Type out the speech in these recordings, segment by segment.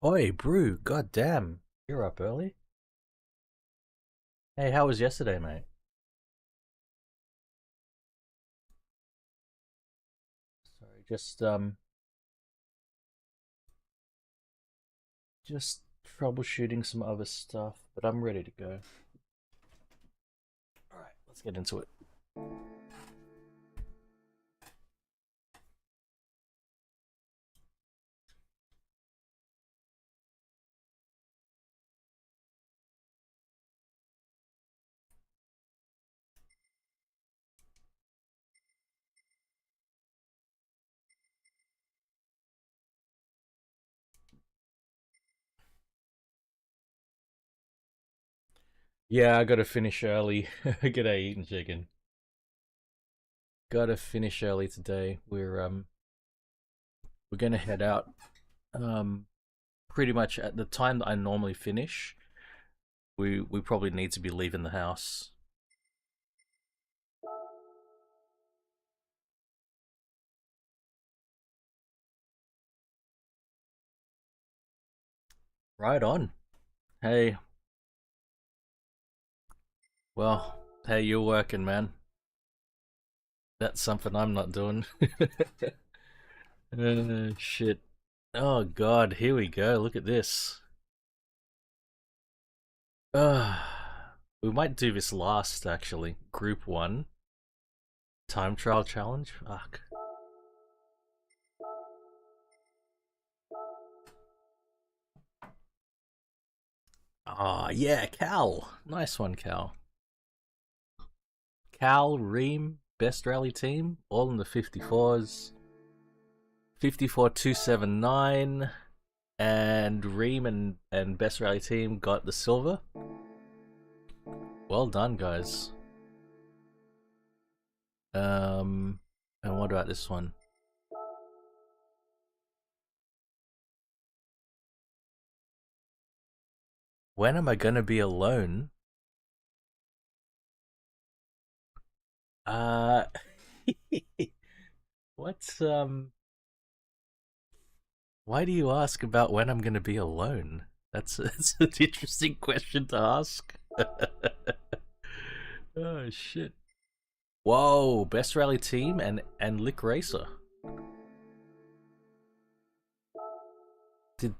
Oi, Brew, goddamn, you're up early. Hey, how was yesterday, mate? Sorry, just troubleshooting some other stuff, but I'm ready to go. All right, let's get into it. Yeah, I gotta finish early. G'day, eating chicken. Gotta finish early today. We're gonna head out um pretty much at the time that I normally finish. We probably need to be leaving the house. Right on. Hey, well, hey, you're working, man. That's something I'm not doing. Shit. Oh god, here we go. Look at this. Uh, we might do this last, actually. Group 1. Time trial challenge? Fuck. Oh, yeah, Cal. Nice one, Cal. Cal, Ream, best rally team, all in the 54s. 54279, and Ream and best rally team got the silver. Well done, guys. And what about this one? When am I gonna be alone? Uh, what's Why do you ask about when I'm gonna be alone? That's an interesting question to ask. Oh shit! Whoa, best rally team and Lick Racer. Did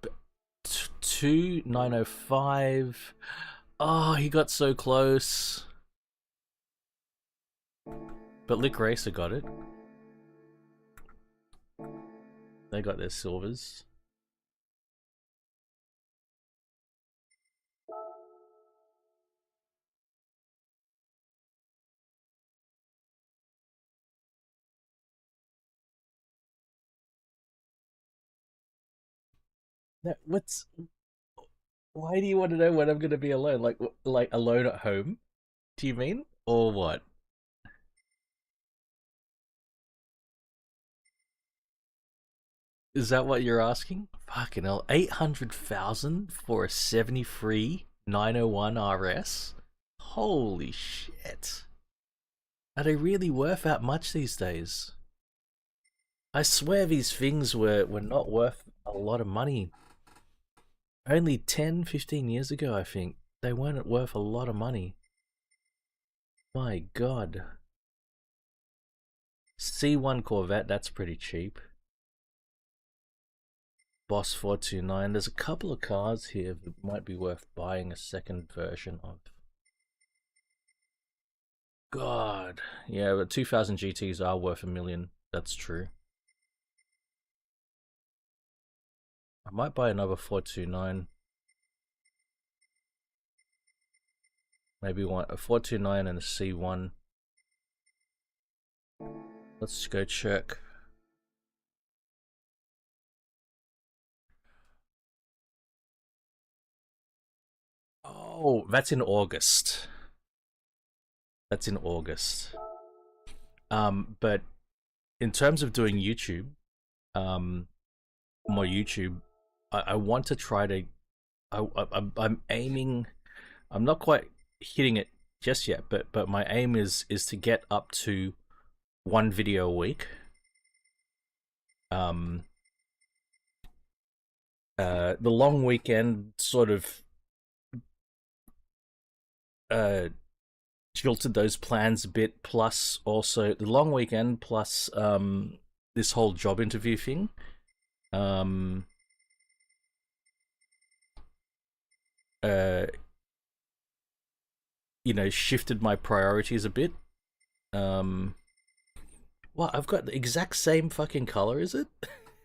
2905? Oh, he got so close. But Lick Racer got it. They got their silvers. What's Why do you want to know when I'm gonna be alone? Like alone at home? Do you mean? Or what? Is that what you're asking? Fucking hell. 800,000 for a 73 901 RS? Holy shit. Are they really worth that much these days? I swear these things were not worth a lot of money. Only 10, 15 years ago, I think. They weren't worth a lot of money. My god. C1 Corvette, that's pretty cheap. Boss 429. There's a couple of cars here that might be worth buying a second version of. God. Yeah, but 2000 GTs are worth a million. That's true. I might buy another 429. Maybe a 429 and a C1. Let's go check. Oh, that's in August. That's in August. But in terms of doing YouTube, um, my YouTube, I want to try to. I'm aiming. I'm not quite hitting it just yet, but my aim is to get up to one video a week. Um, the long weekend sort of jilted those plans a bit. Plus, also the long weekend, plus this whole job interview thing. Um, shifted my priorities a bit. What, I've got the exact same fucking color, is it?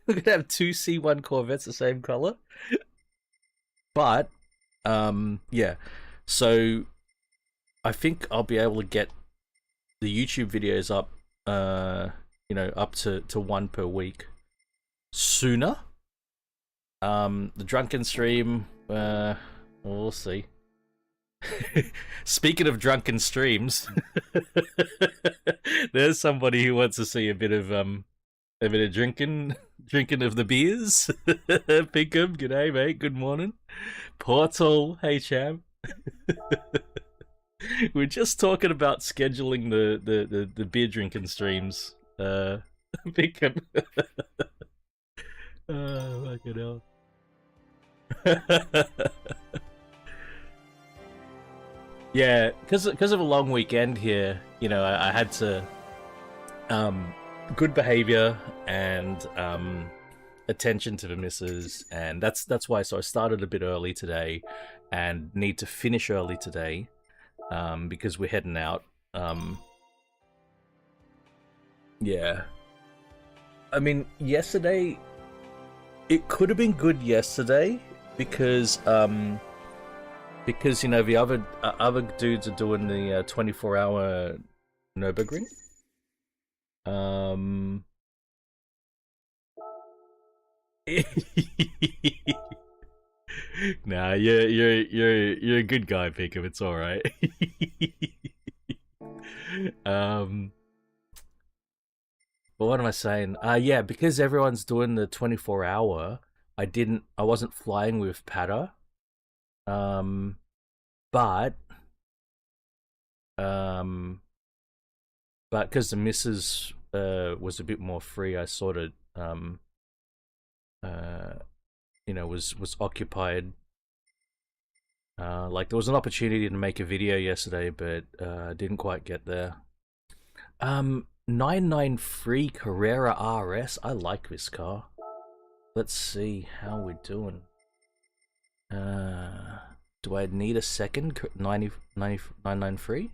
We're gonna have two C1 Corvettes the same color. But, yeah. So, I think I'll be able to get the YouTube videos up, up to one per week sooner. The drunken stream, we'll see. Speaking of drunken streams, there's somebody who wants to see a bit of drinking of the beers. Pinkham, g'day mate, good morning. Portal, hey cham. We're just talking about scheduling the beer drinking streams. Pinkham. Oh, fucking hell. Yeah, because of a long weekend here, I had to good behavior and attention to the missus, and that's why. So I started a bit early today, and need to finish early today, because we're heading out. Yeah, I mean, yesterday it could have been good yesterday because the other dudes are doing the 24-hour Nürburgring. Nah, you're a good guy, Pickup. It's all right. But what am I saying? Yeah, because everyone's doing the 24-hour. I wasn't flying with Pata. But because the missus was a bit more free, I sort of was occupied. Like there was an opportunity to make a video yesterday, but didn't quite get there. 993 Carrera RS. I like this car. Let's see how we're doing. Do I need a second 993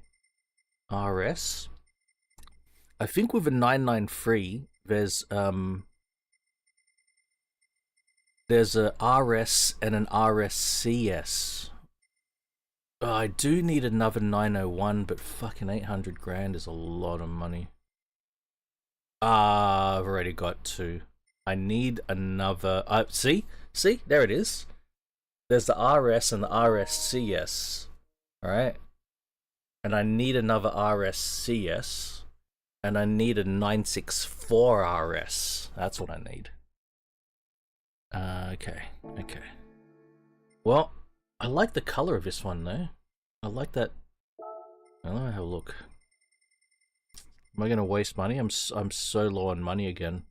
RS? I think with a 993, there's a RS and an RSCS. Oh, I do need another 901, but fucking 800 grand is a lot of money. I've already got two. I need another. See, there it is. There's the RS and the RSCS. All right, and I need another RSCS, and I need a 964 RS. That's what I need. Okay. Well, I like the color of this one though. I like that. Let me have a look. Am I gonna waste money? I'm so low on money again.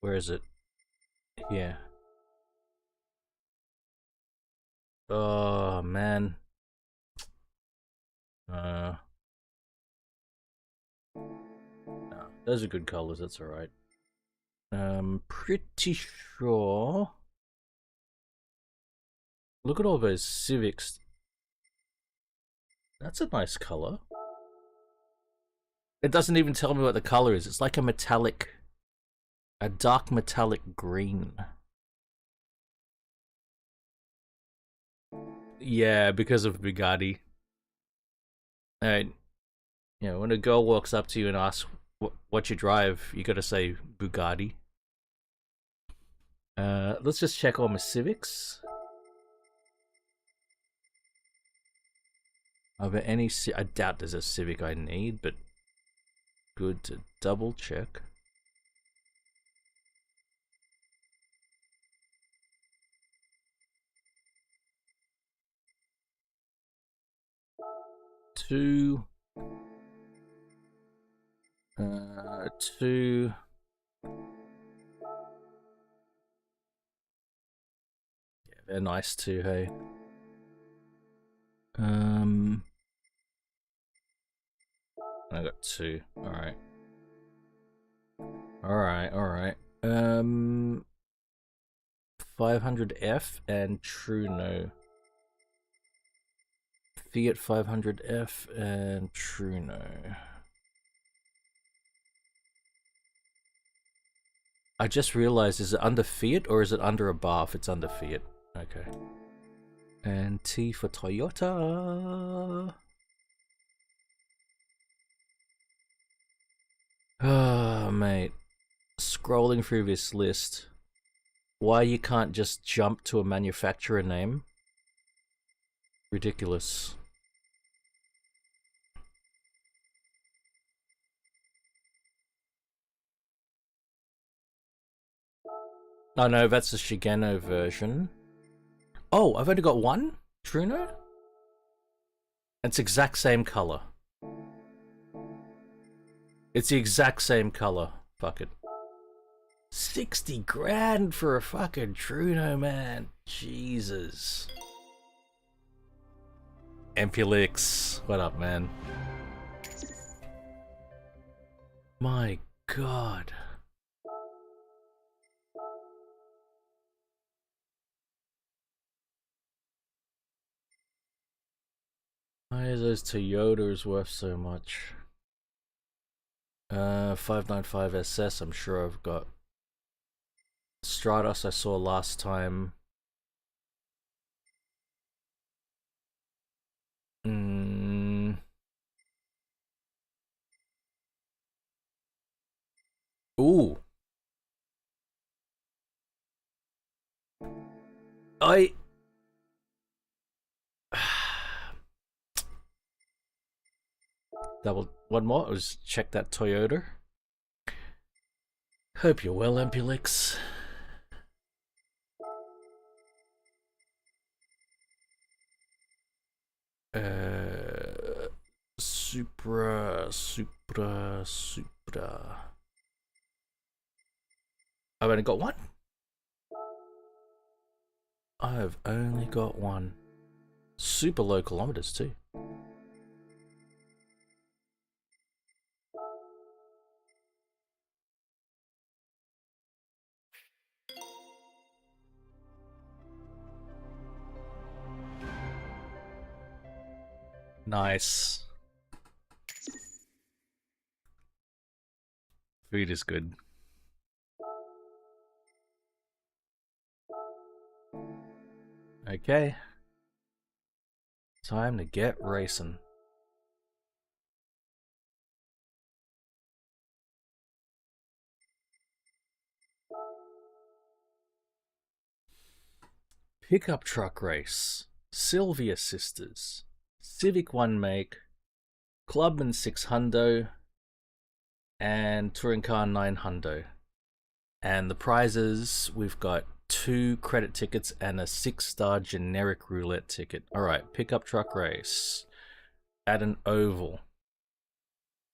Where is it? Yeah. Oh man. No, those are good colors. That's all right. Pretty sure. Look at all those Civics. That's a nice color. It doesn't even tell me what the color is. It's like a dark metallic green. Yeah, because of Bugatti. Alright. When a girl walks up to you and asks what you drive, you gotta say Bugatti. Let's just check all my Civics. Are there any... I doubt there's a Civic I need, but good to double check. Two. got 2. Yeah, they're nice too, hey. I got 2. Alright. Alright. 500F and Truno. Fiat 500F and Truno. I just realized, is it under Fiat or is it under a bar if it's under Fiat? Okay. And T for Toyota. Oh, mate. Scrolling through this list. Why you can't just jump to a manufacturer name? Ridiculous. Oh no, that's the Shigeno version. Oh, I've only got one? Truno? It's exact same color. It's the exact same color. Fuck it. 60 grand for a fucking Truno, man. Jesus. Empulix. What up, man? My god. Why is those Toyotas worth so much? 595 SS, I'm sure I've got. Stratos I saw last time. Ooh. Double one more. Let's check that Toyota. Hope you're well, Empulix. Supra. I've only got one. I've only got one. Super low kilometers too. Nice. Food is good. Okay. Time to get racing. Pickup truck race. Sylvia Sisters. Civic 1 make. Clubman 600. And Touring Car 900. And the prizes, we've got 2 credit tickets and a 6-star generic roulette ticket. Alright, pickup truck race. At an oval.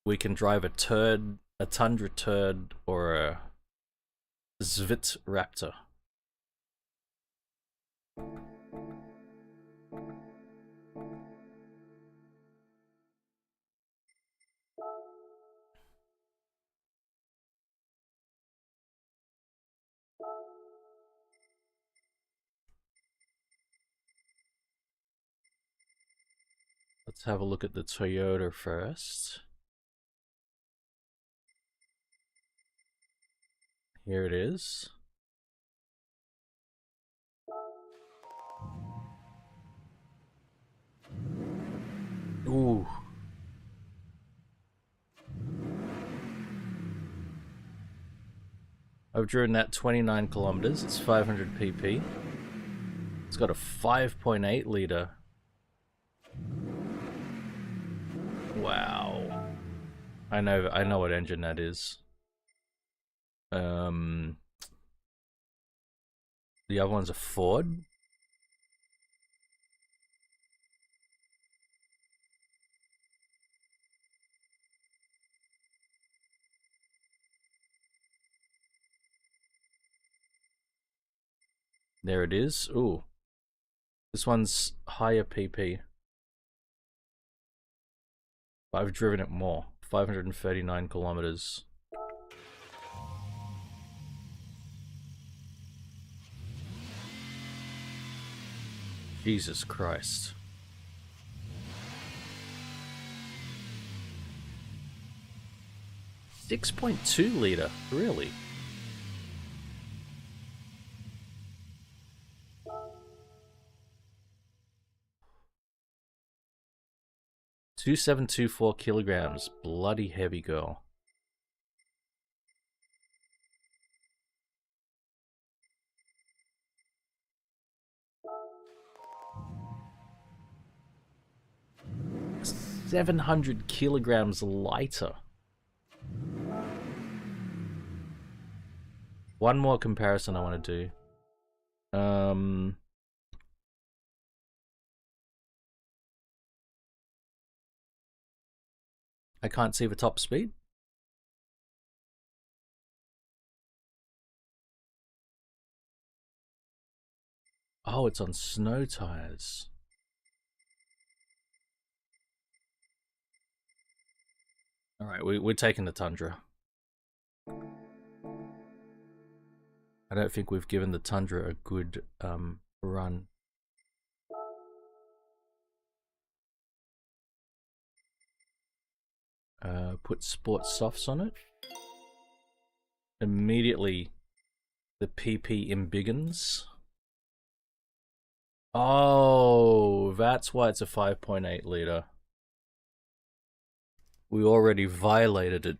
We can drive a Turd, a Tundra Turd, or a Zvit Raptor. Let's have a look at the Toyota first. Here it is. Ooh. I've driven that 29 kilometers. It's 500 pp. It's got a 5.8 liter. Wow. I know what engine that is. The other one's a Ford. There it is. Ooh. This one's higher PP. I've driven it more. 539 kilometers. Jesus Christ. 6.2 liter, really? $2,724 kilograms. Bloody heavy girl. $700 kilograms lighter. One more comparison I want to do. I can't see the top speed. Oh, it's on snow tires. All right, we're taking the Tundra. I don't think we've given the Tundra a good run. Put sport softs on it. Immediately, the PP embiggens. Oh, that's why it's a 5.8 liter. We already violated it.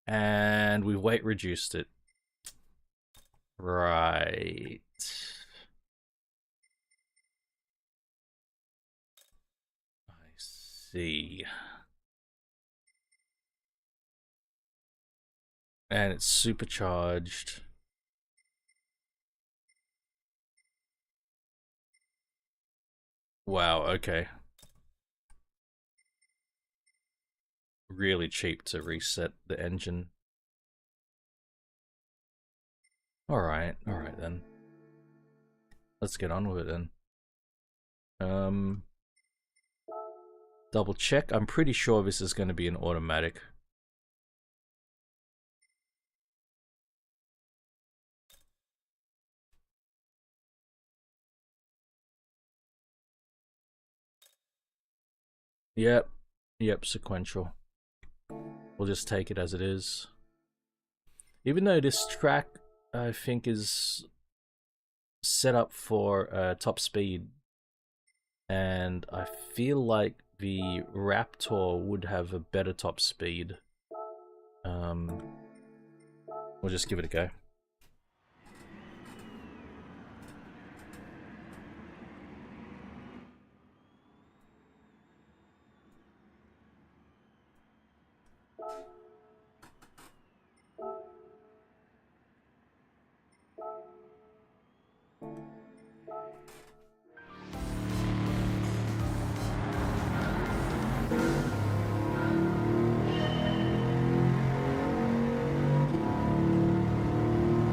And we weight reduced it. Right. I see. And it's supercharged. Wow, okay. Really cheap to reset the engine. Alright then. Let's get on with it then. Double check. I'm pretty sure this is going to be an automatic. Yep, sequential. We'll just take it as it is. Even though this track, I think, is set up for top speed, and I feel like the Raptor would have a better top speed. We'll just give it a go.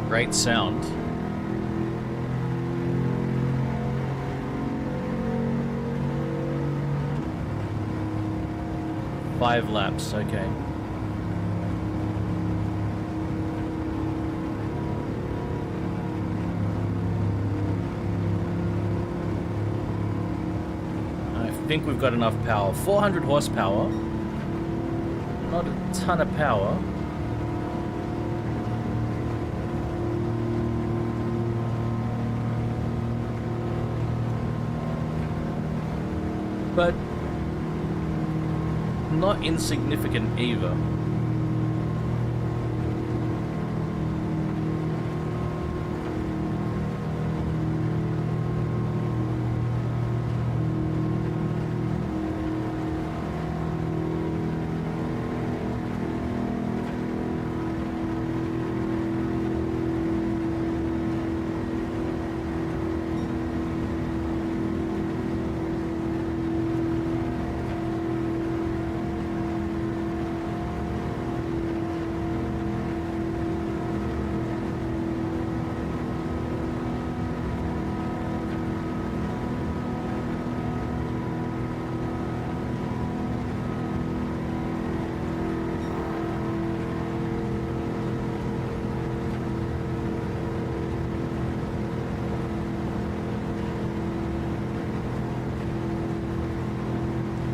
Great sound. Five laps, okay. I think we've got enough power. 400 horsepower. Not a ton of power. But not insignificant either.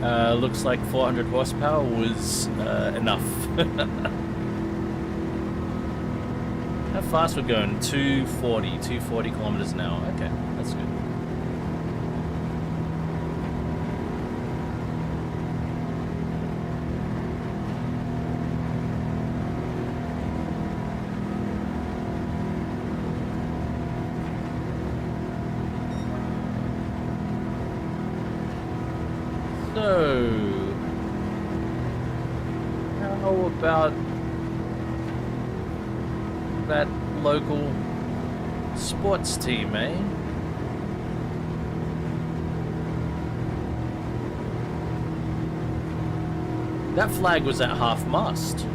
Looks like 400 horsepower was enough. How fast we're going? 240 kilometers an hour. Okay, that's good. So, how about that local sports team, eh? That flag was at half mast.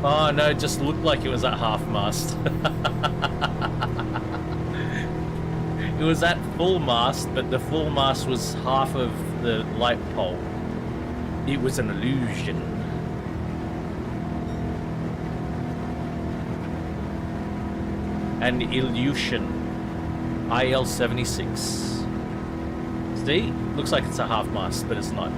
Oh no, it just looked like it was at half mast. It was at full mast, but the full mast was half of the light pole. It was an illusion. An illusion. IL-76. See? Looks like it's a half mast, but it's not.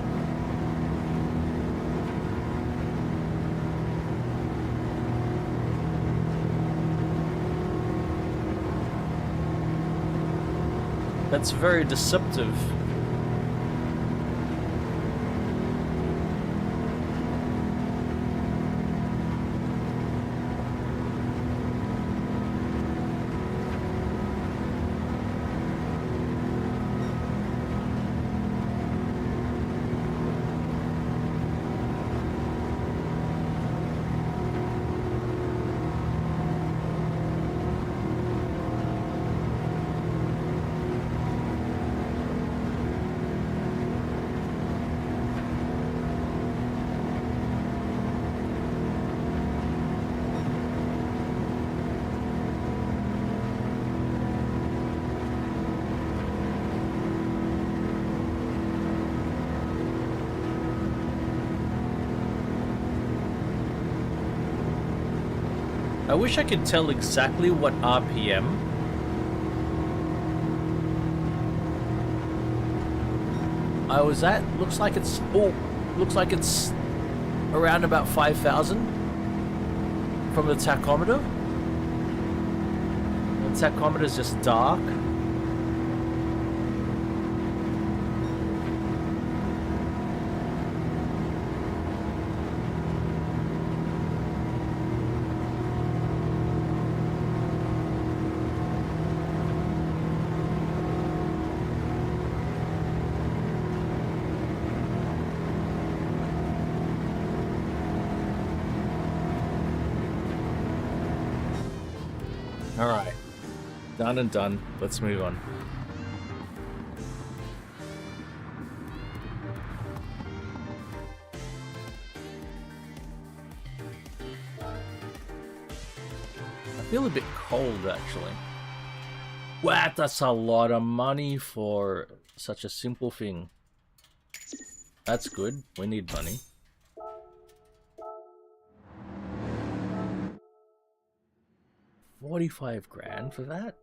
That's very deceptive. I wish I could tell exactly what RPM I was at. Looks like it's around about 5,000 from the tachometer. The tachometer is just dark. Alright. Done and done. Let's move on. I feel a bit cold, actually. Wow, that's a lot of money for such a simple thing. That's good. We need money. $45 grand for that?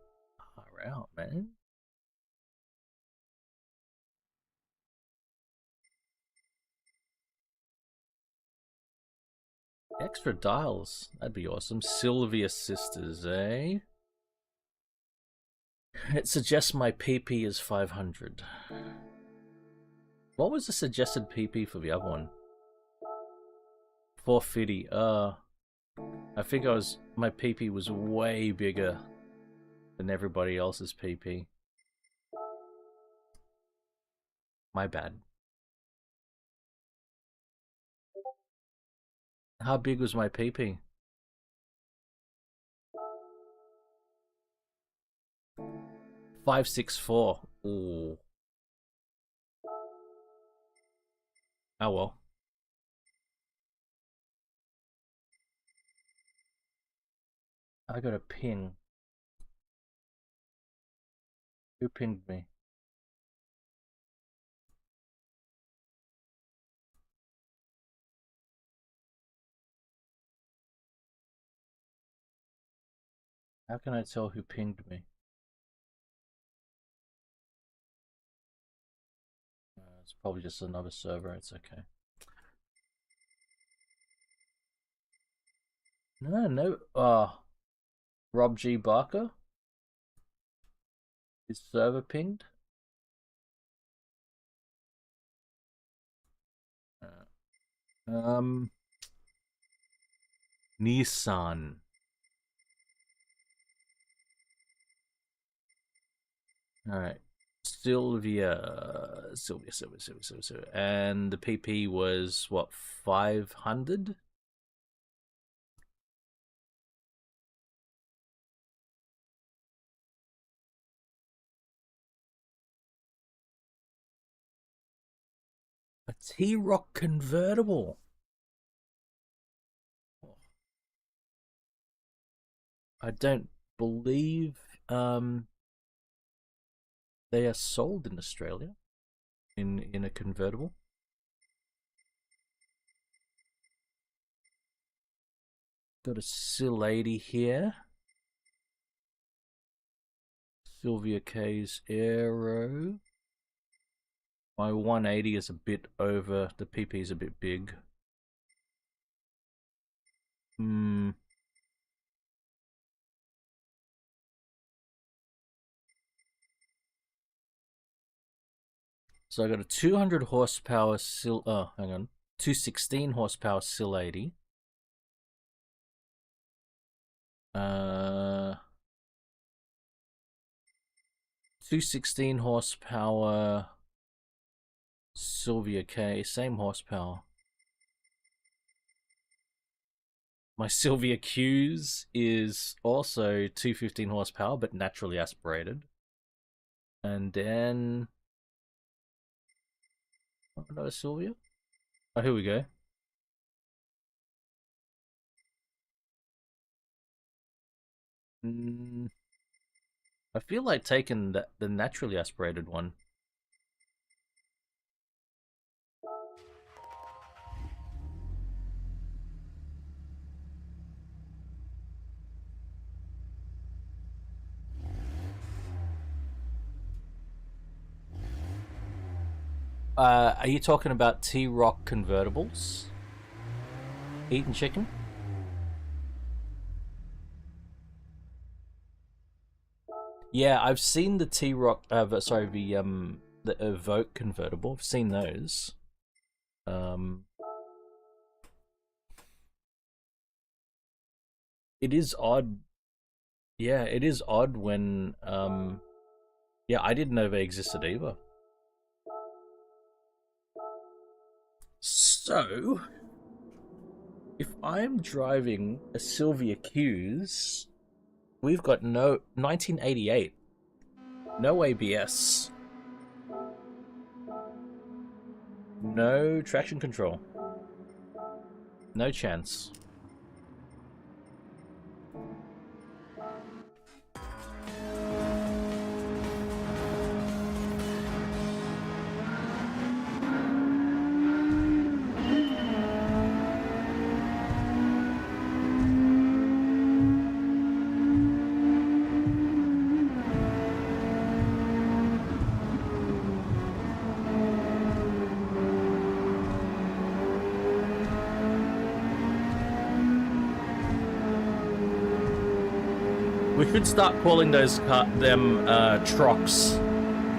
Far out, man. Extra dials. That'd be awesome. Sylvia Sisters, eh? It suggests my PP is 500. What was the suggested PP for the other one? 450. I think my PP was way bigger than everybody else's PP. My bad. How big was my PP? $564. Ooh. Oh well. I got a ping. Who pinged me? How can I tell who pinged me? It's probably just another server, it's okay. No, Rob G. Barker? His server pinged? Nissan. Alright. Sylvia. And the PP was, what, 500? A T-Rock convertible. I don't believe they are sold in Australia in a convertible. Got a Sil 80 here. Sylvia K's Aero. My 180 is a bit over. The PP is a bit big. So I got a 200 horsepower Sil. Oh, hang on. 216 horsepower Sil 80. 216 horsepower Sylvia K, same horsepower. My Sylvia Q's is also 215 horsepower, but naturally aspirated. And then... oh, another Sylvia? Oh, here we go. I feel like taking the naturally aspirated one. Are you talking about T-Rock convertibles? Eating chicken? Yeah, I've seen the T-Rock, sorry, the Evoque convertible. I've seen those. It is odd. Yeah, it is odd when, yeah, I didn't know they existed either. So, if I'm driving a Sylvia Q's, we've got no 1988, no ABS, no traction control, no chance. We could start calling those trucks.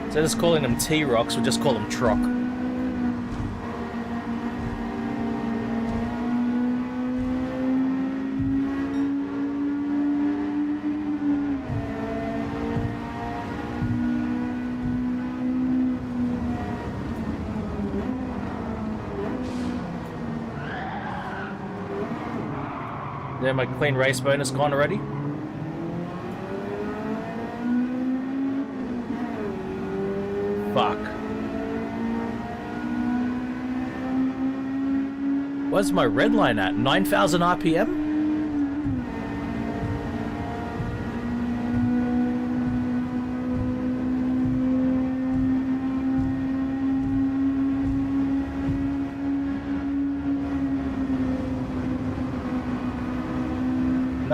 Instead of calling them T-Rocks, we'll just call them truck. Yeah, my clean race bonus gone already? Fuck. Where's my red line at? 9,000 RPM?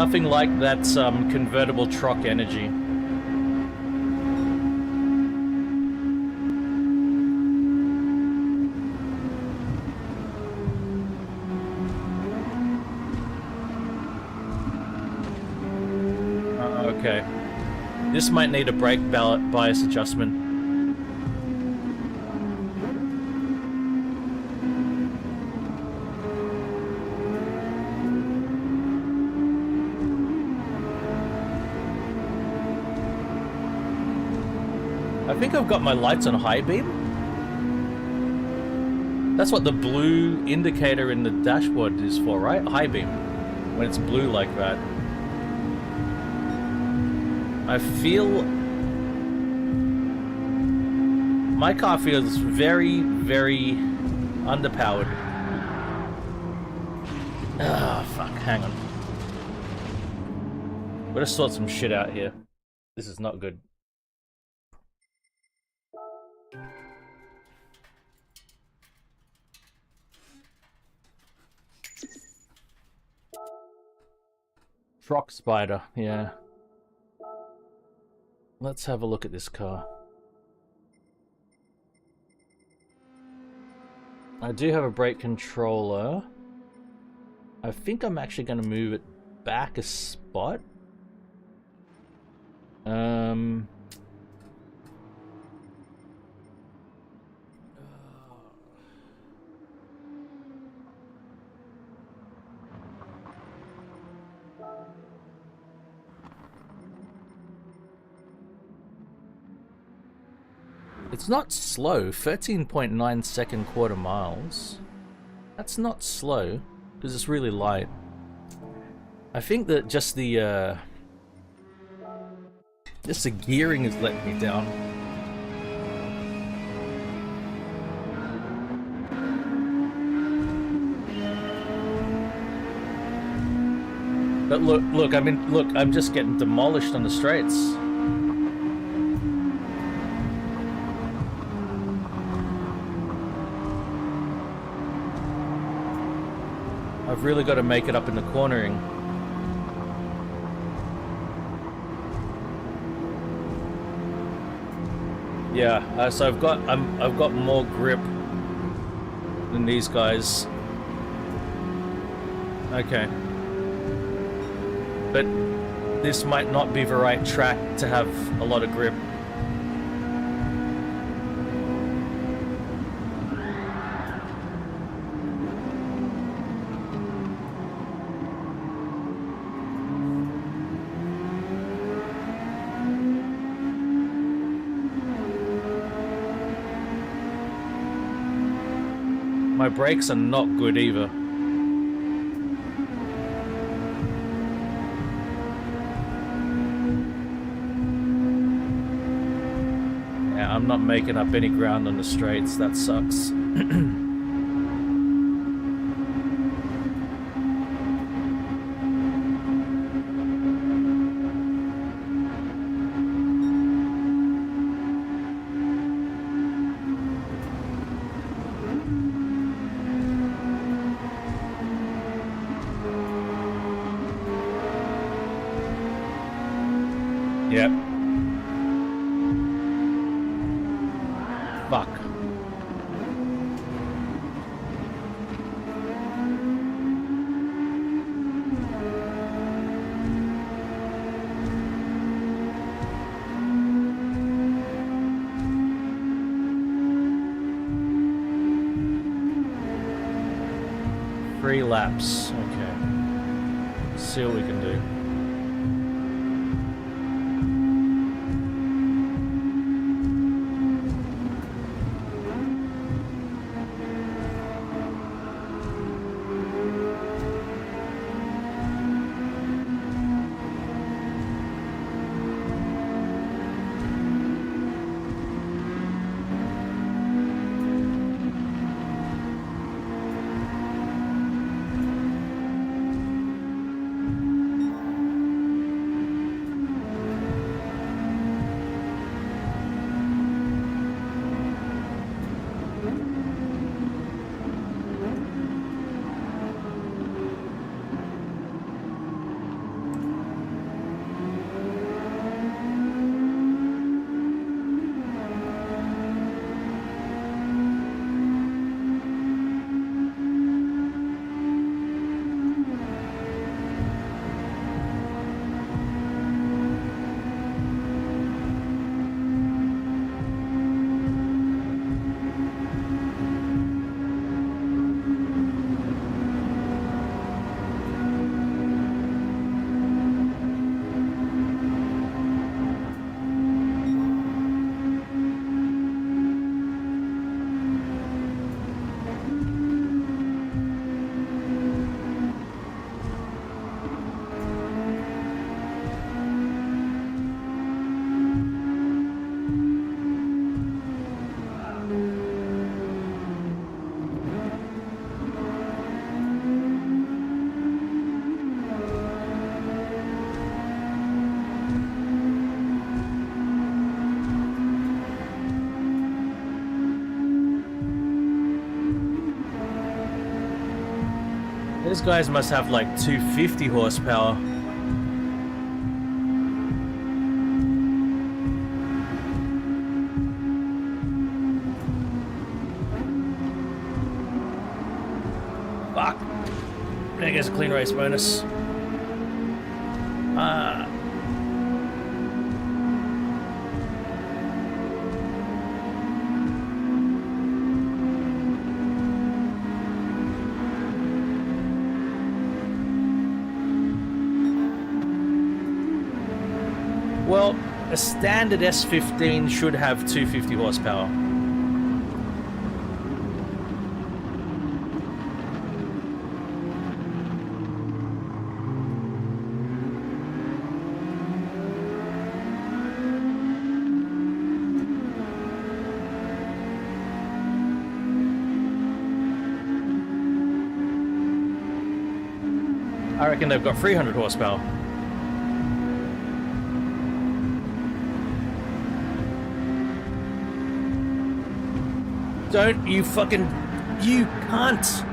Nothing like that convertible truck energy. Okay. This might need a brake bias adjustment. I think I've got my lights on high beam. That's what the blue indicator in the dashboard is for, right? High beam. When it's blue like that. I feel... my car feels very, very underpowered. Ah, fuck. Hang on. Gotta sort some shit out here. This is not good. Truck spider, yeah. Let's have a look at this car. I do have a brake controller. I think I'm actually going to move it back a spot. It's not slow, 13.9 second quarter miles. That's not slow, because it's really light. I think that just the gearing has let me down. But look, I mean, look, I'm just getting demolished on the straights. I've really got to make it up in the cornering. Yeah, so I've got more grip than these guys. Okay. But this might not be the right track to have a lot of grip. My brakes are not good either. Yeah, I'm not making up any ground on the straights. That sucks. Yep. Fuck. Three laps. Okay. Let's see what we can do. These guys must have like 250 horsepower. Fuck. There goes a clean race bonus. Ah. Well, a standard S15 should have 250 horsepower. I reckon they've got 300 horsepower. Don't you fucking... You cunt!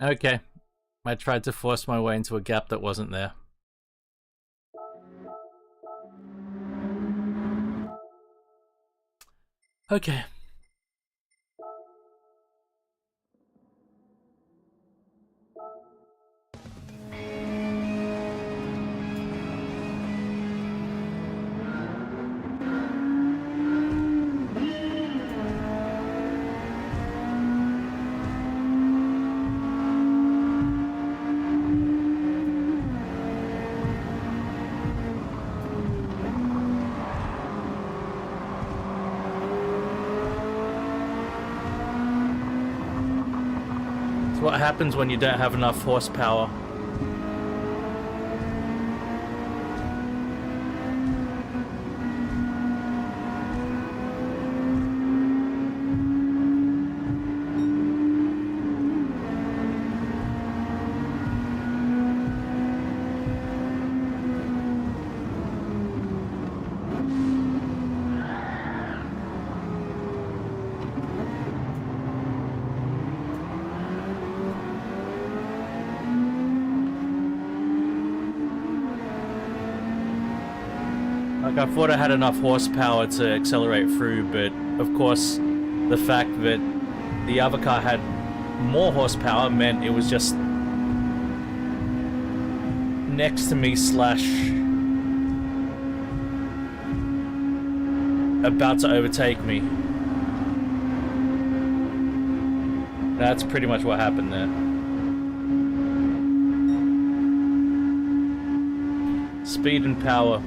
Okay. I tried to force my way into a gap that wasn't there. Okay. What happens when you don't have enough horsepower? I thought I had enough horsepower to accelerate through, but of course the fact that the other car had more horsepower meant it was just next to me slash about to overtake me. That's pretty much what happened there. Speed and power.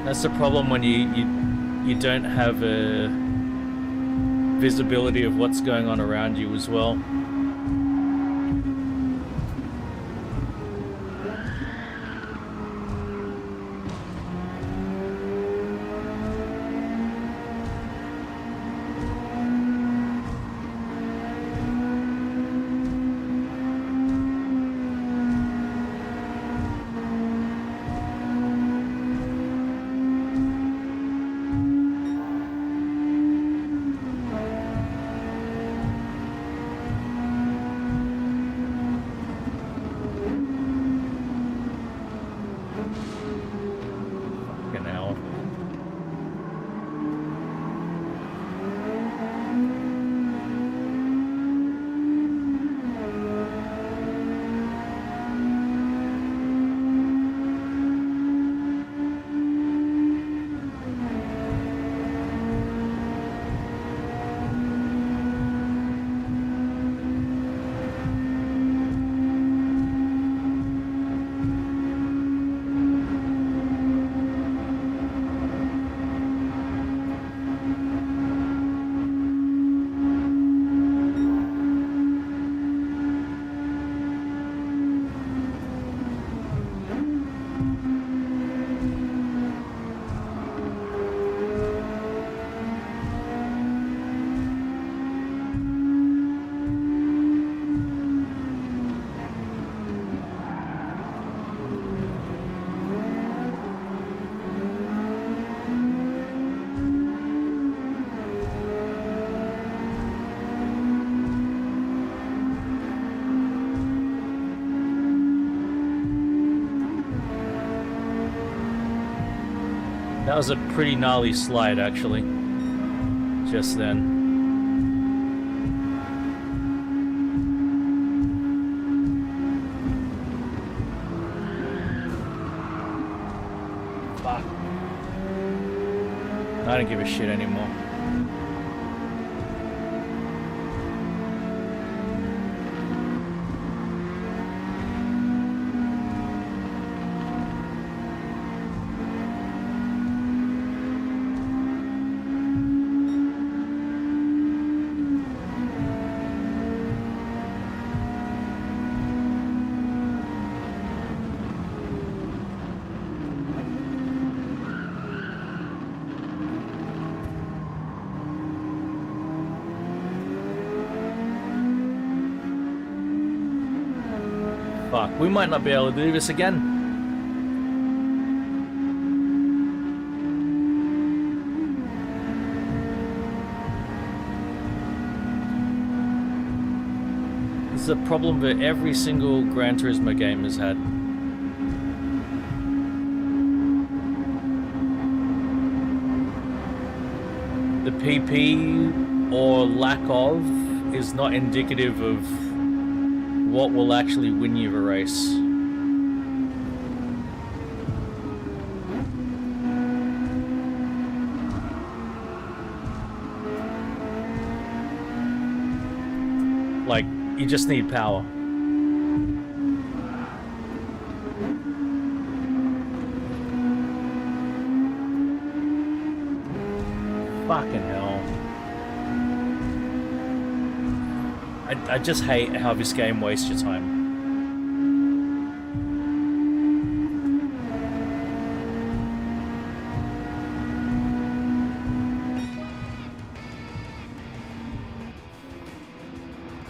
That's the problem when you don't have a visibility of what's going on around you as well. That was a pretty gnarly slide, actually, just then. Fuck. I don't give a shit anymore. Fuck, we might not be able to do this again. This is a problem that every single Gran Turismo game has had. The PP or lack of is not indicative of what will actually win you the race. Like, you just need power. Fucking hell. I just hate how this game wastes your time.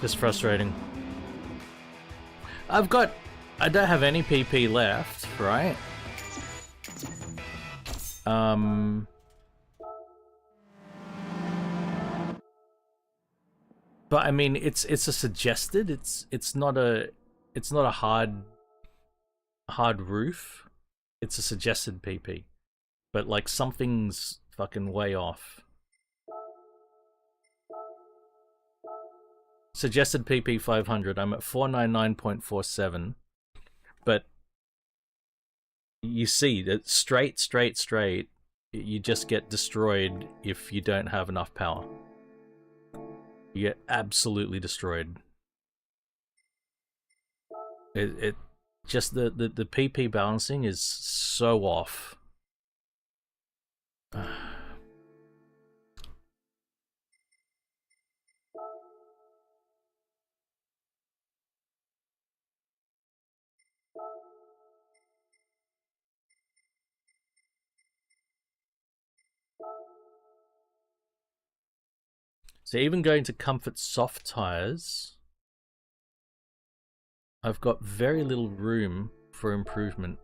Just frustrating. I don't have any PP left, right? But I mean, it's a suggested. It's not a hard roof. It's a suggested PP, but like something's fucking way off. Suggested PP 500. I'm at 499.47, but you see that straight. You just get destroyed if you don't have enough power. You get absolutely destroyed. It just the PP balancing is so off. So even going to comfort soft tires, I've got very little room for improvement.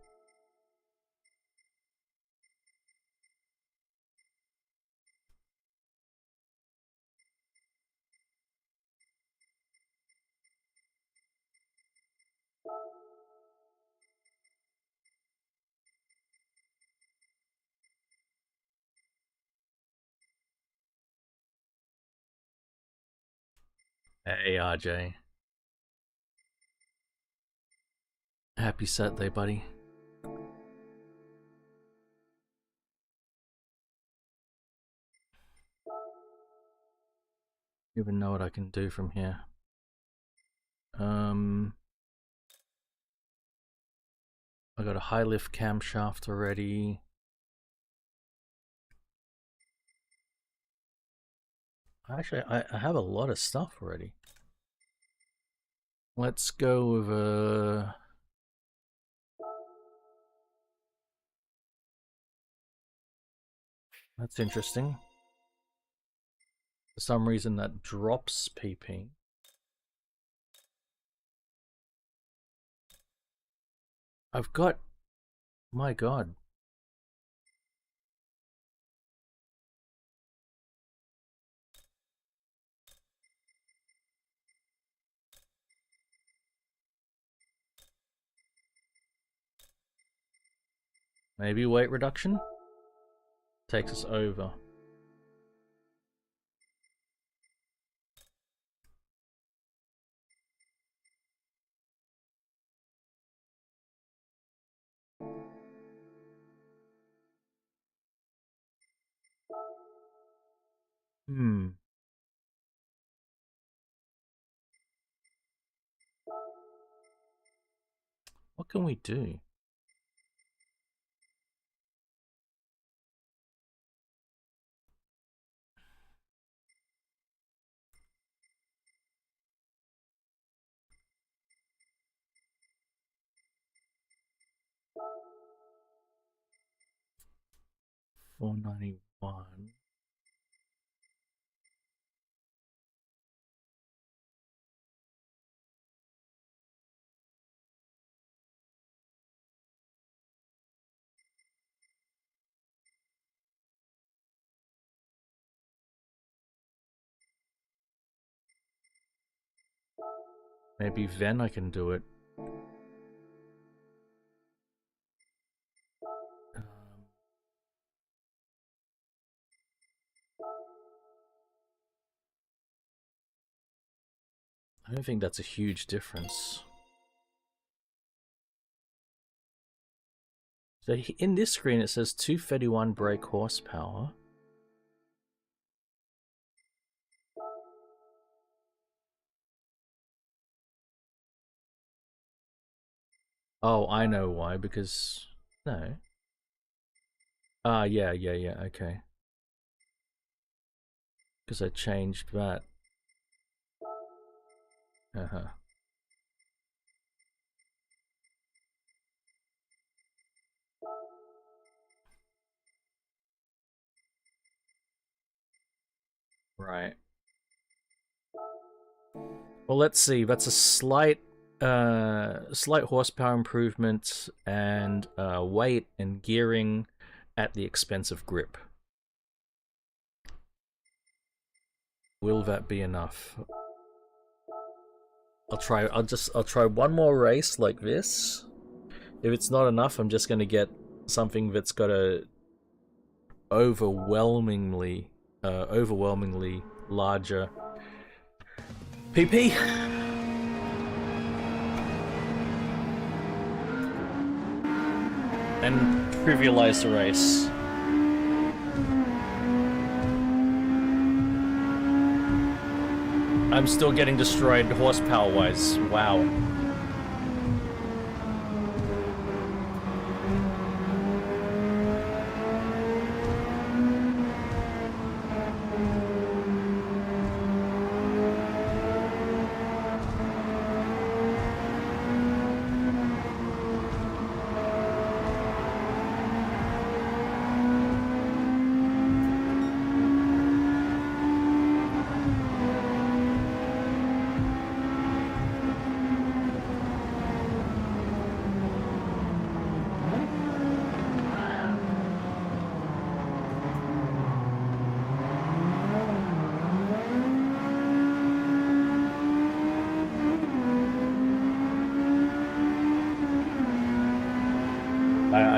Hey, RJ. Happy Saturday, buddy. You even know what I can do from here. I got a high lift camshaft already. Actually, I have a lot of stuff already. Let's go with a... That's interesting. For some reason that drops PP. I've got... My god. Maybe weight reduction? Takes us over. What can we do? $491. Maybe then I can do it. I don't think that's a huge difference. So in this screen it says 231 brake horsepower. Oh, I know why, because... No. Ah, yeah, okay. Because I changed that. Uh-huh. Right. Well, let's see. That's a slight horsepower improvement and weight and gearing at the expense of grip. Will that be enough? I'll try one more race like this. If it's not enough, I'm just gonna get something that's got a overwhelmingly larger PP. And trivialize the race. I'm still getting destroyed horsepower-wise. Wow.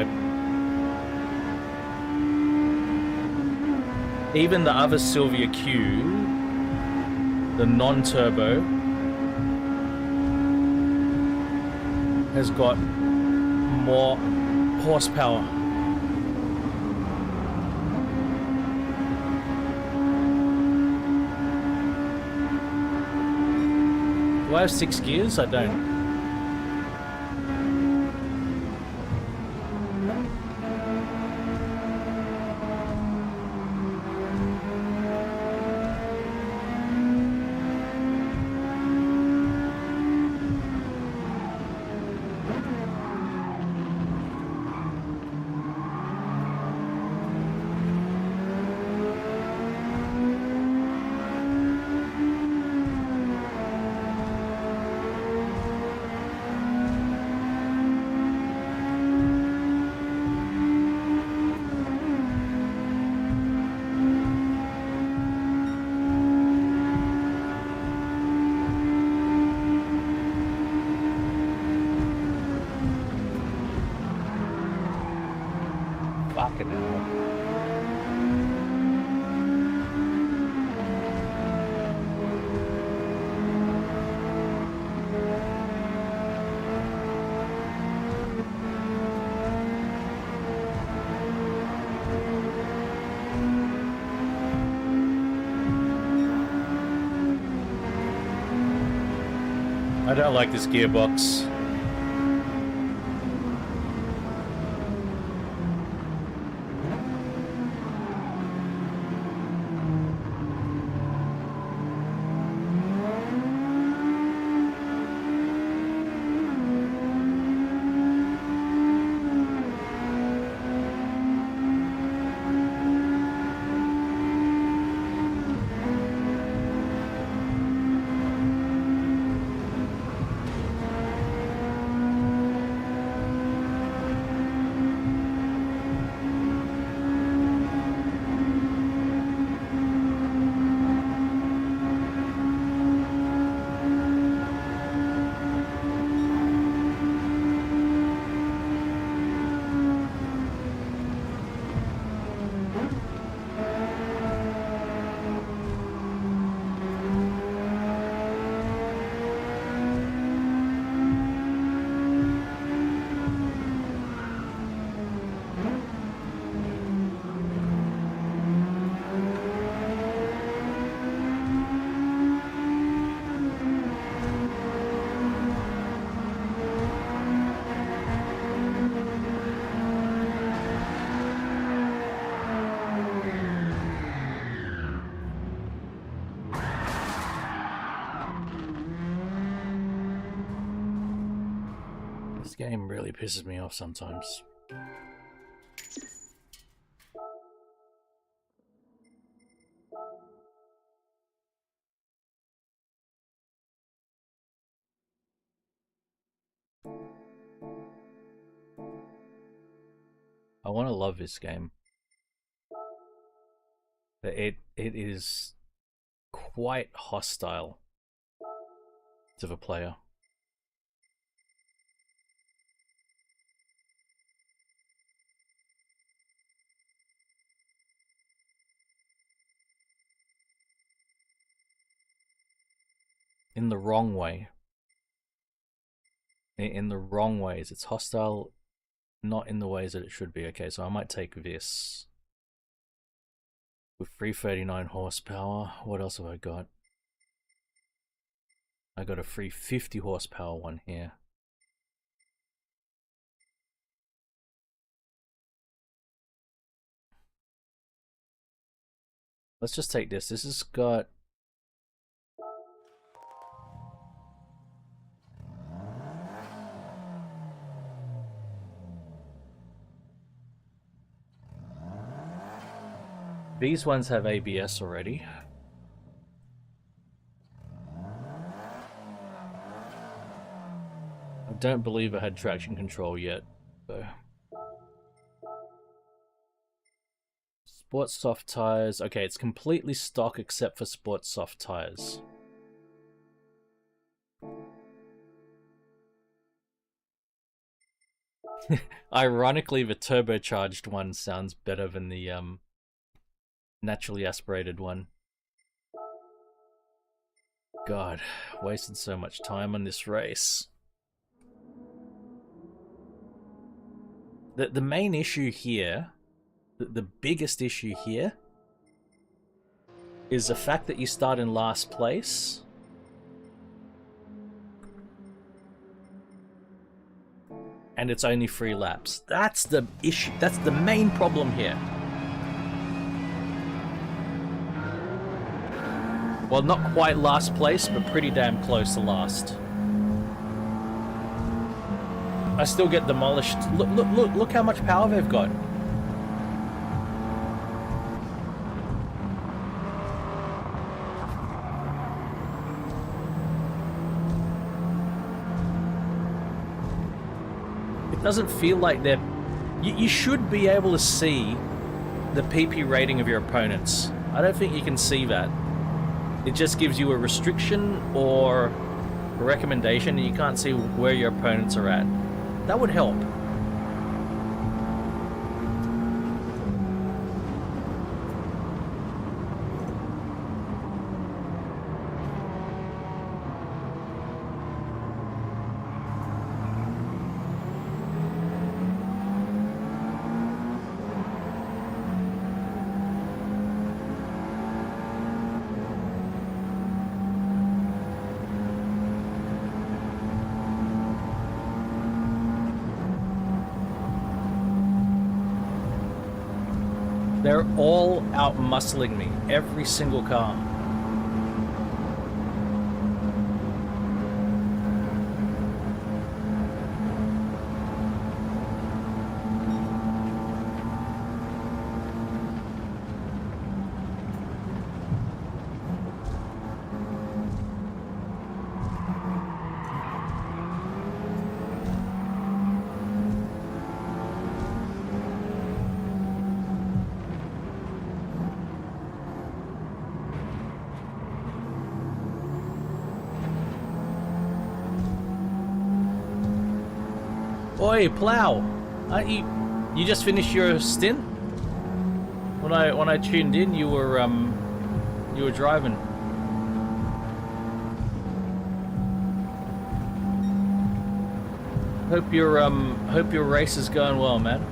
vibe. Even the other Sylvia Q, the non-turbo, has got more horsepower. Do I have 6 gears? I don't. Fucking hell. I don't like this gearbox. This game really pisses me off sometimes. I want to love this game. But it is quite hostile to the player. In the wrong way. In the wrong ways. It's hostile, not in the ways that it should be. Okay, so I might take this. With 339 horsepower. What else have I got? I got a 350 horsepower one here. Let's just take this. This has got... These ones have ABS already. I don't believe I had traction control yet, though. Sport soft tires. Okay, it's completely stock except for sport soft tires. Ironically, the turbocharged one sounds better than the naturally aspirated one. God, wasted so much time on this race. The main issue here, the biggest issue here, is the fact that you start in last place. And it's only 3 laps. That's the issue. That's the main problem here. Well, not quite last place, but pretty damn close to last. I still get demolished. Look how much power they've got. It doesn't feel like they're... You should be able to see the PP rating of your opponents. I don't think you can see that. It just gives you a restriction or a recommendation, and you can't see where your opponents are at. That would help. They're all out muscling me, every single car. Oi, plow! Aren't you just finished your stint? When I tuned in, you were driving. Hope your race is going well, man.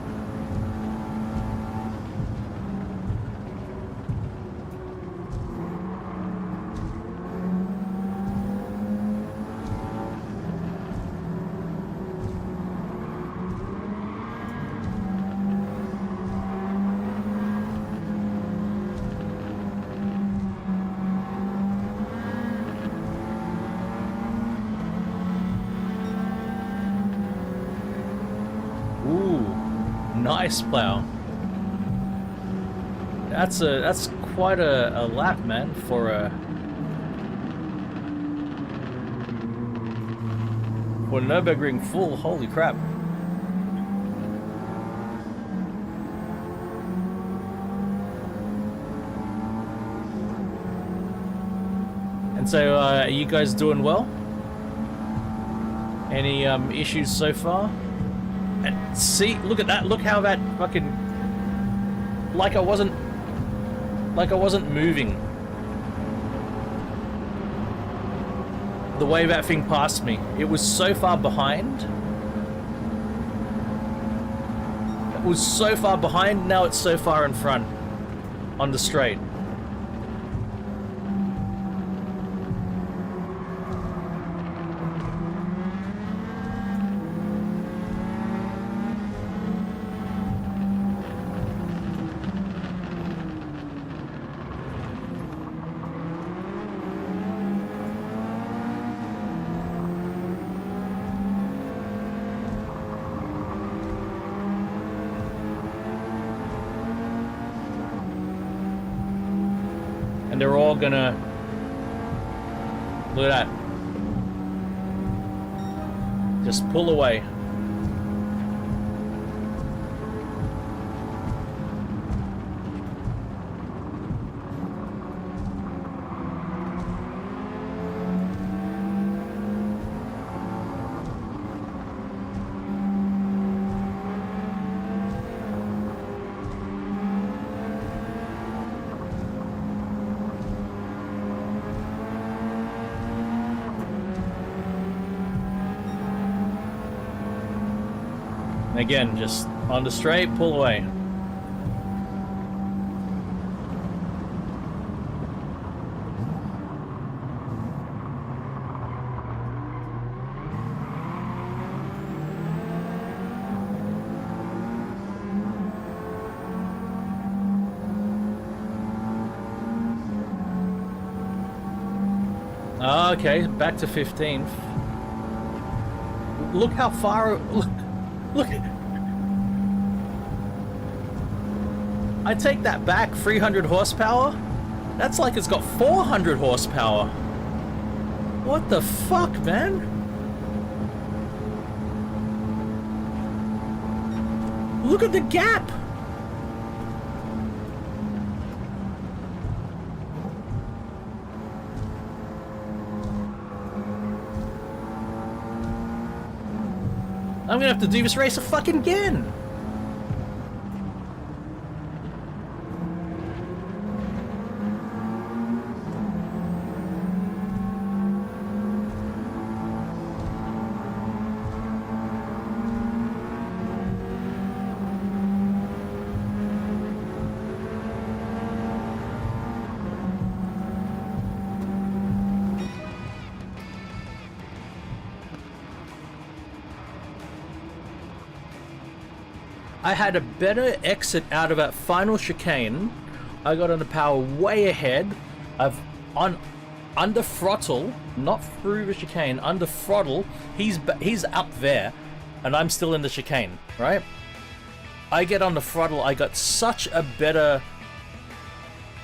Nice plow. That's quite a lap, man, for Nürburgring full. Holy crap. And so, are you guys doing well? Any issues so far? And see, look at that. Look how that fucking... Like I wasn't moving. The way that thing passed me. It was so far behind. It was so far behind, now it's so far in front. On the straight. They're all gonna... Look at that. Just pull away. again, just on the straight, pull away. Okay, back to 15th. Look how far... Look. I take that back, 300 horsepower? That's like it's got 400 horsepower. What the fuck, man? Look at the gap! I'm gonna have to do this race fucking again. I had a better exit out of that final chicane. I got on the power way ahead. I've on under throttle, not through the chicane, under throttle. He's up there, and I'm still in the chicane, right? I get on the throttle. I got such a better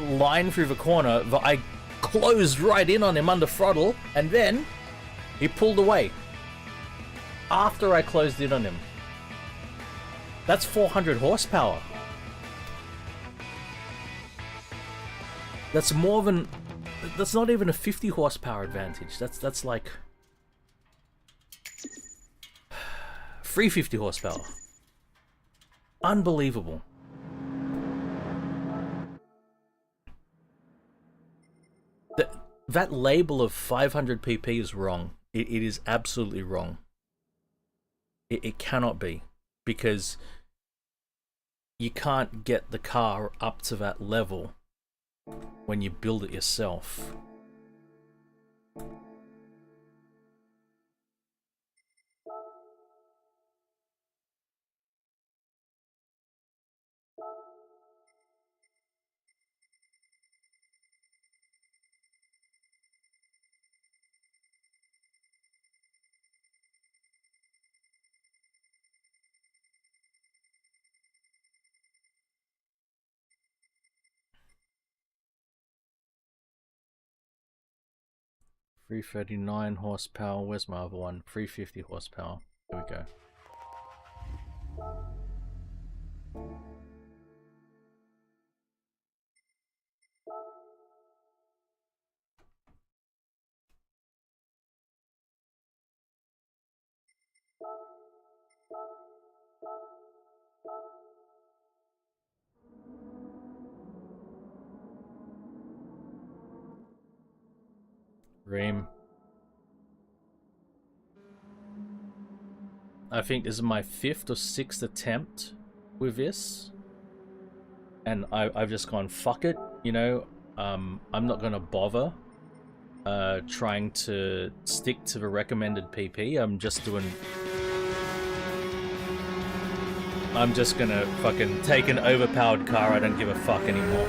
line through the corner that I closed right in on him under throttle, and then he pulled away after I closed in on him. That's 400 horsepower. That's more than... That's not even a 50 horsepower advantage. That's like... 350 horsepower. Unbelievable. That label of 500 pp is wrong. It is absolutely wrong. It cannot be. Because... you can't get the car up to that level when you build it yourself. $339 horsepower. Where's my other one? 350 horsepower. There we go. Ream. I think this is my 5th or 6th attempt with this. And I've just gone, fuck it, you know, I'm not gonna bother trying to stick to the recommended PP. I'm just gonna fucking take an overpowered car. I don't give a fuck anymore.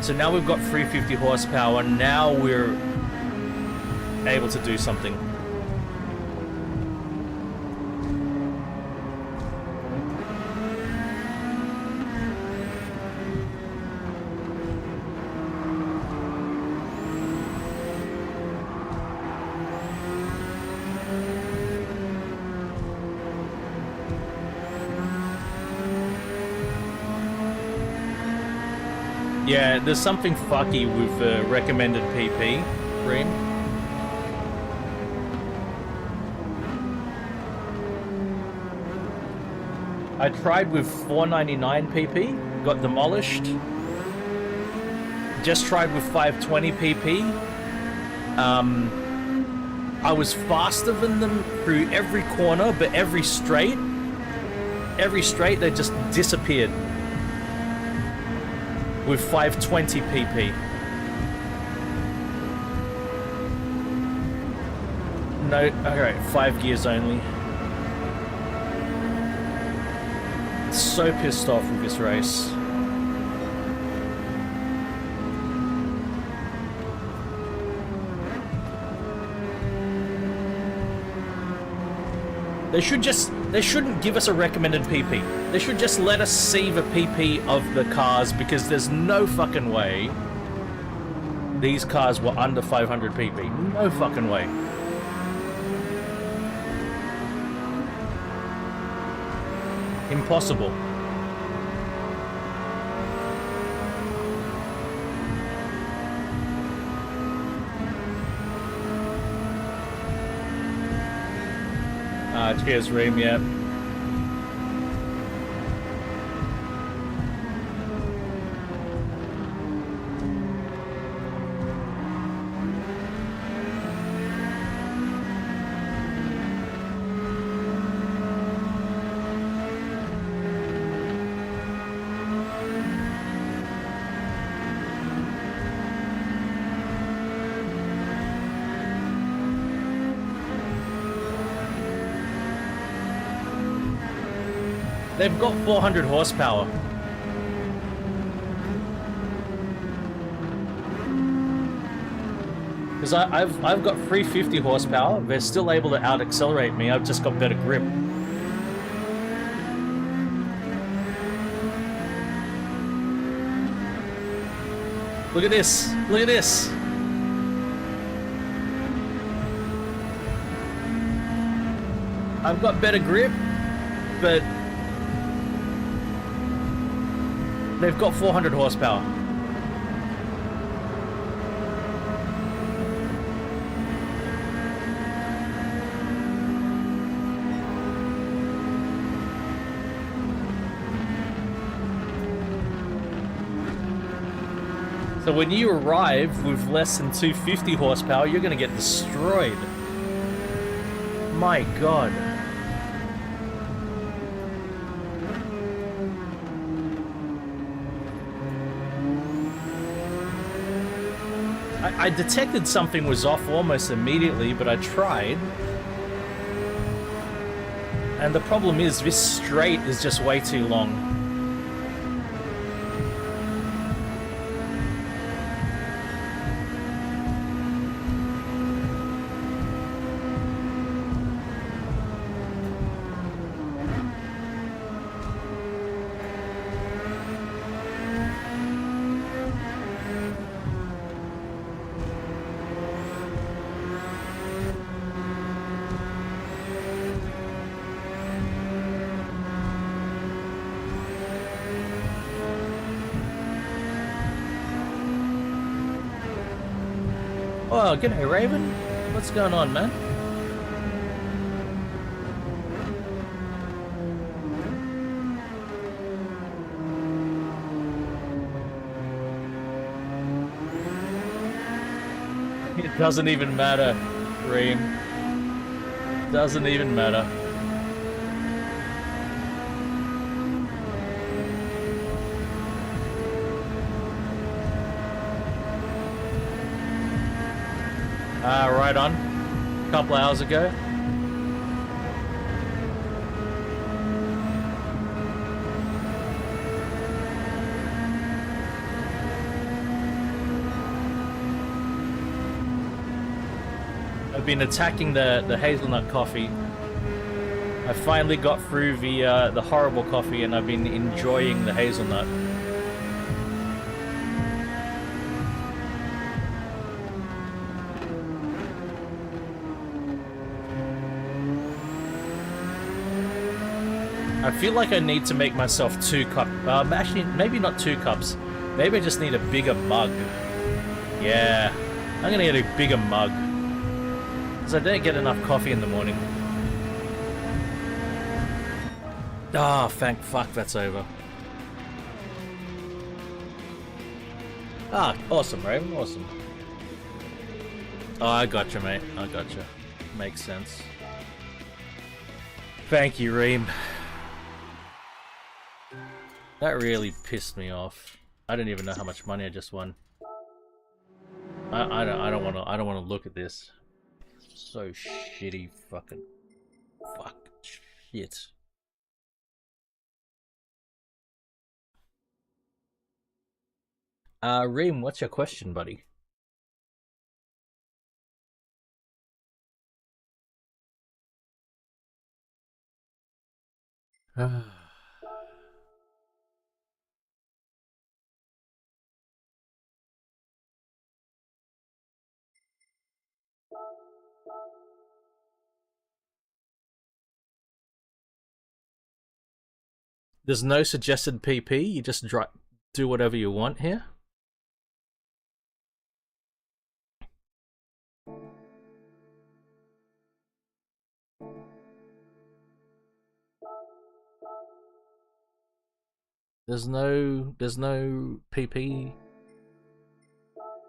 So now we've got 350 horsepower. Now we're able to do something. Yeah, there's something fucky with the recommended PP, Reem. I tried with 499 PP, got demolished. Just tried with 520 PP. I was faster than them through every corner, but every straight they just disappeared with 520 pp. No, alright, 5 gears only. So pissed off with this race. They shouldn't give us a recommended PP. They should just let us see the PP of the cars, because there's no fucking way these cars were under 500 PP. No fucking way. Impossible. Cheers, Reem, yeah. They've got 400 horsepower. Because I've got 350 horsepower. They're still able to out-accelerate me. I've just got better grip. Look at this. Look at this. I've got better grip, but they've got 400 horsepower. So when you arrive with less than 250 horsepower, you're going to get destroyed. My God. I detected something was off almost immediately, but I tried. And the problem is, this straight is just way too long. Oh, g'day, Raven. What's going on, man? It doesn't even matter, Reem. Doesn't even matter. Right on. A couple hours ago. I've been attacking the hazelnut coffee. I finally got through the horrible coffee, and I've been enjoying the hazelnut. I feel like I need to make myself 2 cups. Actually, maybe not 2 cups. Maybe I just need a bigger mug. Yeah, I'm gonna get a bigger mug. Because I don't get enough coffee in the morning. Ah, thank fuck that's over. Ah, awesome, Raven, awesome. Oh, I gotcha, mate. I gotcha. Makes sense. Thank you, Reem. That really pissed me off. I don't even know how much money I just won. I don't want to look at this. So shitty, fucking shit. Reem, what's your question, buddy? There's no suggested PP. You just do whatever you want here. There's no PP.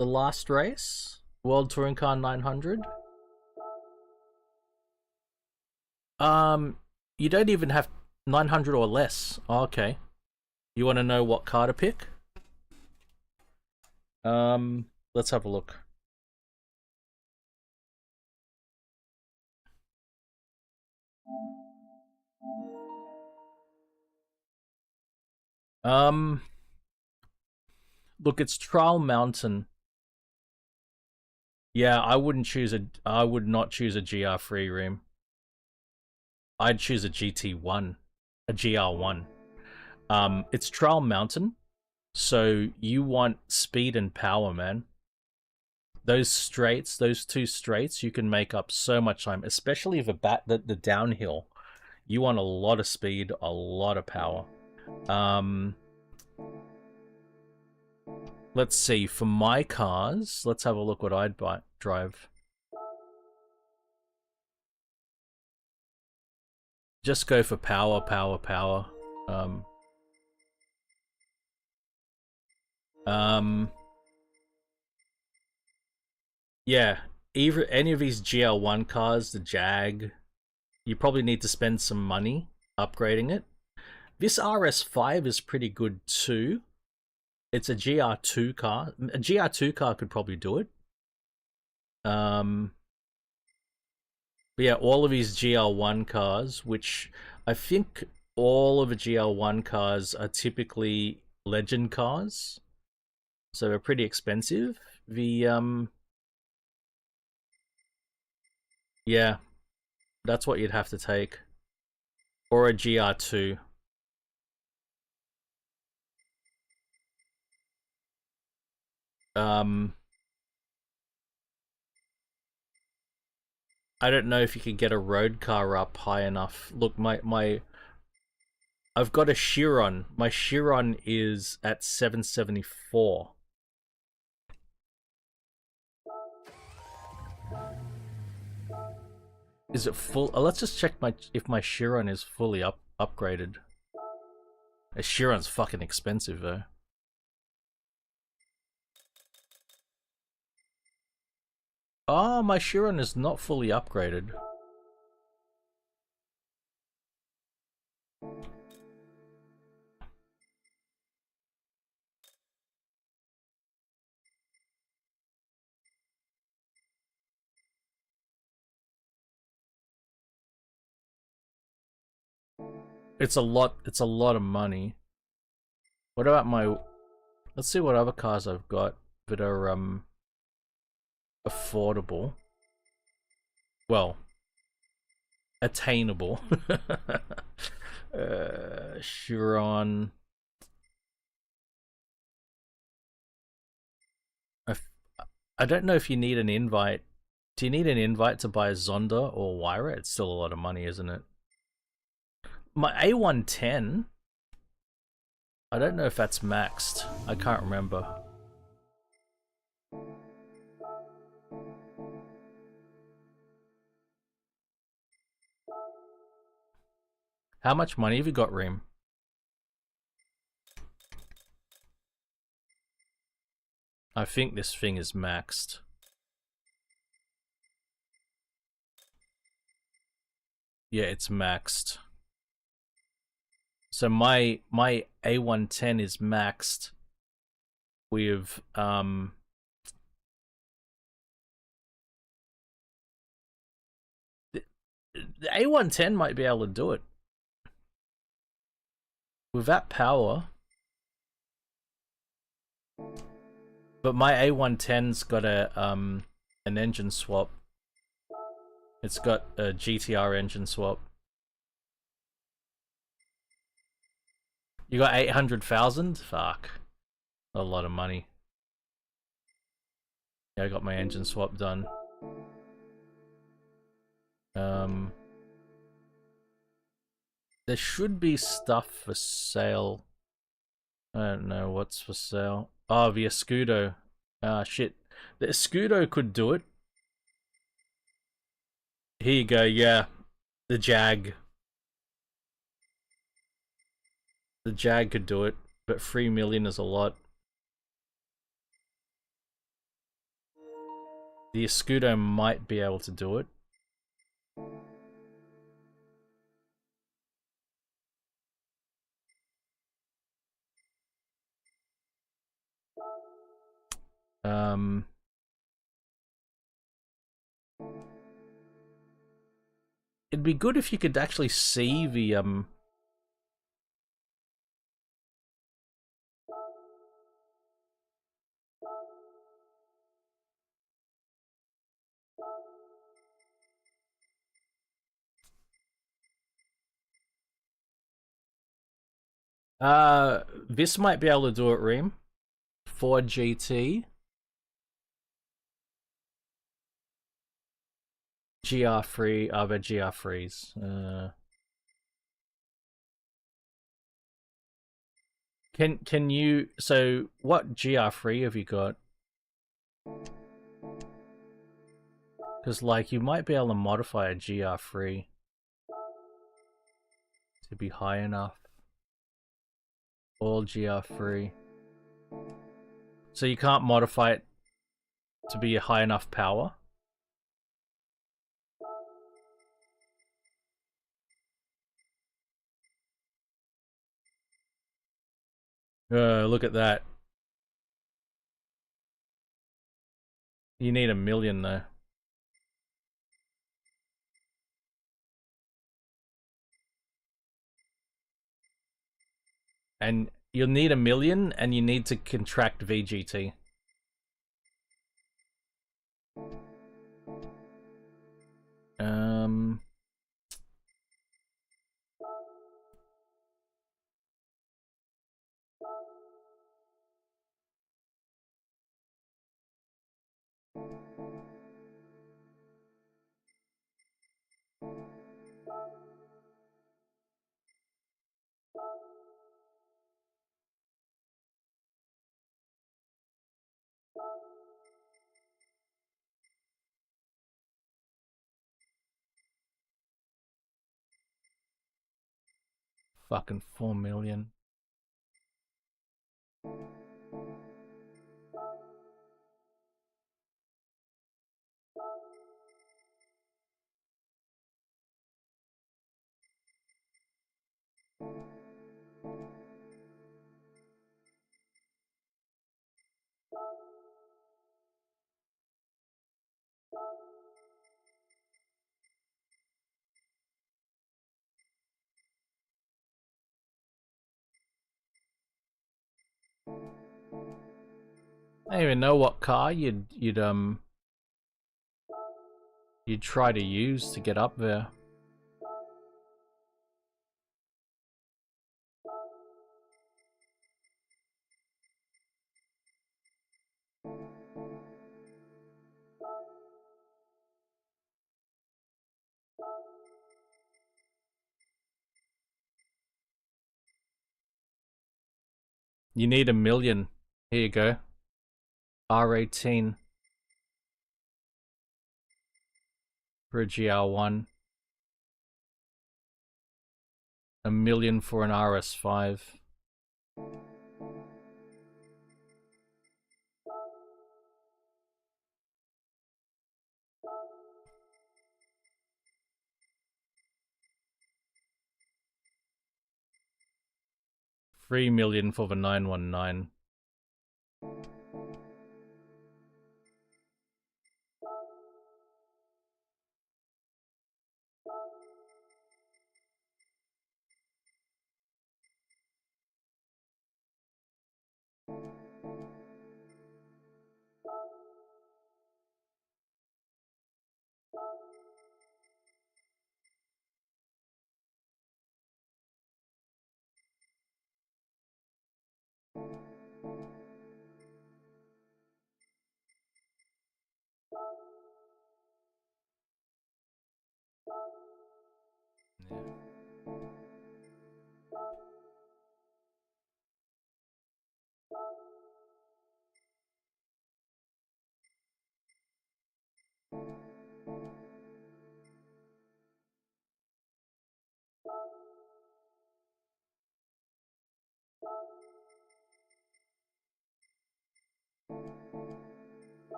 The last race, World Touring Car 900. You don't even have 900 or less. Oh, okay. You want to know what car to pick? Let's have a look. Look, it's Trial Mountain. Yeah, I would not choose a GR3 Ream. I'd choose a GT1, a GR1. It's Trial Mountain, so you want speed and power, man. Those two straights, you can make up so much time, especially if the downhill. You want a lot of speed, a lot of power. Let's see, for my cars, let's have a look what I'd drive. Just go for power. Yeah, either any of these GL1 cars, the Jag, you probably need to spend some money upgrading it. This RS5 is pretty good too. It's a GR2 car. A GR2 car could probably do it. But yeah, all of these GL1 cars, which I think all of the GL1 cars are typically legend cars, so they're pretty expensive. Yeah, that's what you'd have to take, or a GR2. I don't know if you could get a road car up high enough. Look, I've got a Chiron. My Chiron is at 774. Is it full? Let's just check if my Chiron is fully upgraded. A Chiron's fucking expensive though. Oh, my Chiron is not fully upgraded. It's a lot of money. What about let's see what other cars I've got that are affordable. Well, attainable. Chiron. I don't know if you need an invite. Do you need an invite to buy a Zonda or Wyra? It's still a lot of money, isn't it? My A110, I don't know if that's maxed. I can't remember. How much money have you got, Reem? I think this thing is maxed. Yeah, it's maxed. So my A110 is maxed with the A110 might be able to do it. With that power. But my A110's got a an engine swap. It's got a GTR engine swap. You got 800,000? Fuck. A lot of money. Yeah, I got my engine swap done. There should be stuff for sale. I don't know what's for sale. Oh, the Escudo. Ah, shit. The Escudo could do it. Here you go, yeah. The Jag. The Jag could do it, but 3 million is a lot. The Escudo might be able to do it. It'd be good if you could actually see the this might be able to do it, Reem. Ford GT. GR3, other GR3s. Can you, so what GR3 have you got? Because like you might be able to modify a GR3 to be high enough. All GR3. So you can't modify it to be a high enough power? Look at that. You need 1 million though. And you'll need 1 million, and you need to contract VGT. Fucking 4 million. I don't even know what car you'd try to use to get up there. You need 1 million. Here you go. R18 for a GR1. 1 million for an RS5. 3 million for the 919.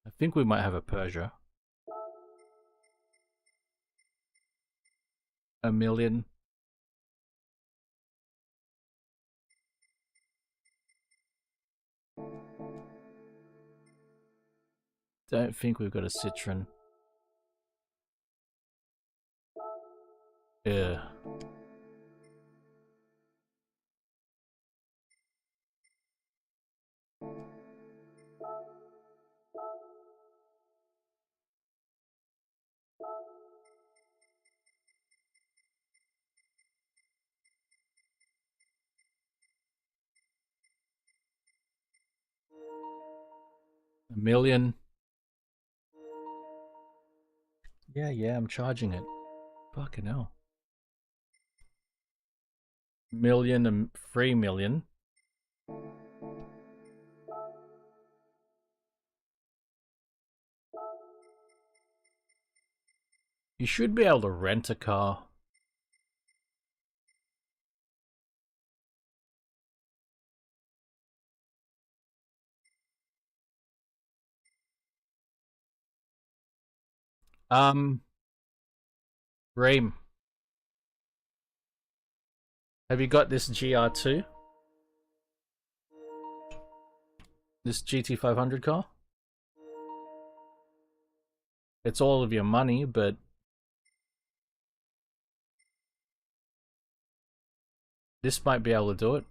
I think we might have a Persia. 1 million. Don't think we've got a Citroen. Yeah. $1 million. Yeah, I'm charging it. Fucking hell. Million and 3 million. You should be able to rent a car. Reem, have you got this GR2? This GT500 car? It's all of your money, but this might be able to do it.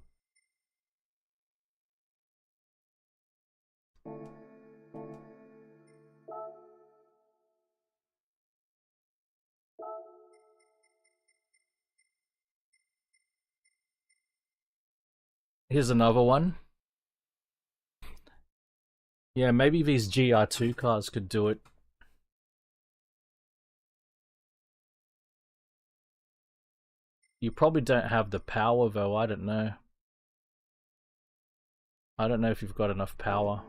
Here's another one. Yeah, maybe these GR2 cars could do it. You probably don't have the power though, I don't know. I don't know if you've got enough power.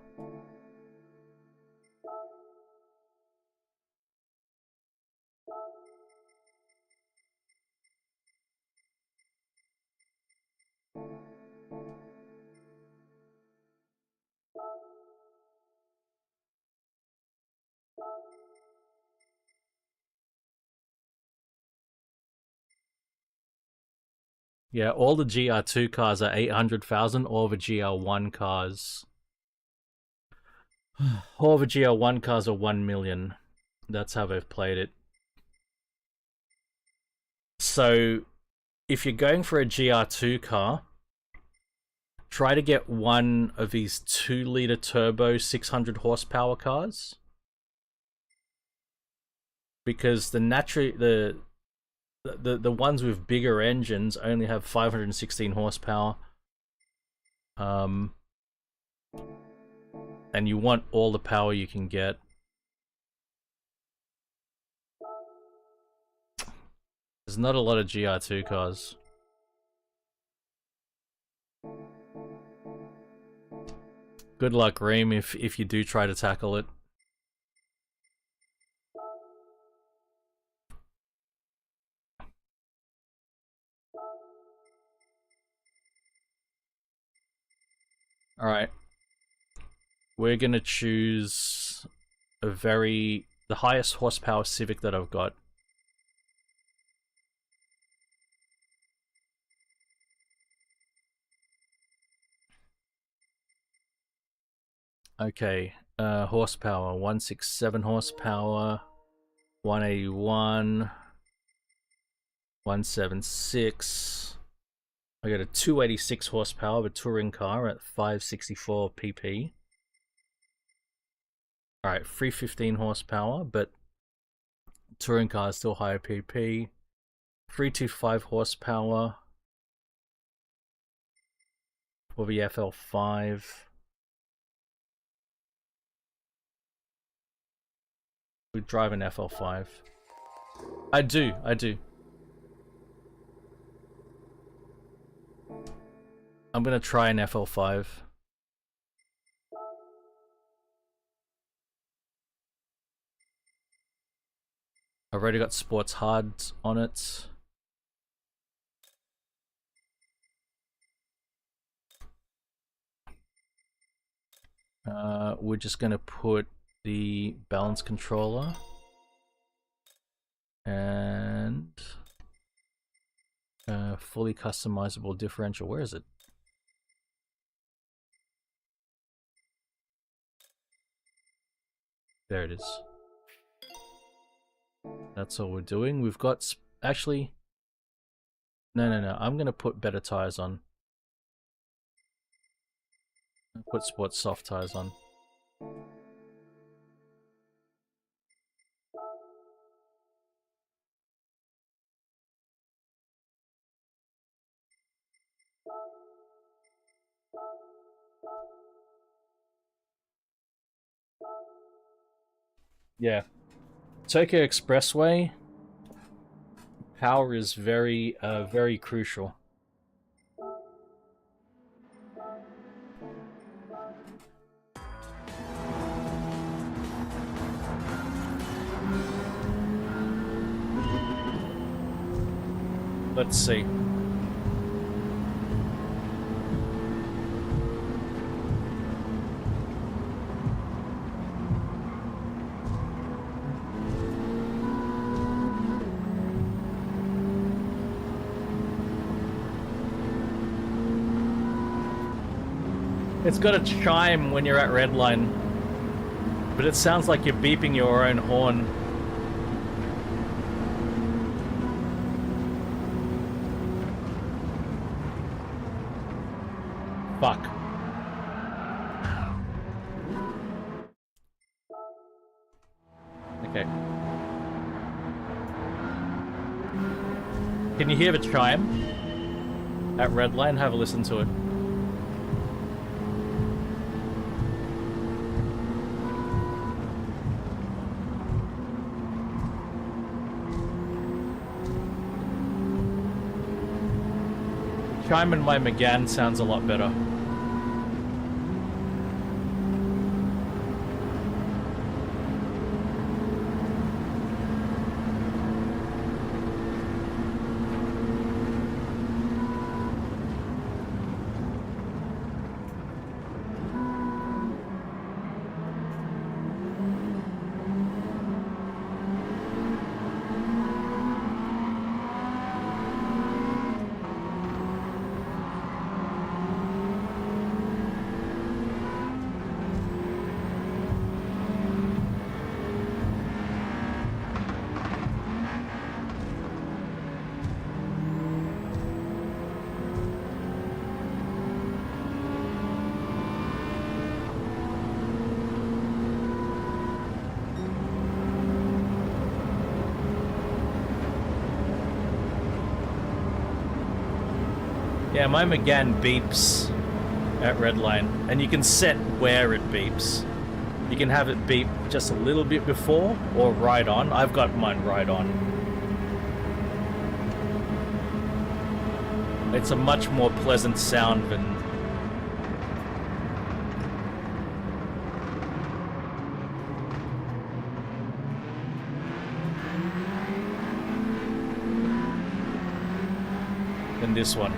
Yeah, all the GR2 cars are 800,000, all the GR1 cars... all the GR1 cars are 1 million. That's how they've played it. So, if you're going for a GR2 car, try to get one of these 2-litre turbo 600 horsepower cars. Because the ones with bigger engines only have 516 horsepower. And you want all the power you can get. There's not a lot of GR2 cars. Good luck, Reem, if you do try to tackle it. Alright. We're gonna choose the highest horsepower Civic that I've got. Okay, horsepower, 167 horsepower, 181, 176. I got a 286 horsepower, a touring car at 564 pp. Alright, 315 horsepower, but touring car is still higher pp. 325 horsepower for the FL5. We drive an FL5. I do. I'm gonna try an FL5. I've already got sports hard on it. We're just gonna put the balance controller and fully customizable differential. Where is it? There it is. That's all we're doing. We've got actually. No. I'm gonna put better tires on. Put sports soft tires on. Yeah. Tokyo Expressway. Power is very crucial. Let's see. It's got a chime when you're at red line, but it sounds like you're beeping your own horn. Fuck. Okay. Can you hear the chime? At red line, have a listen to it. Chime in my McGann sounds a lot better. Yeah, my McGann beeps at red line, and you can set where it beeps. You can have it beep just a little bit before or right on. I've got mine right on. It's a much more pleasant sound than this one.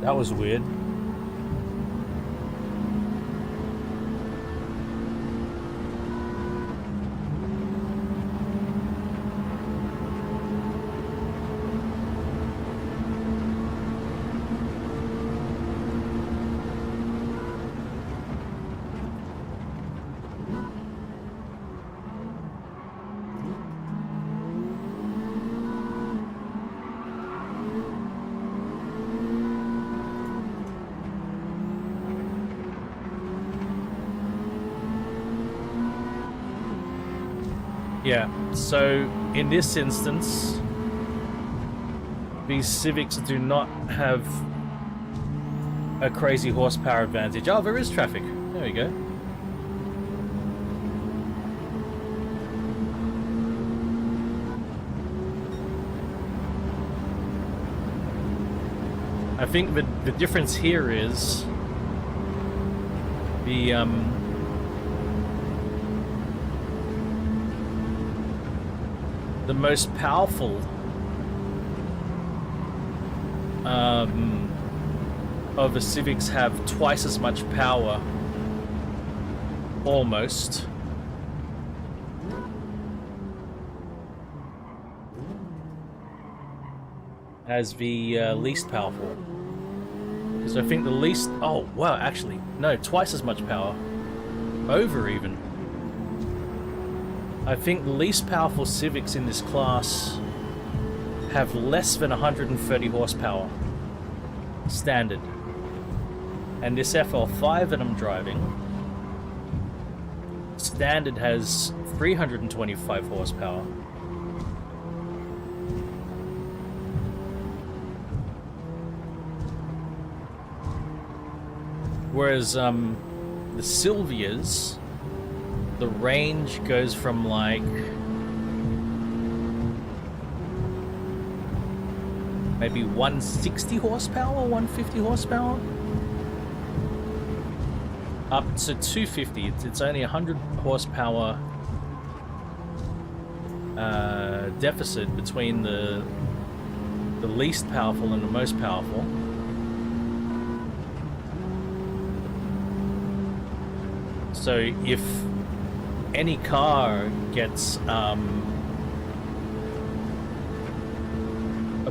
That was weird. Yeah, so in this instance, these Civics do not have a crazy horsepower advantage. Oh, there is traffic. There we go. I think the difference here is the most powerful of the Civics have twice as much power, almost, as the least powerful. Because I think the least... Oh, wow, actually, no, twice as much power. Over, even. I think the least powerful Civics in this class have less than 130 horsepower. Standard. And this FL5 that I'm driving, standard has 325 horsepower. Whereas the Silvias, the range goes from like maybe 160 horsepower, 150 horsepower, up to 250. It's only 100 horsepower deficit between the least powerful and the most powerful. So if any car gets a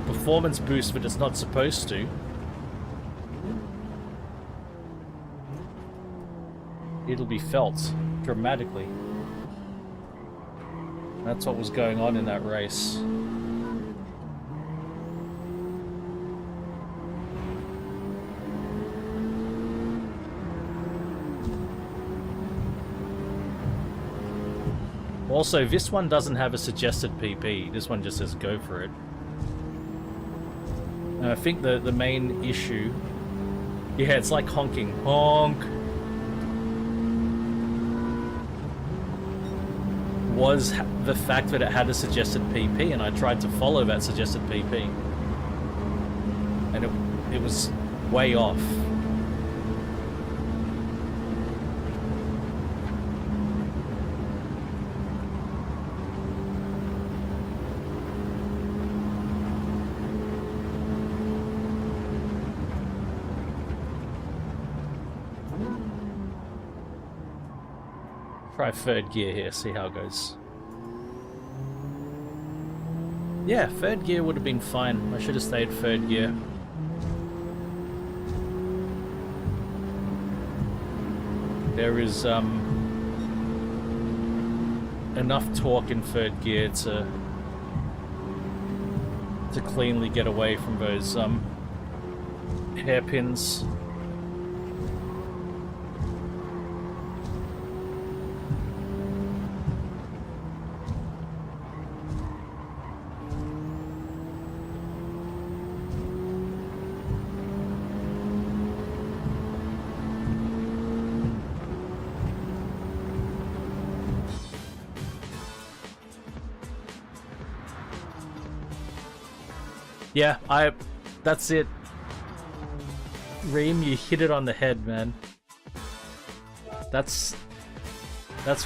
performance boost that it's not supposed to, it'll be felt dramatically. That's what was going on in that race. Also, this one doesn't have a suggested PP. This one just says go for it. And I think the main issue... Yeah, it's like honking. Honk! Was the fact that it had a suggested PP, and I tried to follow that suggested PP. And it was way off. Try third gear here, see how it goes. Yeah, third gear would have been fine. I should have stayed third gear. There is enough torque in third gear to cleanly get away from those hairpins. Yeah, that's it. Reem, you hit it on the head, man. That's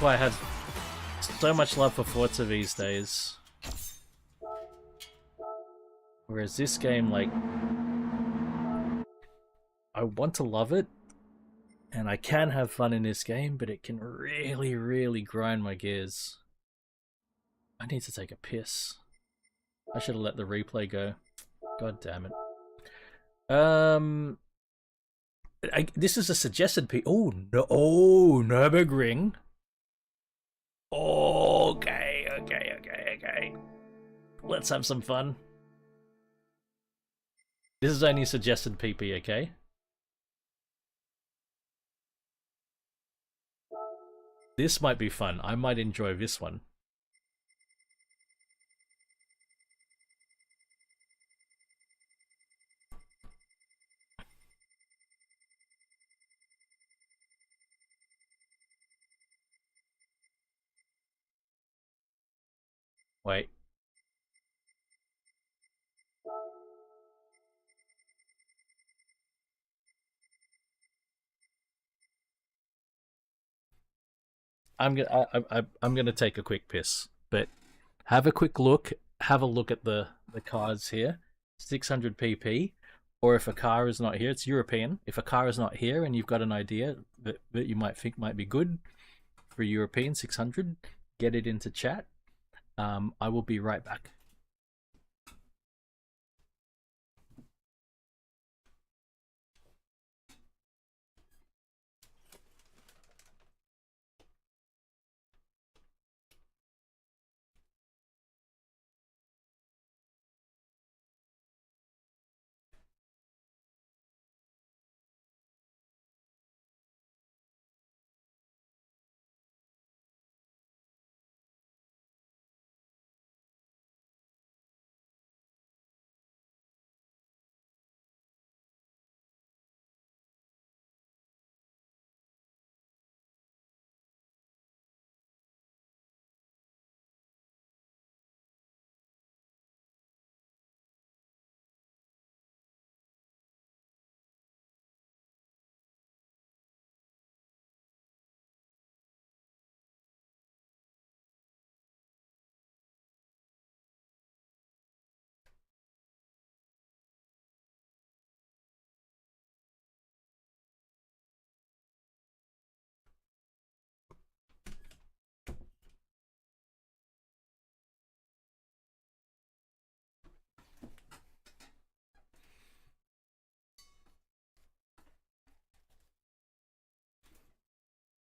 why I have so much love for Forza these days. Whereas this game, like, I want to love it, and I can have fun in this game, but it can really, really grind my gears. I need to take a piss. I should have let the replay go. God damn it. This is a suggested P. Oh no! Oh, Nürburgring. Okay. Let's have some fun. This is only suggested PP, okay? This might be fun. I might enjoy this one. Wait. I'm gonna take a quick piss, but have a quick look. Have a look at the cars here. 600 pp, or if a car is not here, it's European. If a car is not here and you've got an idea that you might think might be good for European 600, get it into chat. I will be right back.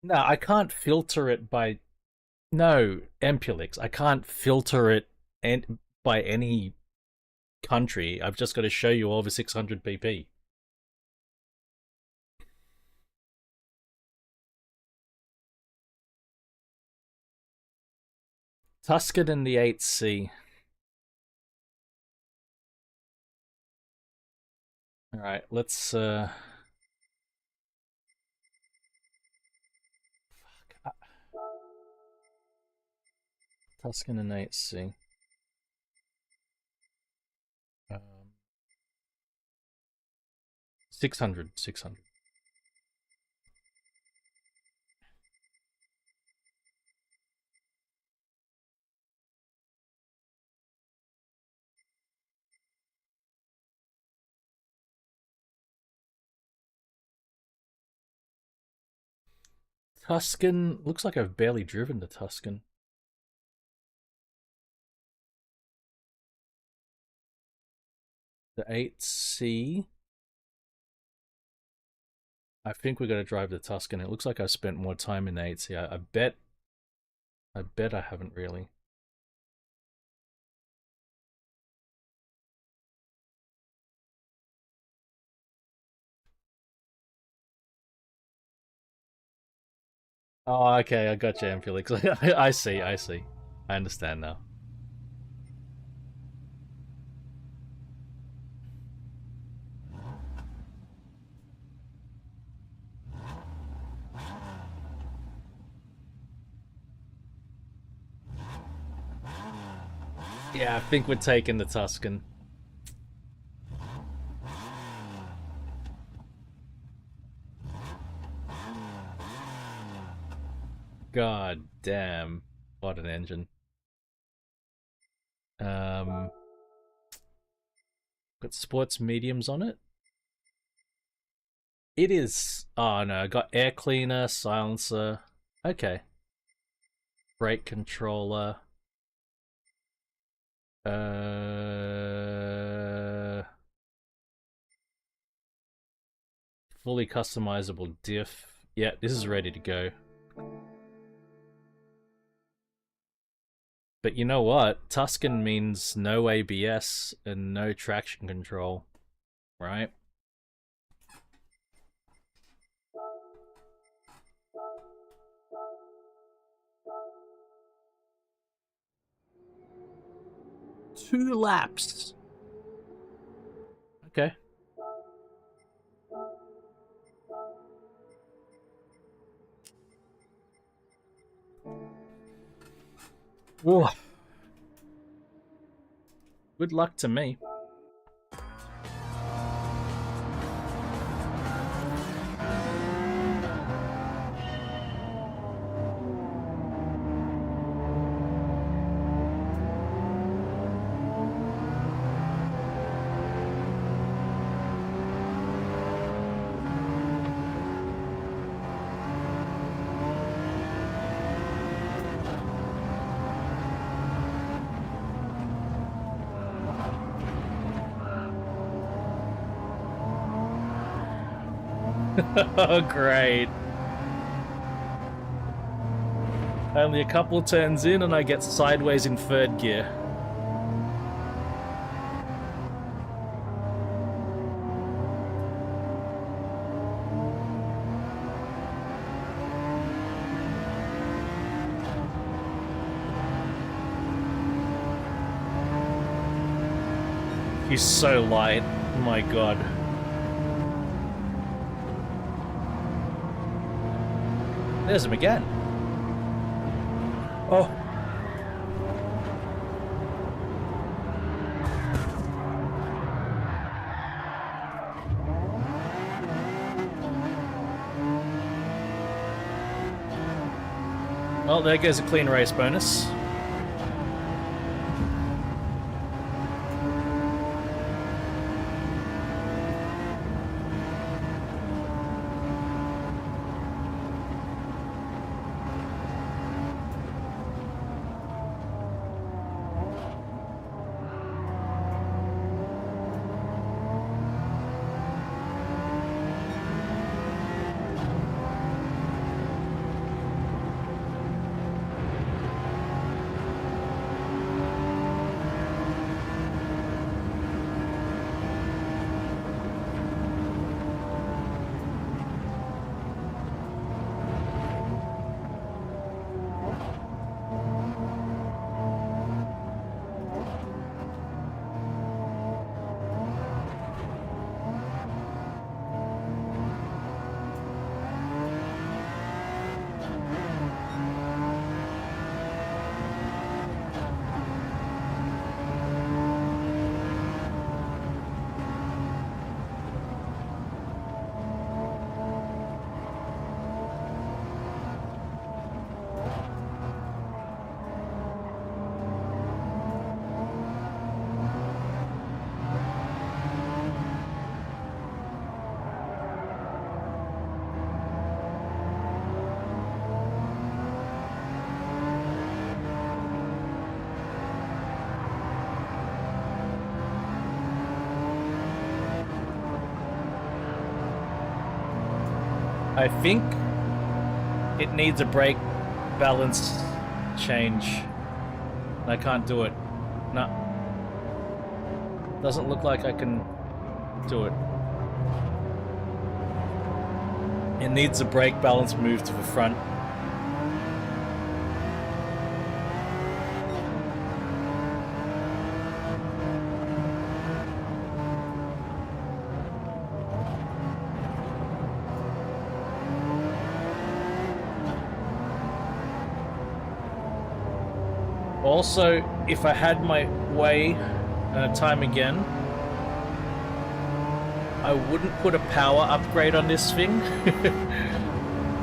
No, I can't filter it by no Empulix. I can't filter it and by any country. I've just got to show you over 600 pp. Tuscan in the 8C. All right, let's Tuscan in 8C. 600. Tuscan looks like I've barely driven the Tuscan. The 8C. I think we're gonna drive the Tuscan. It looks like I've spent more time in the 8C. I bet I haven't really. Oh, okay, I got you, Ampulix. I see. I understand now. Yeah, I think we're taking the Tuscan. God damn. What an engine. Got sports mediums on it. It is. Oh no, got air cleaner, silencer. Okay. Brake controller. Fully customizable diff. Yeah, this is ready to go. But you know what? Tuscan means no ABS and no traction control, right? Two laps. Okay. Whoa. Good luck to me. Oh, great. Only a couple turns in and I get sideways in third gear. He's so light. My god. There's him again. Oh. Well, there goes a clean race bonus. I think it needs a brake balance change. I can't do it. No. Doesn't look like I can do it. It needs a brake balance move to the front. Also, if I had my way time again, I wouldn't put a power upgrade on this thing.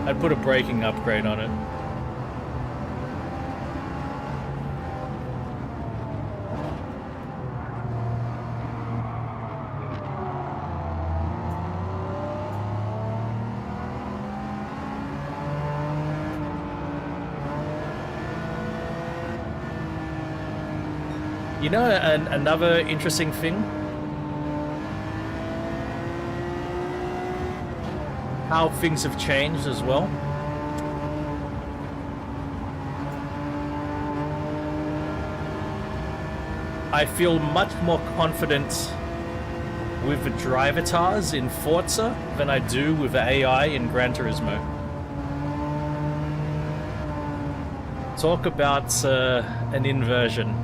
I'd put a braking upgrade on it. You know, another interesting thing? How things have changed as well. I feel much more confident with the drivatars in Forza than I do with the AI in Gran Turismo. Talk about an inversion.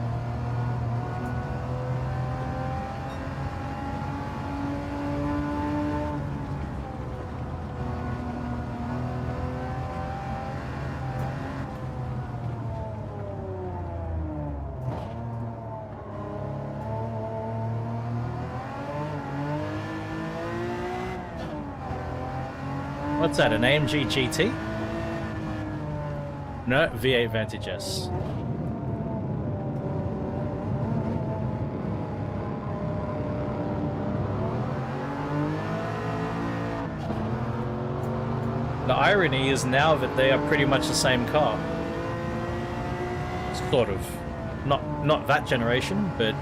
What's that, an AMG GT? No, V8 Vantage S. The irony is now that they are pretty much the same car. Sort of. Not that generation, but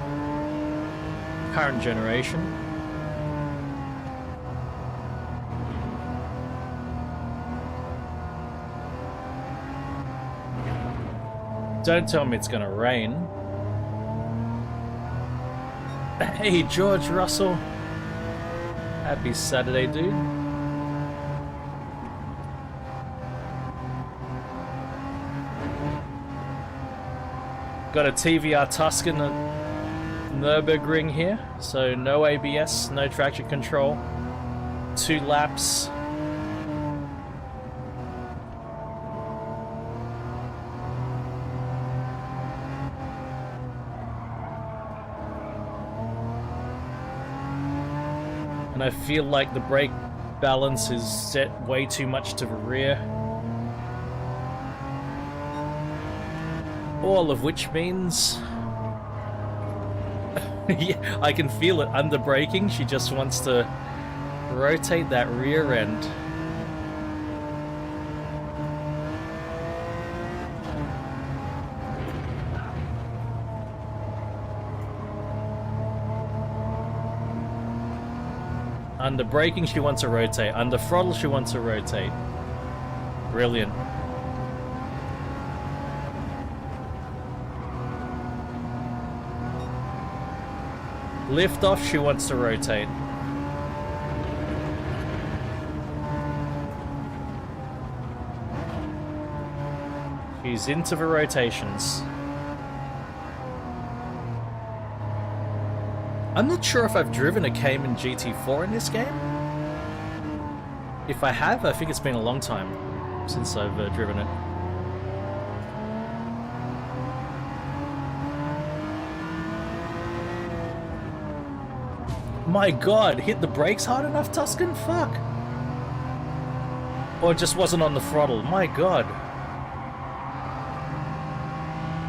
current generation. Don't tell me it's gonna rain. Hey, George Russell. Happy Saturday, dude. Got a TVR Tuscan Nürburgring here, so no ABS, no traction control, 2 laps. And I feel like the brake balance is set way too much to the rear. All of which means... yeah, I can feel it under braking. She just wants to rotate that rear end. Under braking, she wants to rotate. Under throttle, she wants to rotate. Brilliant. Lift off, she wants to rotate. She's into the rotations. I'm not sure if I've driven a Cayman GT4 in this game. If I have, I think it's been a long time since I've driven it. My god, hit the brakes hard enough, Tuscan? Fuck. Or it just wasn't on the throttle. My god.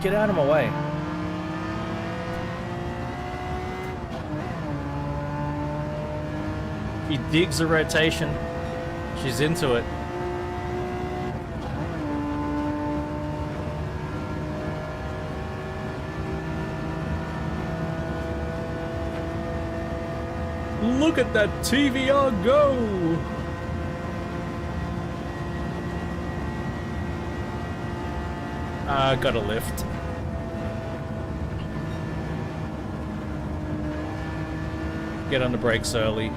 Get out of my way. He digs the rotation. She's into it. Look at that TVR go! Got a lift. Get on the brakes early.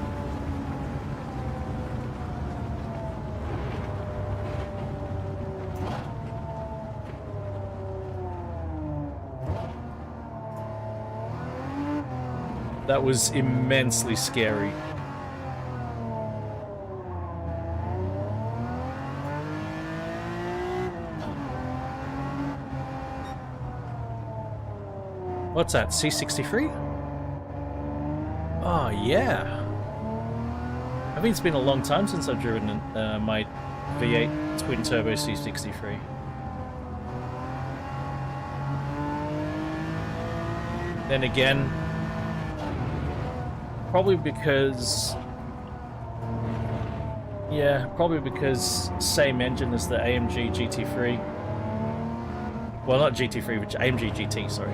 That was immensely scary. What's that, C63? Oh, yeah. I think it's been a long time since I've driven my V8 twin-turbo C63. Then again, probably because... Yeah, probably because same engine as the AMG GT3. Well, not GT3, but AMG GT, sorry.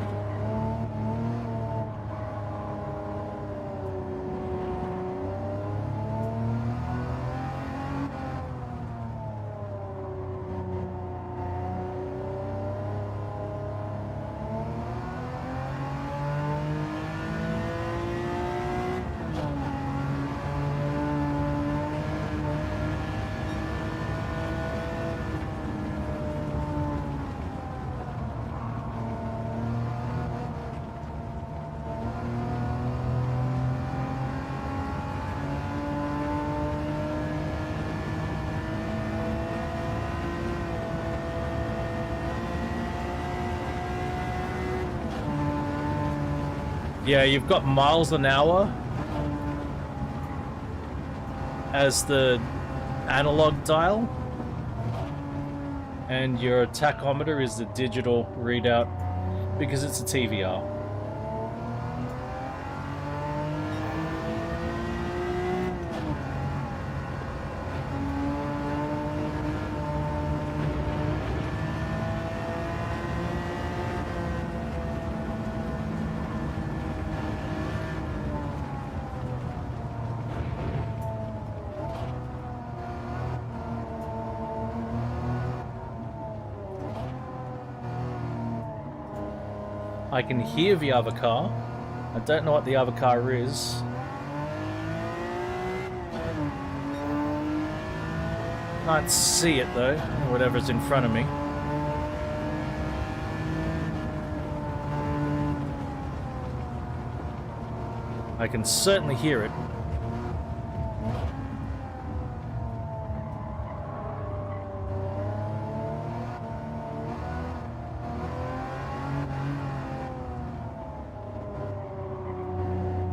Yeah, you've got miles an hour as the analog dial, and your tachometer is the digital readout because it's a TVR. I can hear the other car. I don't know what the other car is. Can't see it though, whatever's in front of me. I can certainly hear it.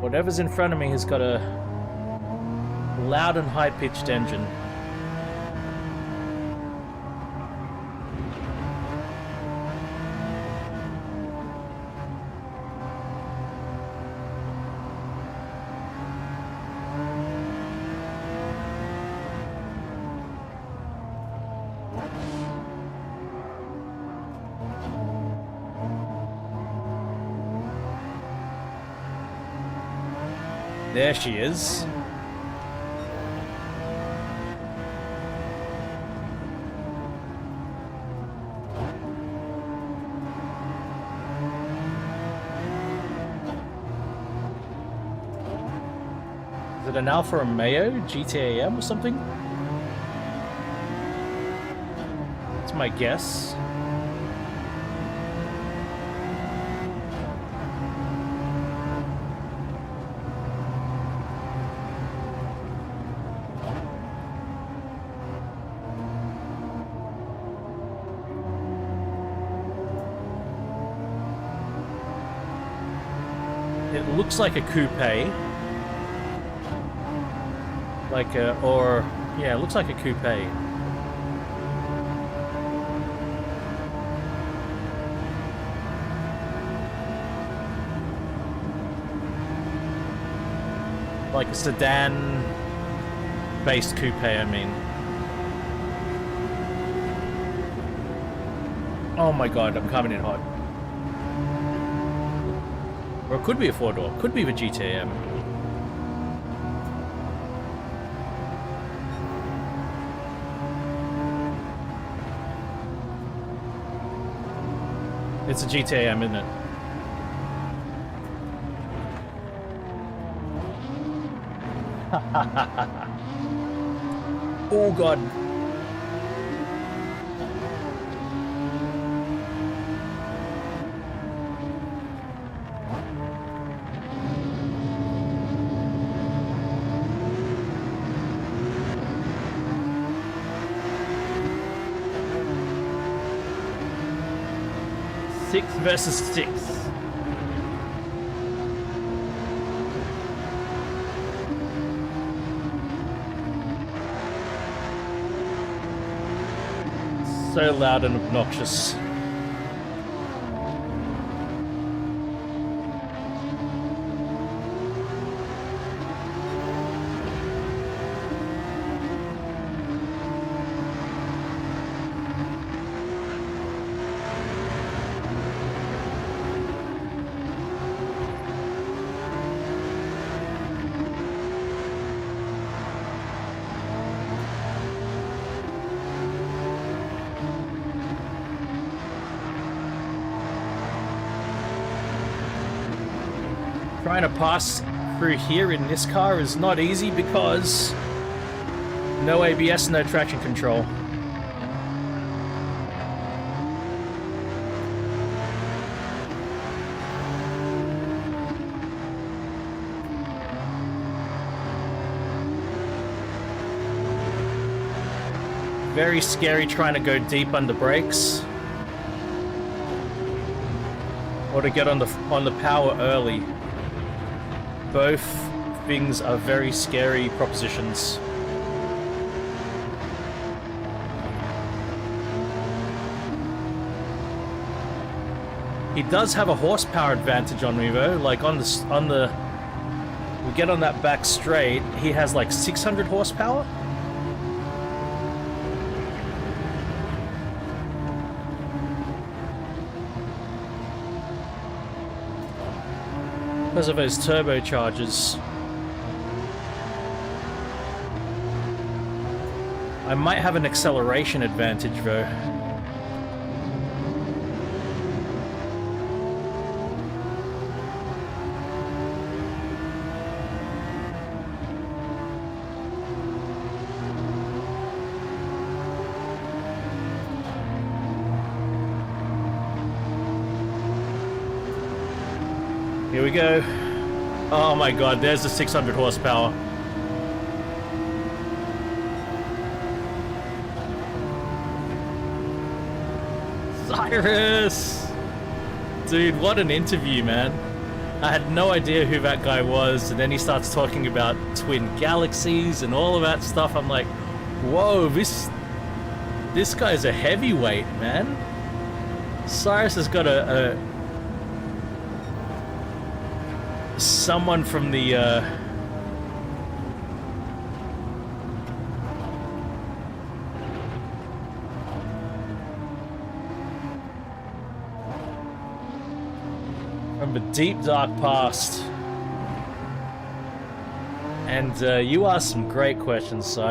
Whatever's in front of me has got a loud and high-pitched engine. There she is. Is it an Alfa Romeo GT7 or something? That's my guess. It looks like a coupe. Like a, or, yeah, it looks like a coupe. Like a sedan-based coupe, I mean. Oh my god, I'm coming in hot. Or it could be a four-door. Could be the GT7. It's a GT7, isn't it? Oh god. Six versus 6. So loud and obnoxious. Trying to pass through here in this car is not easy because no ABS, no traction control. Very scary trying to go deep under brakes or to get on the power early. Both things are very scary propositions. He does have a horsepower advantage on me though. Like on the we get on that back straight, he has like 600 horsepower. Because of those turbochargers. I might have an acceleration advantage though. Here we go. Oh my god, there's the 600 horsepower. Cyrus! Dude, what an interview, man. I had no idea who that guy was, and then he starts talking about twin galaxies and all of that stuff. I'm like, whoa, this guy's a heavyweight, man. Cyrus has got someone from the from the deep dark past. And you asked some great questions, Si.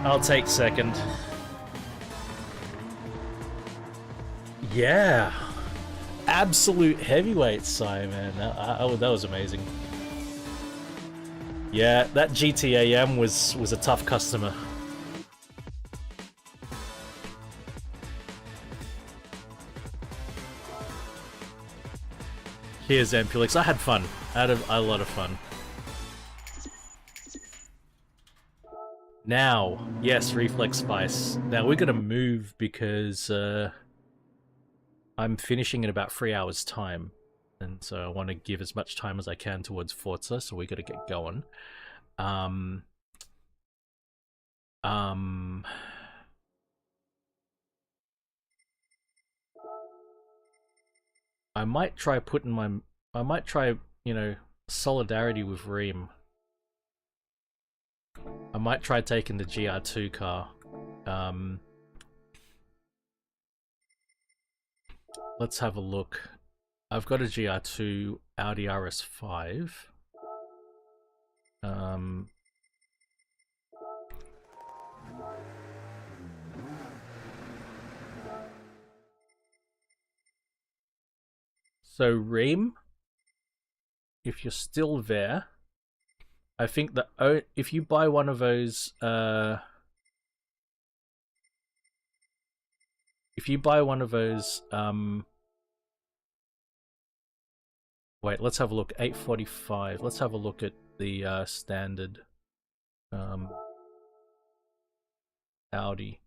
I'll take second. Yeah. Absolute heavyweight, Si, man. That was amazing. Yeah, that GT7 was a tough customer. Here's Ampulix. I had fun. I had a lot of fun. Now, yes, Reflex Spice. Now we're gonna move because I'm finishing in about 3 hours' time, and so I want to give as much time as I can towards Forza. So we got to get going. I might try you know, solidarity with Reem. I might try taking the GR2 car. Let's have a look. I've got a GR2 Audi RS5. So Reem, if you're still there, I think that if you buy one of those, wait, let's have a look. 845. Let's have a look at the standard Audi.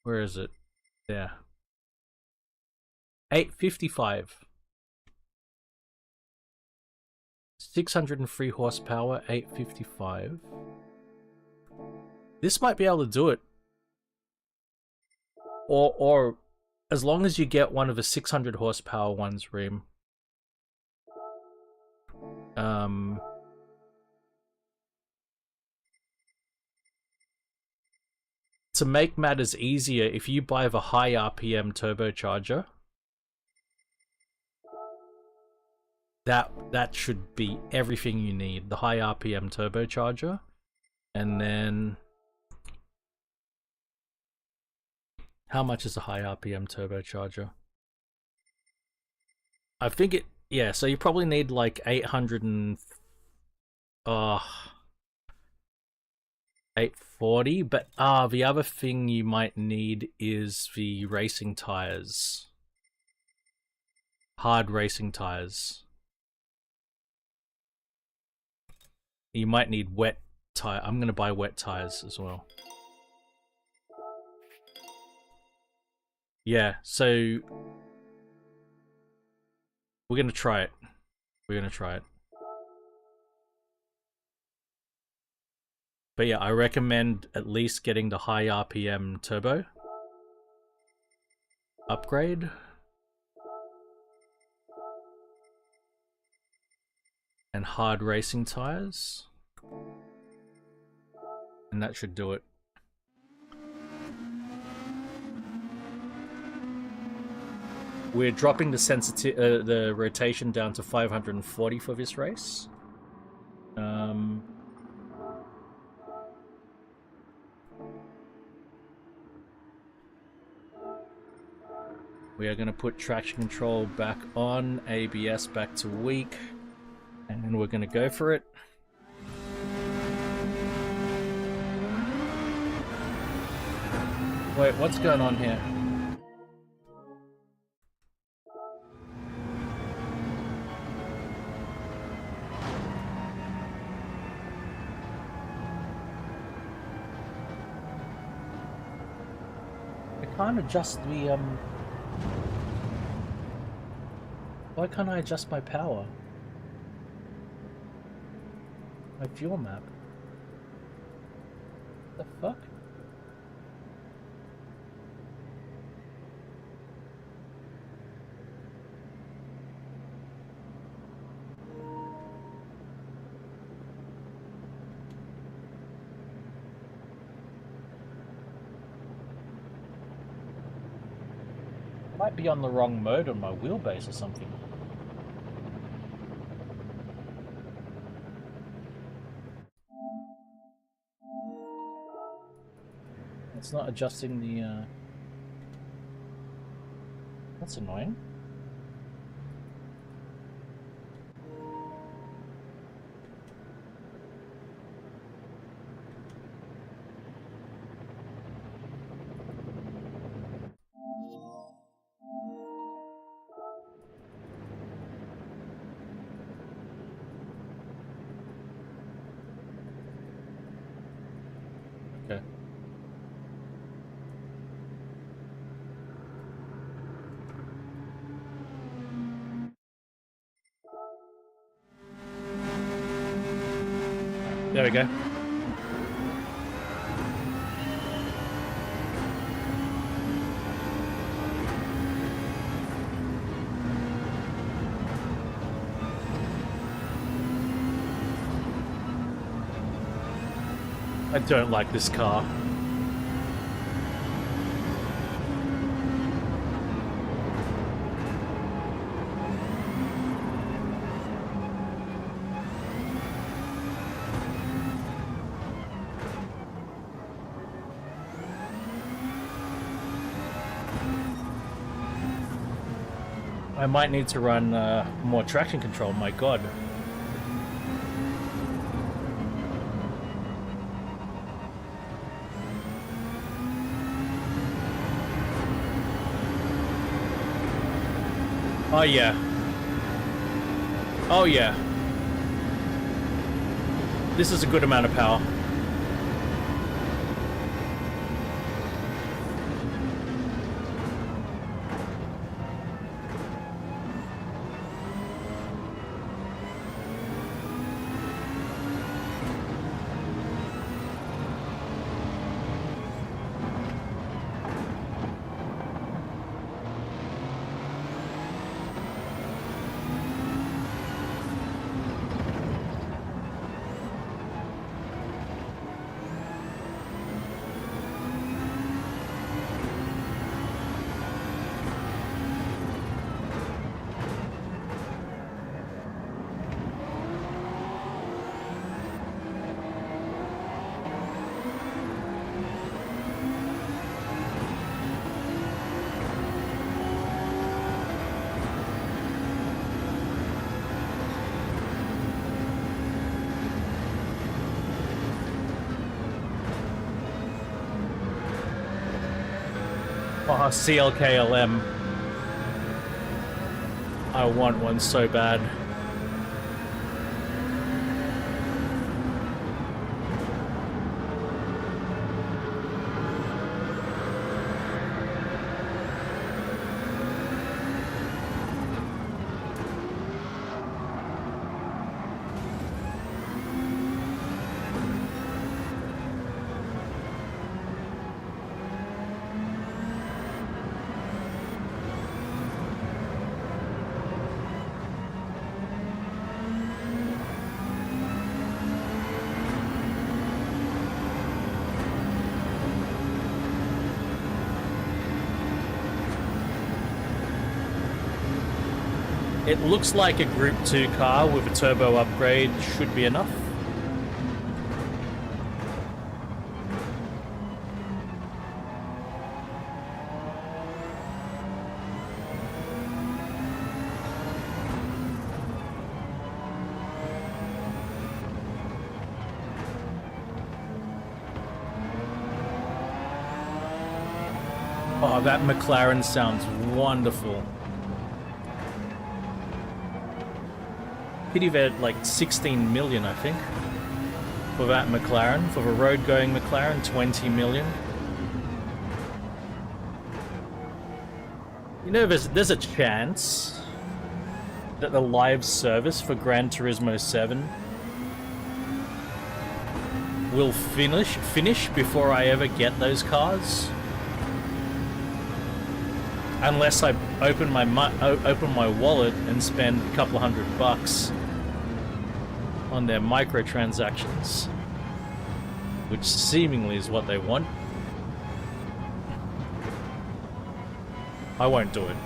Where is it? There. 855. 603 horsepower, 855. This might be able to do it. Or as long as you get one of the 600 horsepower ones, Reem. To make matters easier, if you buy the high RPM turbocharger, that should be everything you need. The high RPM turbocharger, and then how much is a high RPM turbocharger? I think it, yeah, so you probably need like 840, but the other thing you might need is the racing tires. Hard racing tires. You might need wet tire. I'm gonna buy wet tires as well. Yeah, so we're gonna try it. We're gonna try it. But yeah, I recommend at least getting the high RPM turbo upgrade. And hard racing tires. And that should do it. We're dropping the rotation down to 540 for this race. We are going to put traction control back on, ABS back to weak, and we're going to go for it. Wait, what's going on here? I can't adjust the, Why can't I adjust my power? My fuel map? The fuck? Might be on the wrong mode on my wheelbase or something. It's not adjusting the, That's annoying. Okay. There we go. I don't like this car. I might need to run more traction control, my god. Oh yeah. Oh yeah. This is a good amount of power. Oh, CLKLM. I want one so bad. It looks like a Group 2 car with a turbo upgrade should be enough. Oh, that McLaren sounds wonderful. Pity they're like 16 million, I think, for that McLaren. For the road-going McLaren, 20 million. You know, there's a chance that the live service for Gran Turismo 7 will finish before I ever get those cars. Unless I open my wallet and spend a couple $100 on their microtransactions, which seemingly is what they want. I won't do it.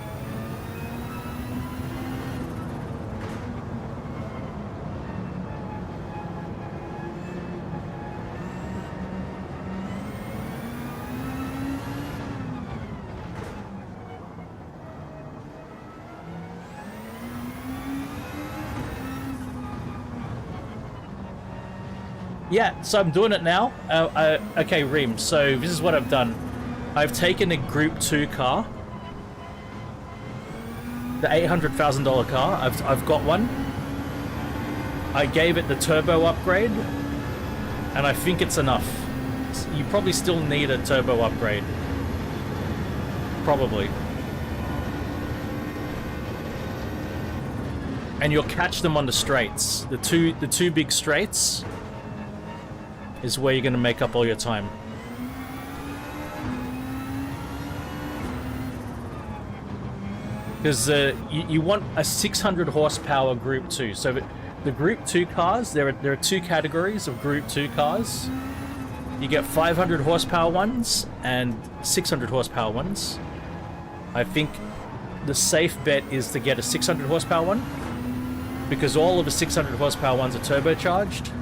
Yeah, so I'm doing it now. Okay, Reem, so this is what I've done. I've taken a Group 2 car, the $800,000 car. I've got one. I gave it the turbo upgrade, and I think it's enough. You probably still need a turbo upgrade. Probably. And you'll catch them on the straights. The two big straights is where you're going to make up all your time. Because you want a 600 horsepower Group 2. So the Group 2 cars, there are two categories of Group 2 cars. You get 500 horsepower ones and 600 horsepower ones. I think the safe bet is to get a 600 horsepower one, because all of the 600 horsepower ones are turbocharged.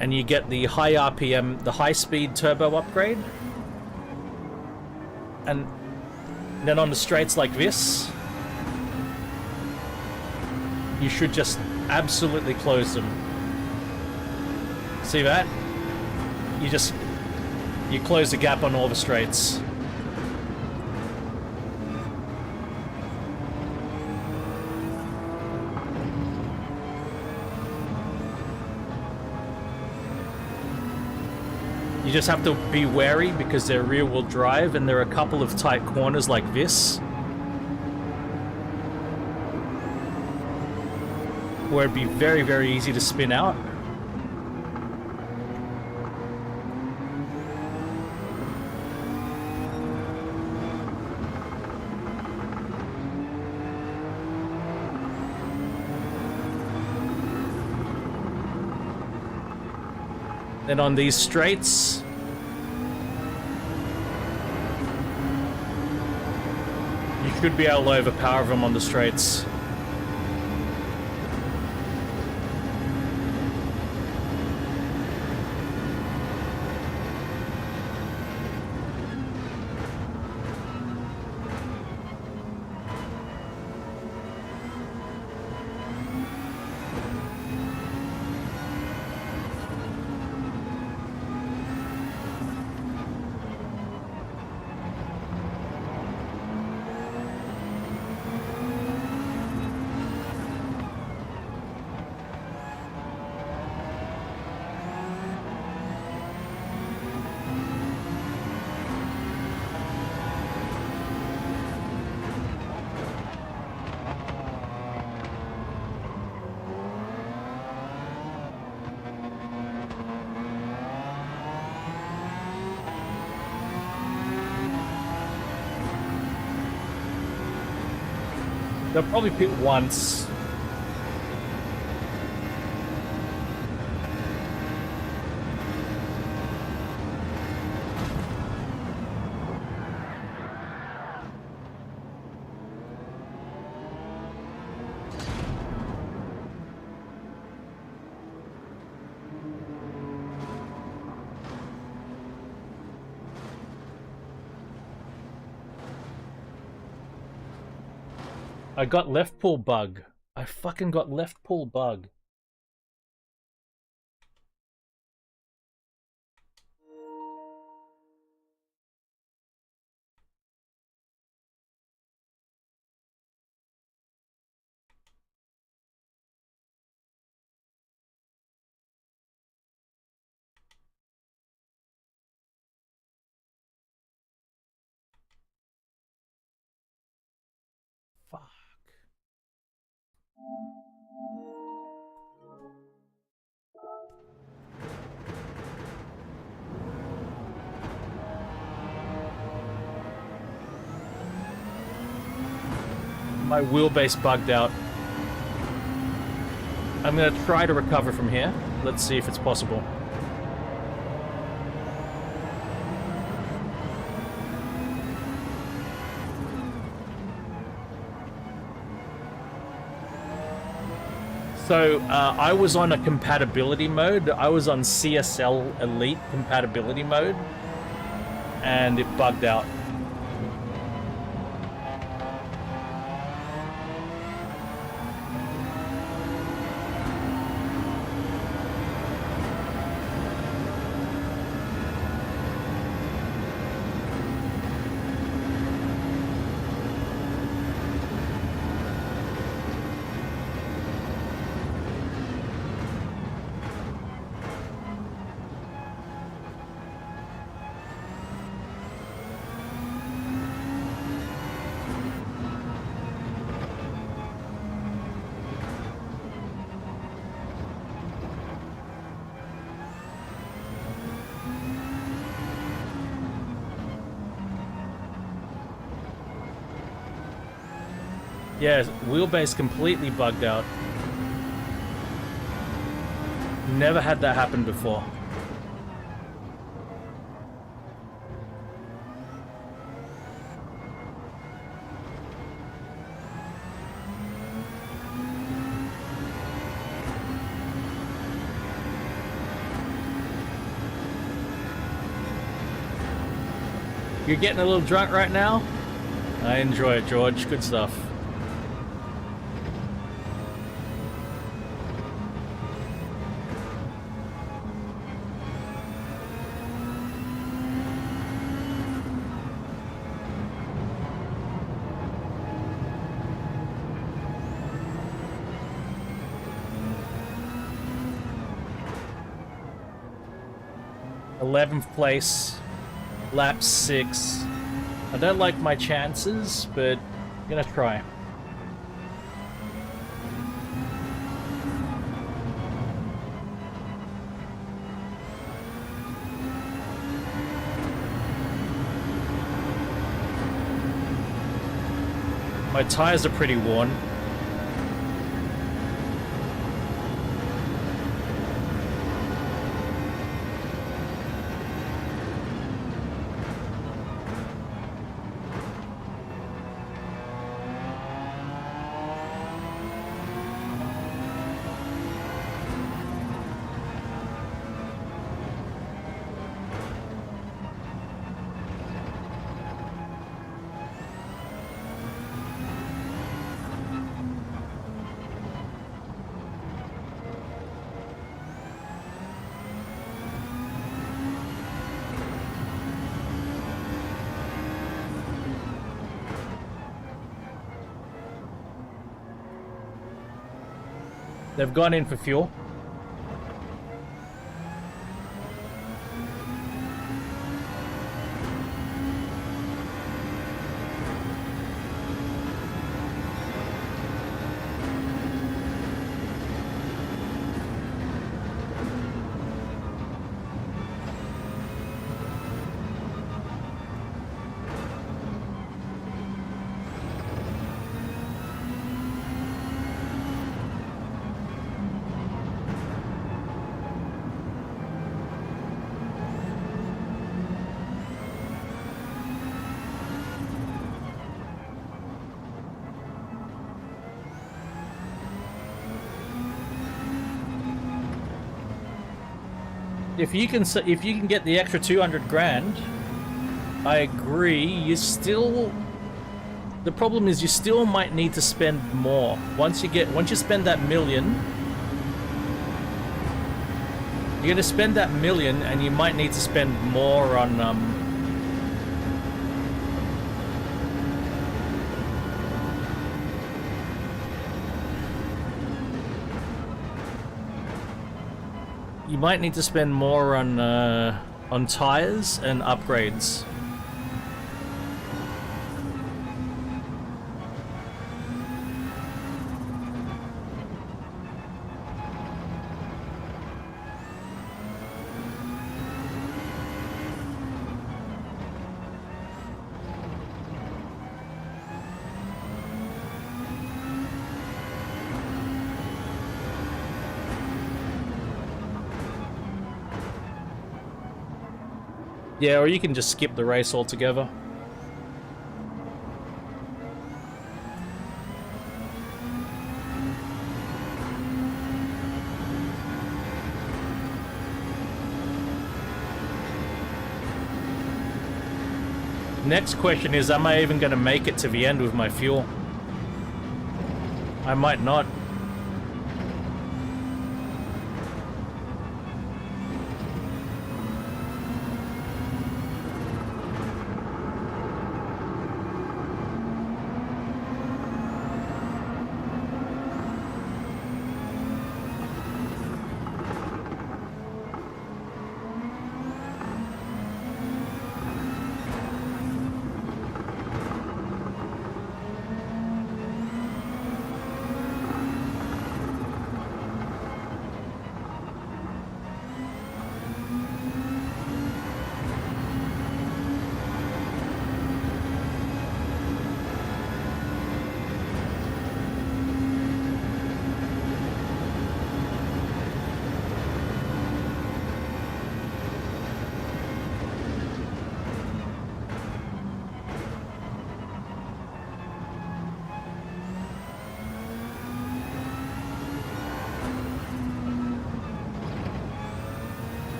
And you get the high RPM, the high speed turbo upgrade. And Then on the straights like this, you should just absolutely close them. See that? You close the gap on all the straights. You just have to be wary because they're rear-wheel drive and there are a couple of tight corners like this where it'd be very, very easy to spin out. Then on these straights, you should be able to overpower them on the straights. They'll probably pit once. I got left pull bug. I fucking got left pull bug. Fuck. My wheelbase bugged out. I'm gonna try to recover from here. Let's see if it's possible. So, I was on a compatibility mode. I was on CSL Elite compatibility mode, and it bugged out. Yeah, wheelbase completely bugged out. Never had that happen before. You're getting a little drunk right now? I enjoy it, George. Good stuff. Place, lap 6. I don't like my chances, but I'm gonna try. My tires are pretty worn. They've gone in for fuel. If you can get the extra 200 grand, I agree. You still, the problem is you still might need to spend more. Once you spend that million, you're gonna spend that million, and you might need to spend more on you might need to spend more on tires and upgrades. Yeah, or you can just skip the race altogether. Next question is, am I even going to make it to the end with my fuel? I might not.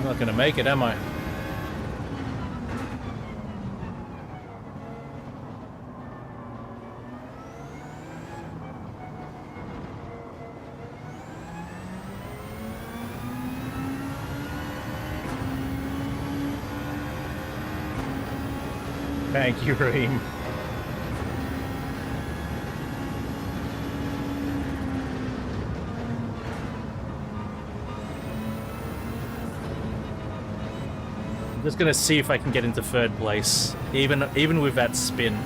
not gonna make it, am I? Thank you, Raheem. I'm just gonna see if I can get into third place, even with that spin.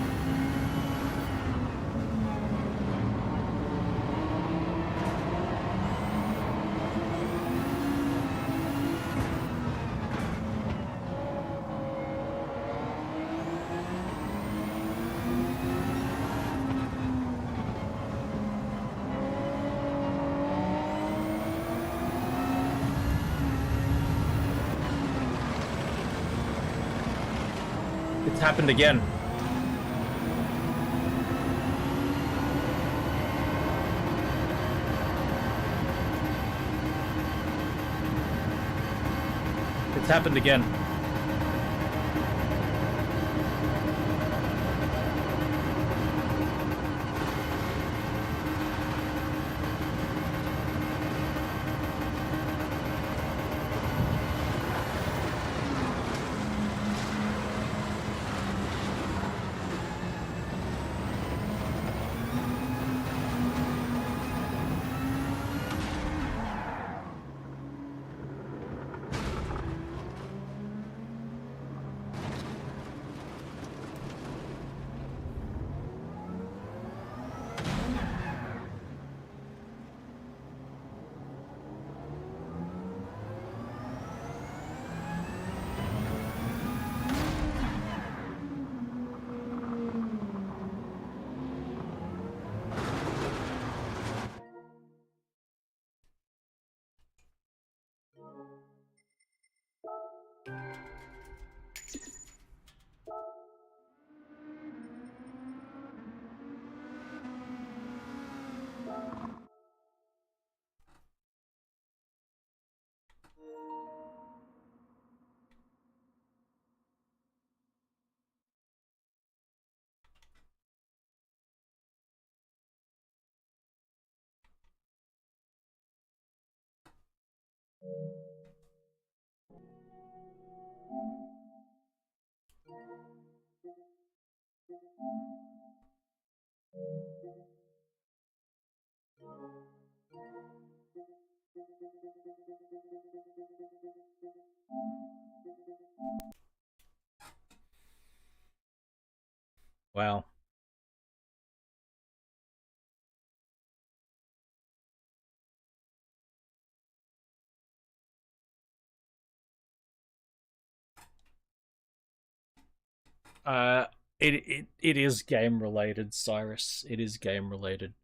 It's happened again. It's happened again. Wow. Uh, it is game related, Cyrus. It is game related.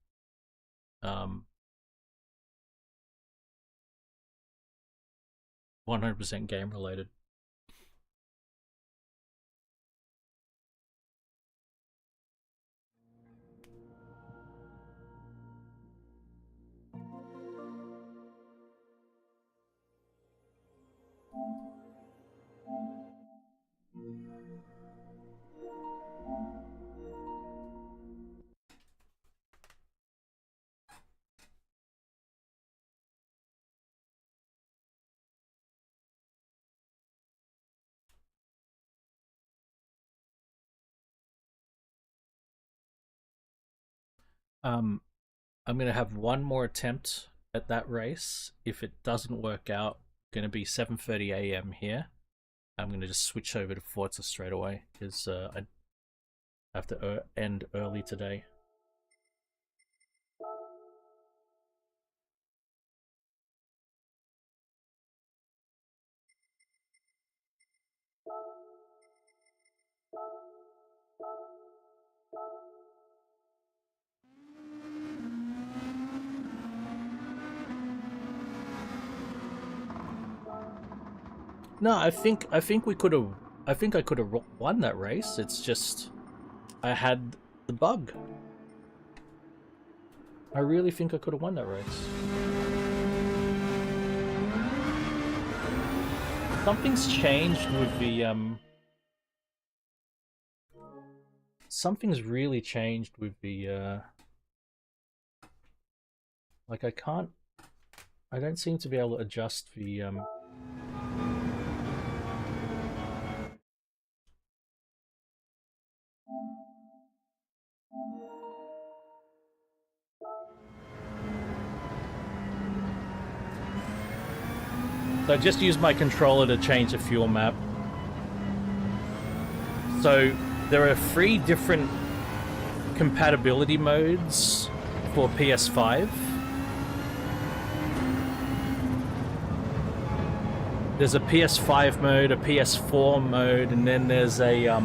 100% game related. I'm gonna have one more attempt at that race. If it doesn't work out, gonna be 7:30 a.m. here. I'm gonna just switch over to Forza straight away because I have to end early today. No, I think we could have. I think I could have won that race. It's just I had the bug. I really think I could have won that race. Something's changed with the something's really changed with the like I don't seem to be able to adjust the So I just used my controller to change the fuel map. So there are 3 different compatibility modes for PS5. There's a PS5 mode, a PS4 mode, and then there's a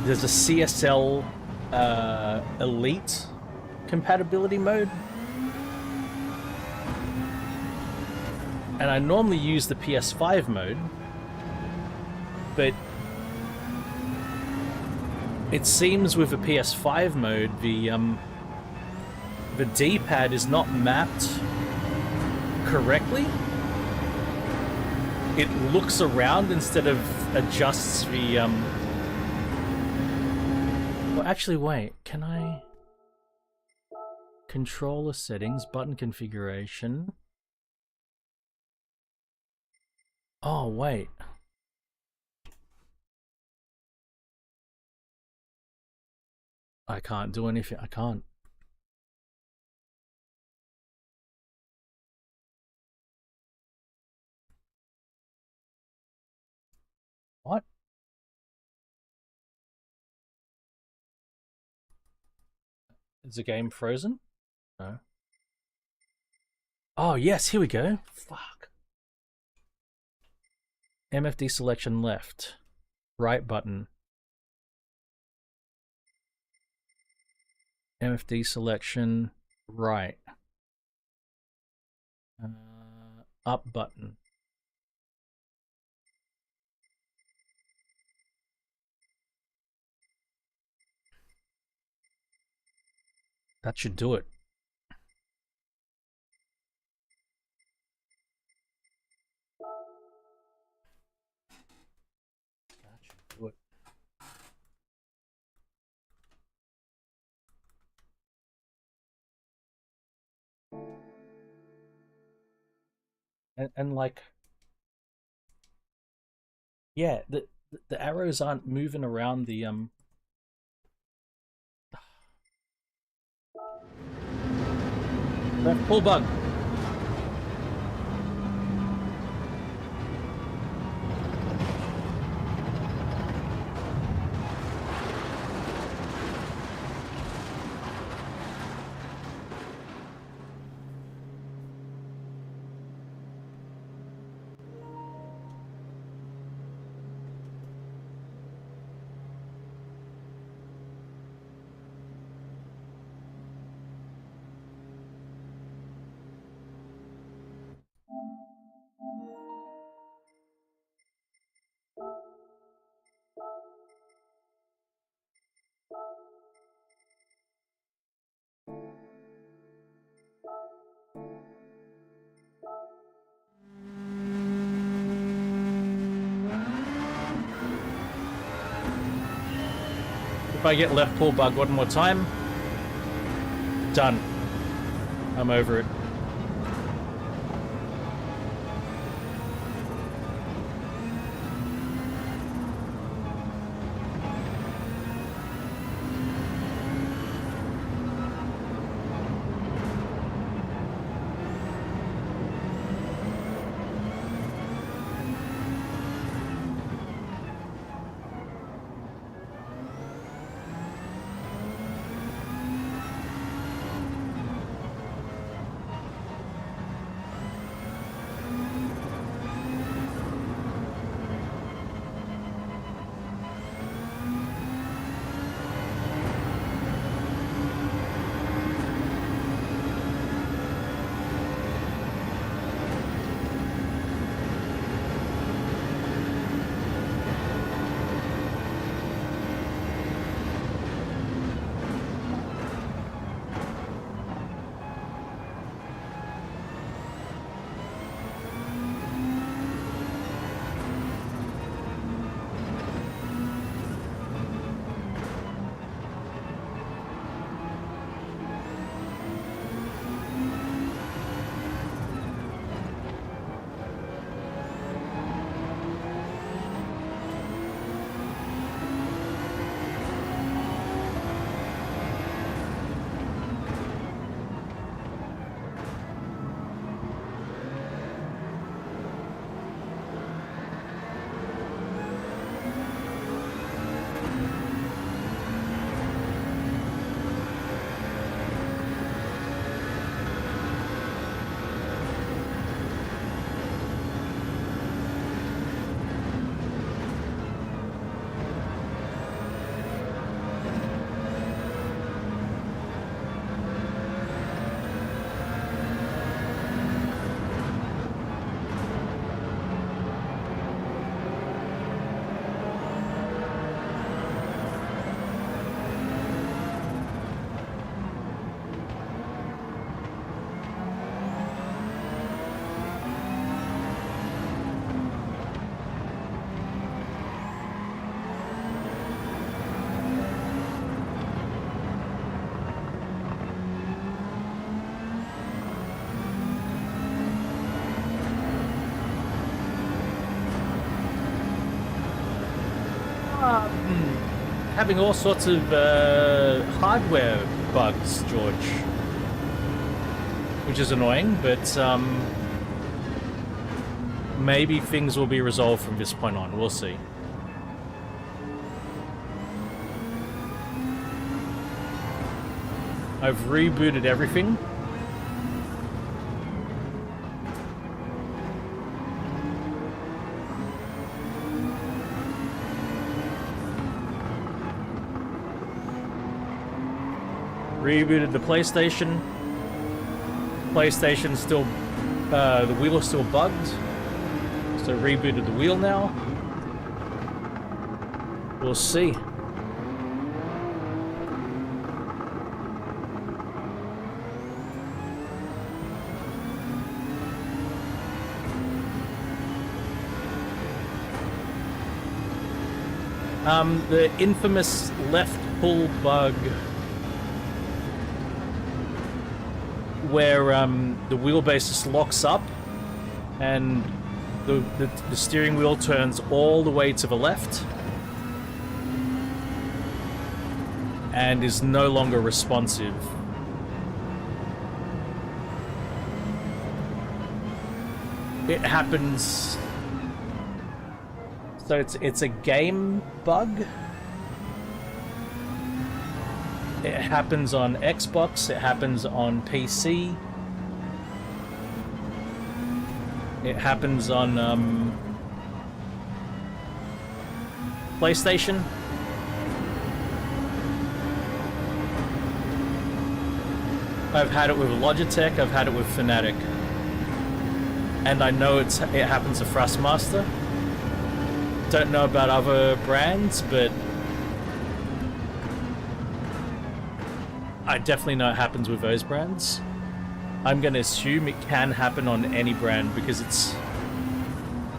CSL Elite compatibility mode. And I normally use the PS5 mode, but it seems with the PS5 mode, the D-pad is not mapped correctly. It looks around instead of adjusts the Well, actually, wait. Can I controller settings, button configuration? Oh, wait. I can't do anything. I can't. What? Is the game frozen? No. Oh, yes, here we go. Fuck. MFD selection left. Right button. MFD selection right. Up button. That should do it. That should do it. And like, yeah, the arrows aren't moving around the left pull bug. If I get left pull bug one more time, done. I'm over it. having all sorts of hardware bugs, George, which is annoying, but maybe things will be resolved from this point on. We'll see. I've rebooted everything. Rebooted the PlayStation. PlayStation still, the wheel is still bugged. So rebooted the wheel now. We'll see. The infamous left pull bug where the wheelbase just locks up and the steering wheel turns all the way to the left and is no longer responsive. It happens. So it's a game bug. It happens on Xbox, it happens on PC. It happens on PlayStation. I've had it with Logitech, I've had it with Fnatic. And I know it happens to Thrustmaster. Don't know about other brands, but I definitely know it happens with those brands. I'm going to assume it can happen on any brand because it's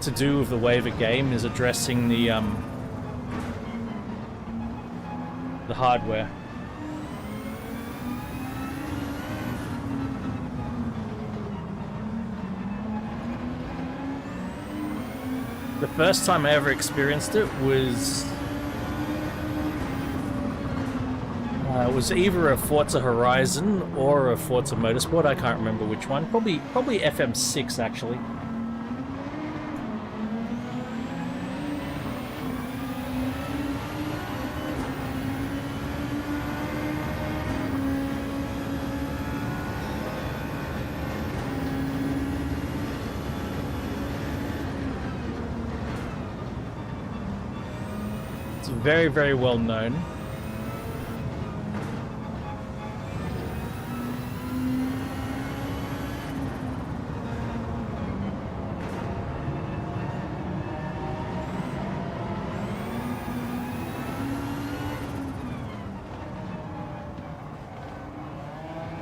to do with the way the game is addressing the hardware. The first time I ever experienced it was either a Forza Horizon or a Forza Motorsport. I can't remember which one. Probably FM6 actually. It's very, very well known.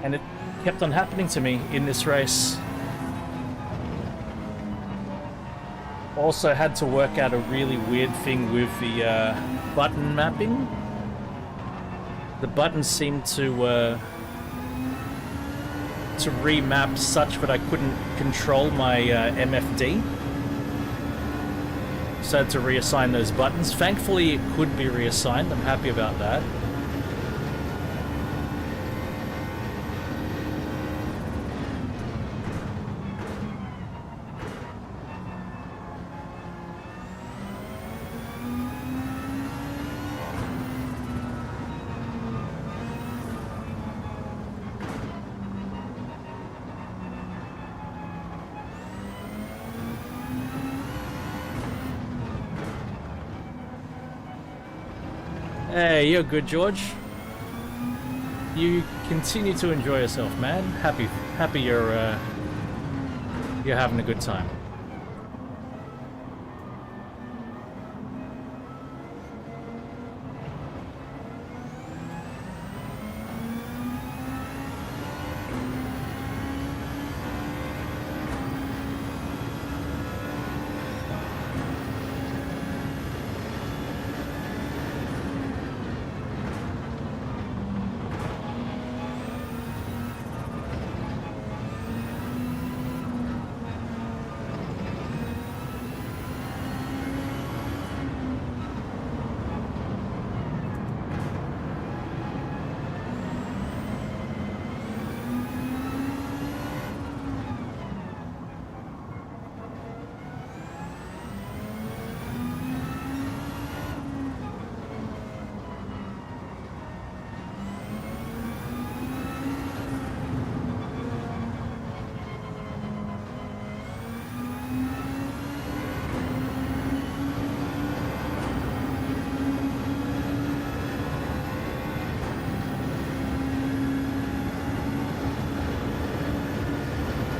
And it kept on happening to me in this race. Also had to work out a really weird thing with the button mapping. The buttons seemed to remap such that I couldn't control my MFD. So I had to reassign those buttons. Thankfully it could be reassigned, I'm happy about that. Hey, you're good, George. You continue to enjoy yourself, man. Happy you're having a good time.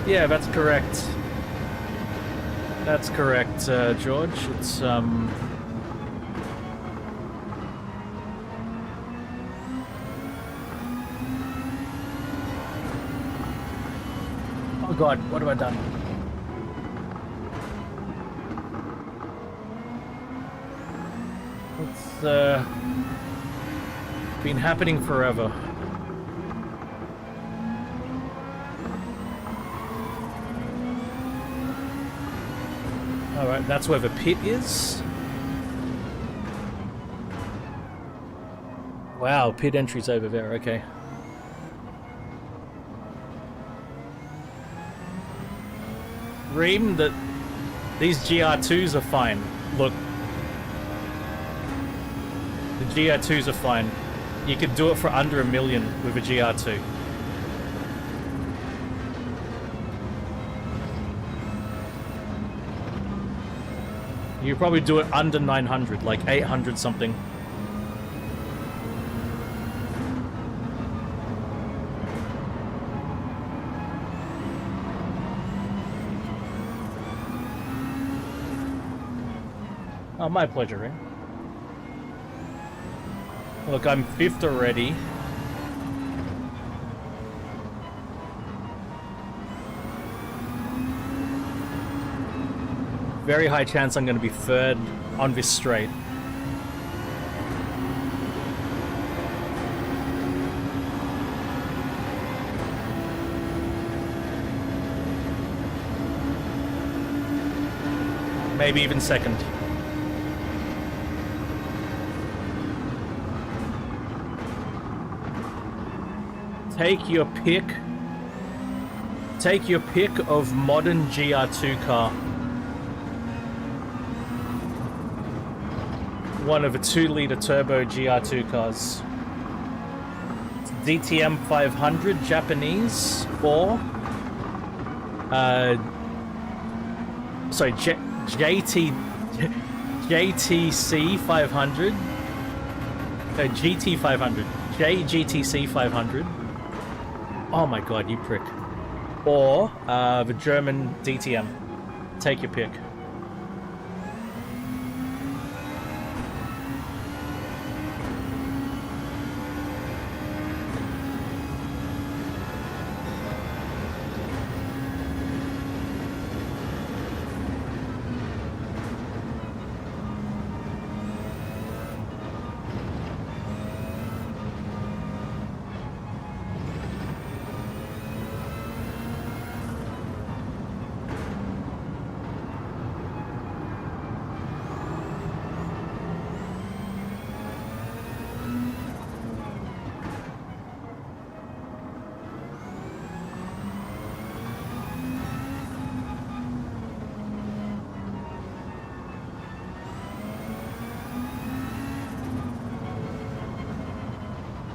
Yeah, that's correct. That's correct, George. It's, Oh god, what have I done? It's, been happening forever. Alright, that's where the pit is. Wow, pit entry's over there, okay. Reem, these GR2s are fine. Look. The GR2s are fine. You could do it for under $1 million with a GR2. You could probably do it under 900, like 800 something. Oh, my pleasure, Ring. Look, I'm 5th already. Very high chance I'm going to be 3rd on this straight. Maybe even 2nd. Take your pick. Take your pick of modern GR2 car. One of the 2-liter turbo GR2 cars. DTM 500 Japanese or sorry, JTC 500. No, GT 500. JGTC 500. Oh my god, you prick. Or the German DTM. Take your pick.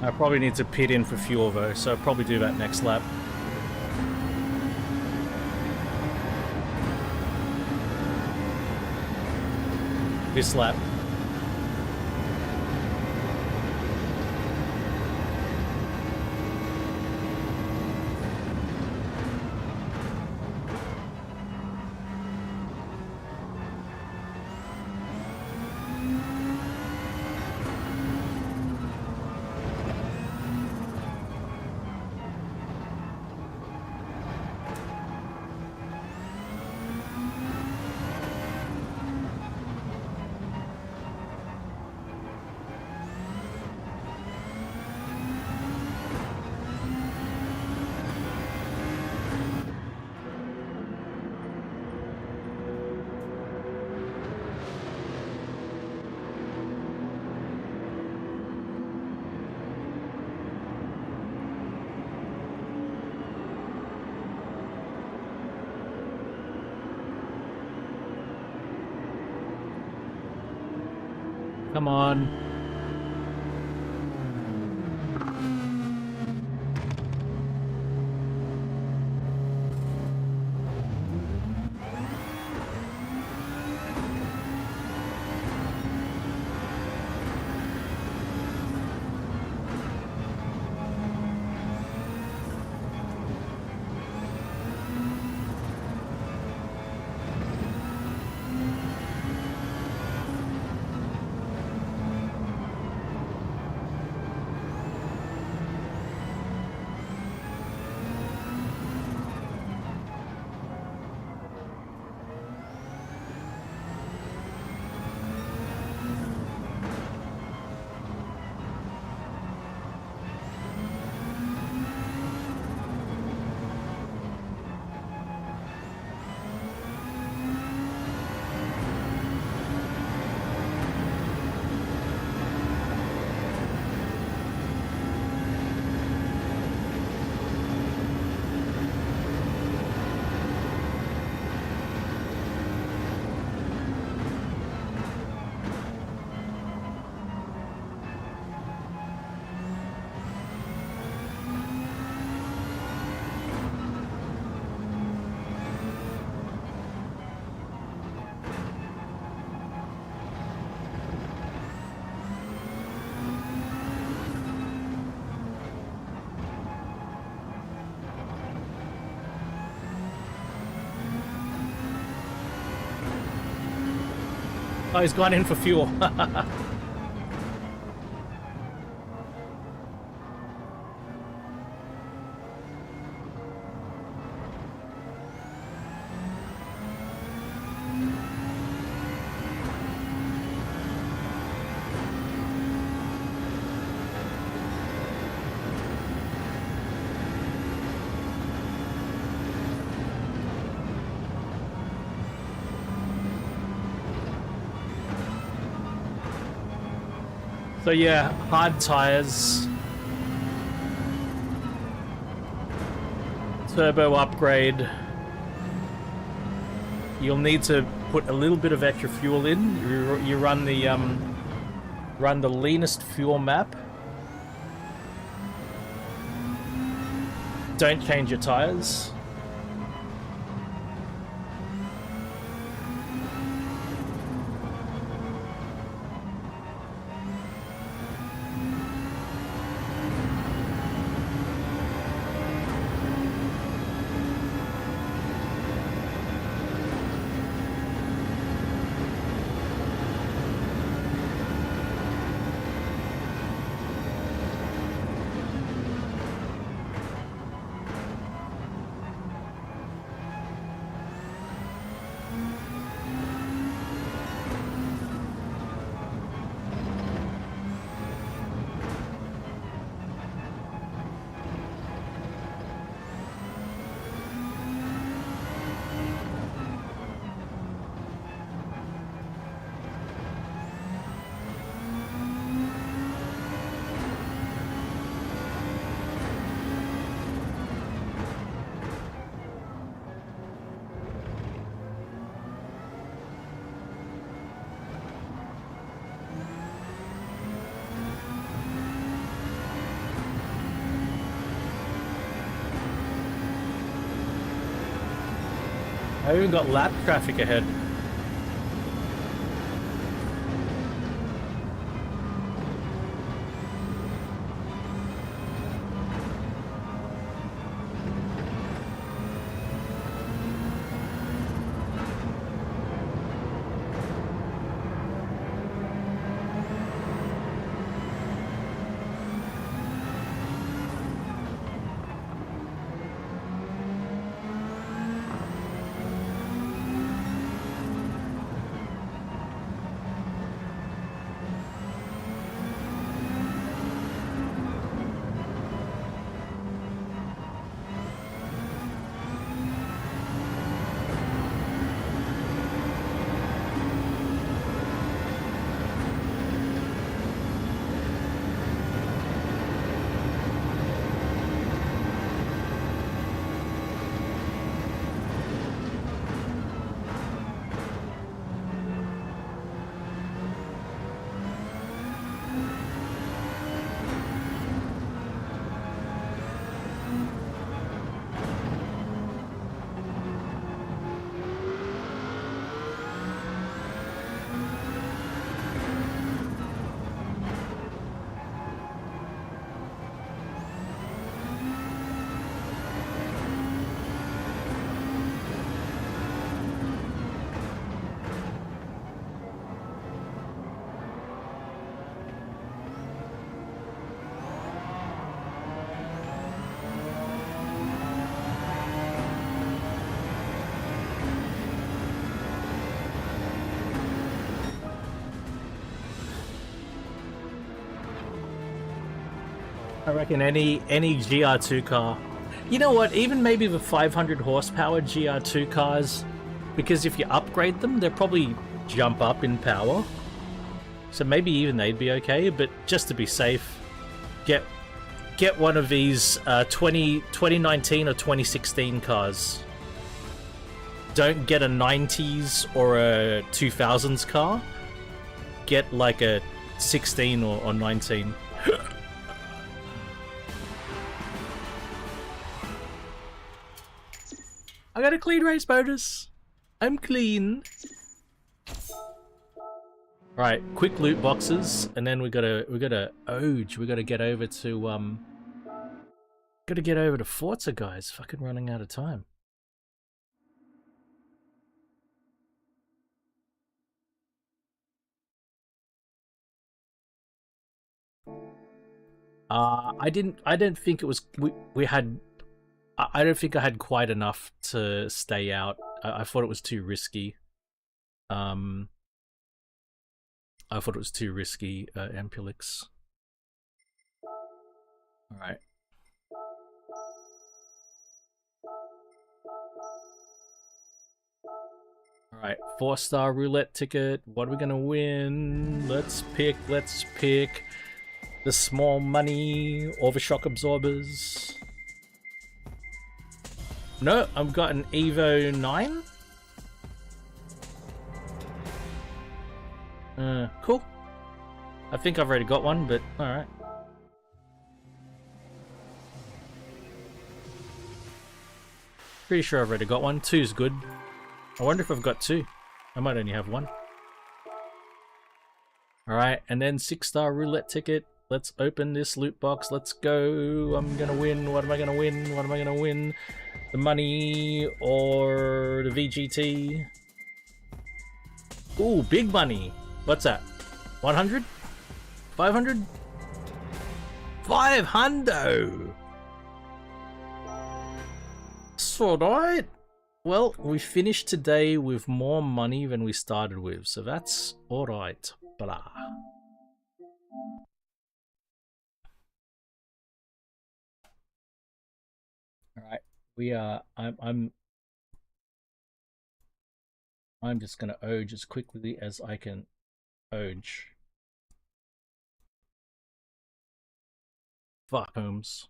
I probably need to pit in for fuel though, so I'll probably do that next lap. This lap. Come on. Oh, he's gone in for fuel. So yeah, hard tires, turbo upgrade. You'll need to put a little bit of extra fuel in. You run the leanest fuel map. Don't change your tires. I even got lap traffic ahead. I reckon any GR2 car. You know what? Even maybe the 500 horsepower GR2 cars, because if you upgrade them, they'll probably jump up in power. So maybe even they'd be okay. But just to be safe, get one of these 2019 or 2016 cars. Don't get a 90s or a 2000s car. Get like a 16 or 19. I got a clean race bonus. I'm clean. Right, quick loot boxes, and then we gotta Oge. We gotta get over to Forza, guys. Fucking running out of time. I didn't think it was. We had. I don't think I had quite enough to stay out. I thought it was too risky. Um, I thought it was too risky, Ampulix. Alright. Alright, 4-star roulette ticket. What are we gonna win? Let's pick the small money overshock absorbers. No, I've got an Evo 9. Cool. I think I've already got one, but alright. Pretty sure I've already got one. 2's good. I wonder if I've got 2. I might only have 1. Alright, and then 6-star roulette ticket. Let's open this loot box. Let's go. I'm gonna win. What am I gonna win? What am I gonna win? The money or the VGT? Ooh, big money. What's that? 100? 500? 500! So, alright. Well, we finished today with more money than we started with, so that's alright. Blah. Alright, we are. I'm just gonna oge as quickly as I can oge. Fuck Holmes.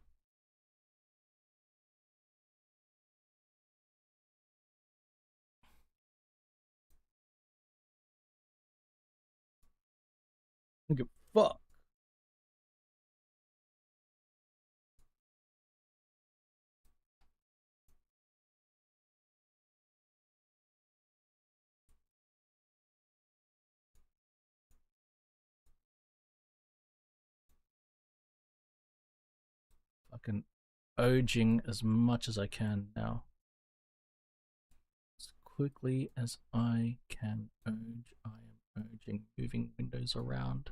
Fuck. Fucking oging as much as I can now. As quickly as I can oge, I am oging, moving windows around.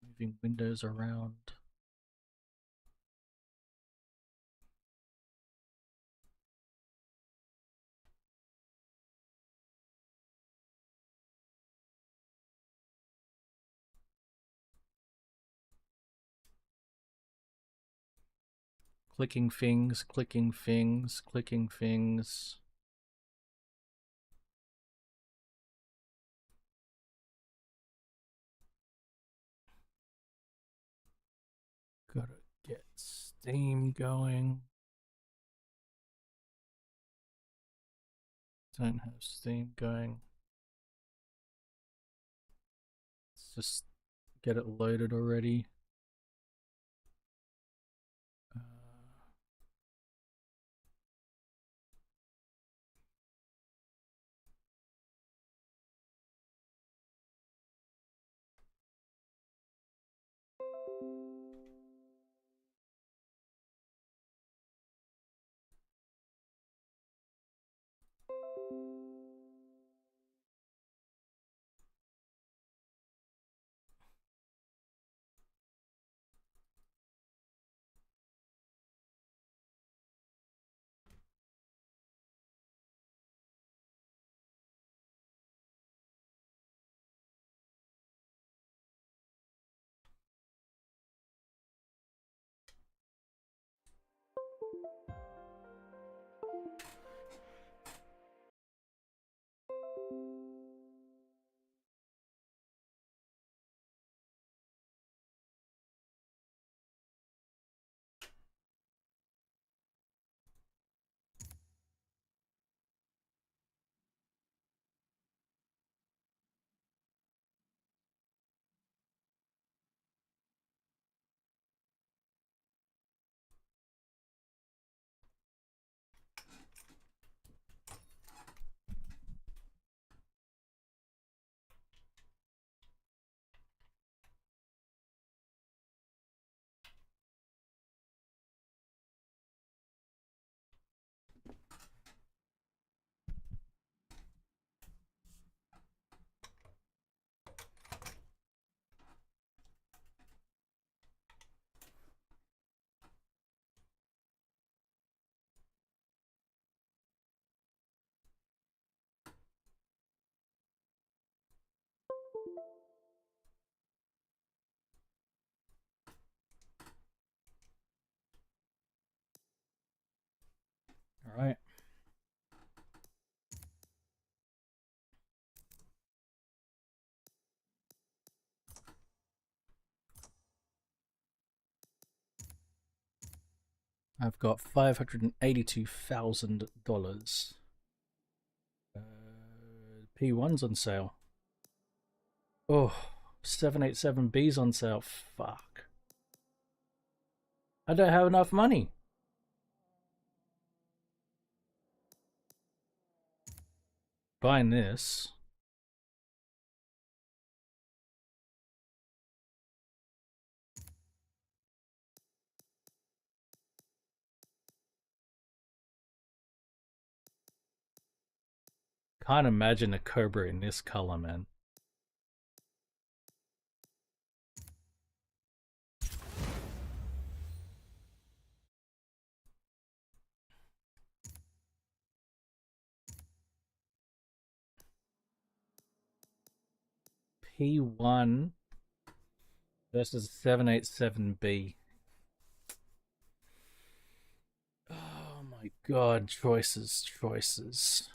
Moving windows around. Clicking things, clicking things, clicking things. Gotta get Steam going. Don't have Steam going. Let's just get it loaded already. All right. I've got $582,000. P1's on sale. Oh, 787B's on sale. Fuck. I don't have enough money. Buying this. Can't imagine a Cobra in this color, man. P1 versus 787B. Oh my god, choices, choices.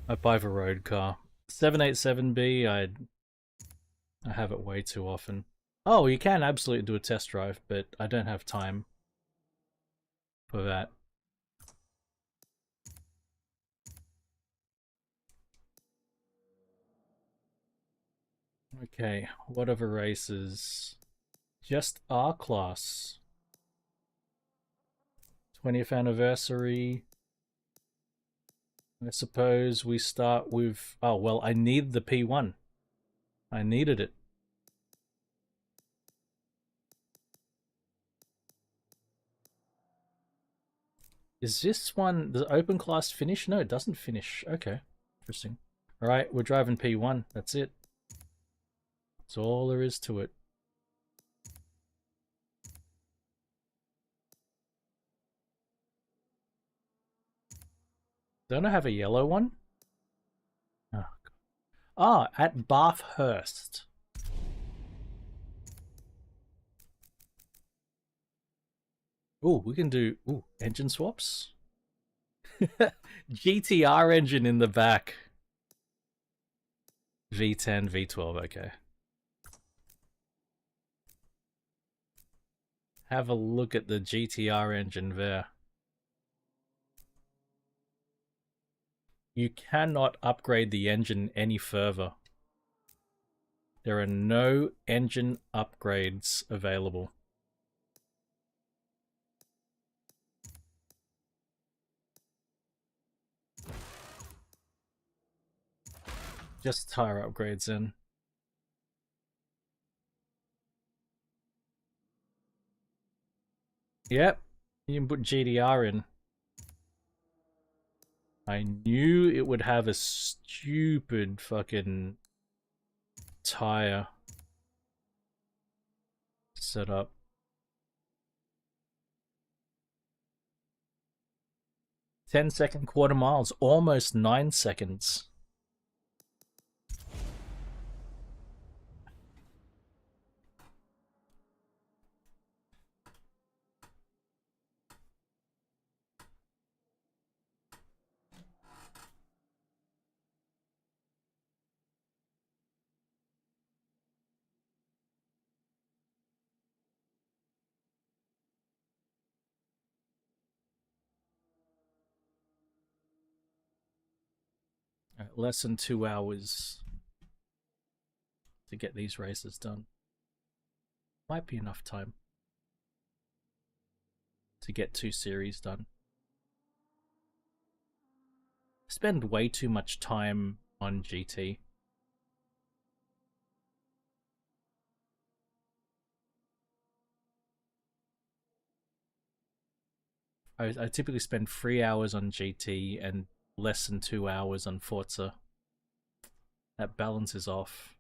I buy the road car. 787B, I have it way too often. Oh, you can absolutely do a test drive, but I don't have time for that. Okay, what other races? Just R class. 20th anniversary. I suppose we start with... Oh, well, I need the P1. I needed it. Is this one the open class finish? No, it doesn't finish. Okay, interesting. All right, we're driving P1. That's it. That's all there is to it. Don't I have a yellow one? Oh, ah, at Bathurst. Oh, we can do engine swaps. GTR engine in the back. V10, V12, okay. Have a look at the GTR engine there. You cannot upgrade the engine any further. There are no engine upgrades available. Just tire upgrades in. Yep, you can put GDR in. I knew it would have a stupid fucking tire setup. Ten-second quarter miles, almost 9 seconds. Less than 2 hours to get these races done. Might be enough time to get 2 series done. Spend way too much time on GT. I typically spend 3 hours on GT and less than 2 hours on Forza. That balance is off.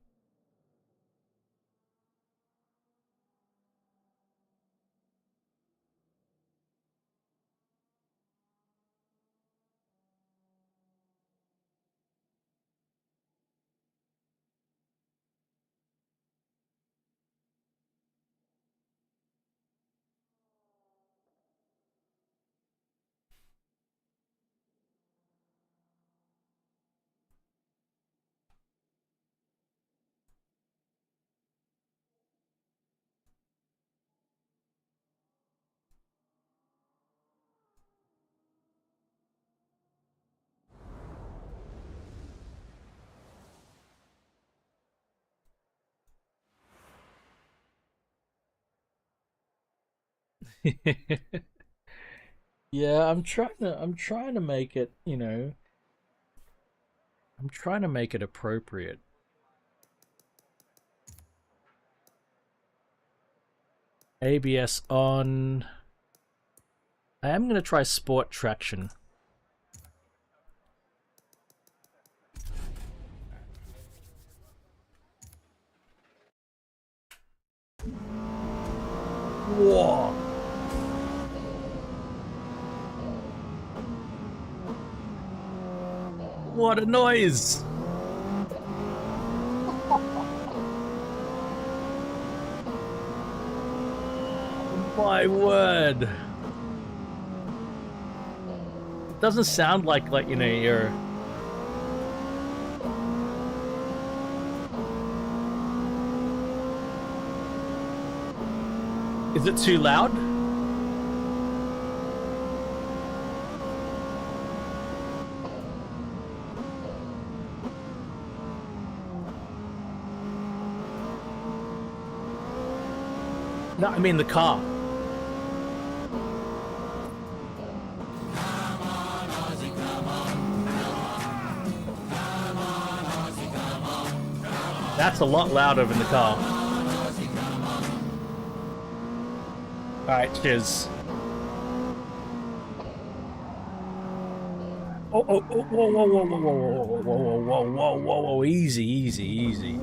Yeah, I'm trying to make it, I'm trying to make it appropriate. ABS on. I am going to try sport traction. Whoa. What a noise! My word. It doesn't sound like you're... Is it too loud? No, I mean the car. That's a lot louder than the car. Alright, cheers. Oh, oh, oh, whoa, whoa, whoa, whoa, whoa, whoa, whoa, whoa, whoa, whoa, whoa, easy, easy, easy.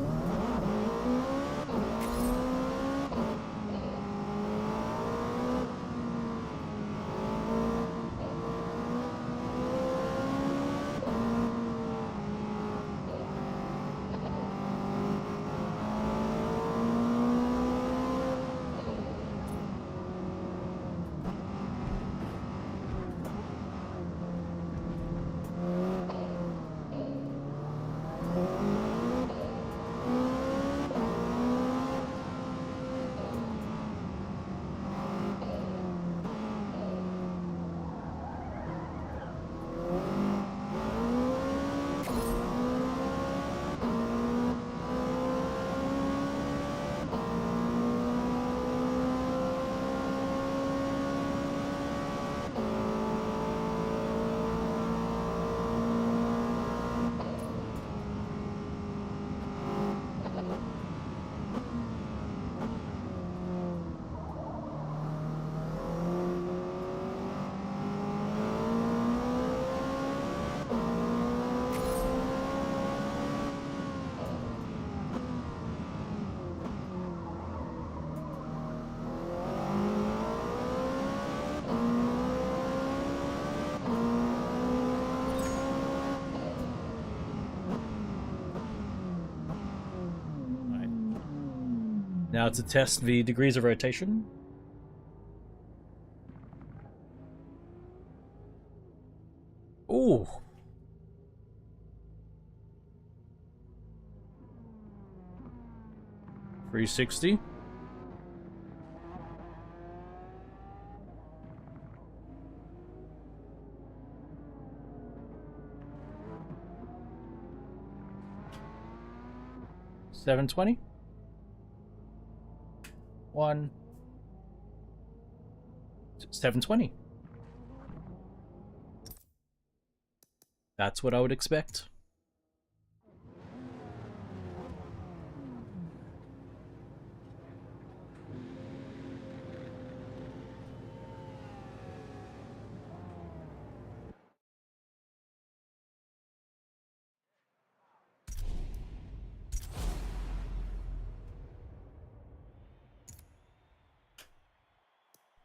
Now to test the degrees of rotation. Ooh. $360. $720. 720. That's what I would expect.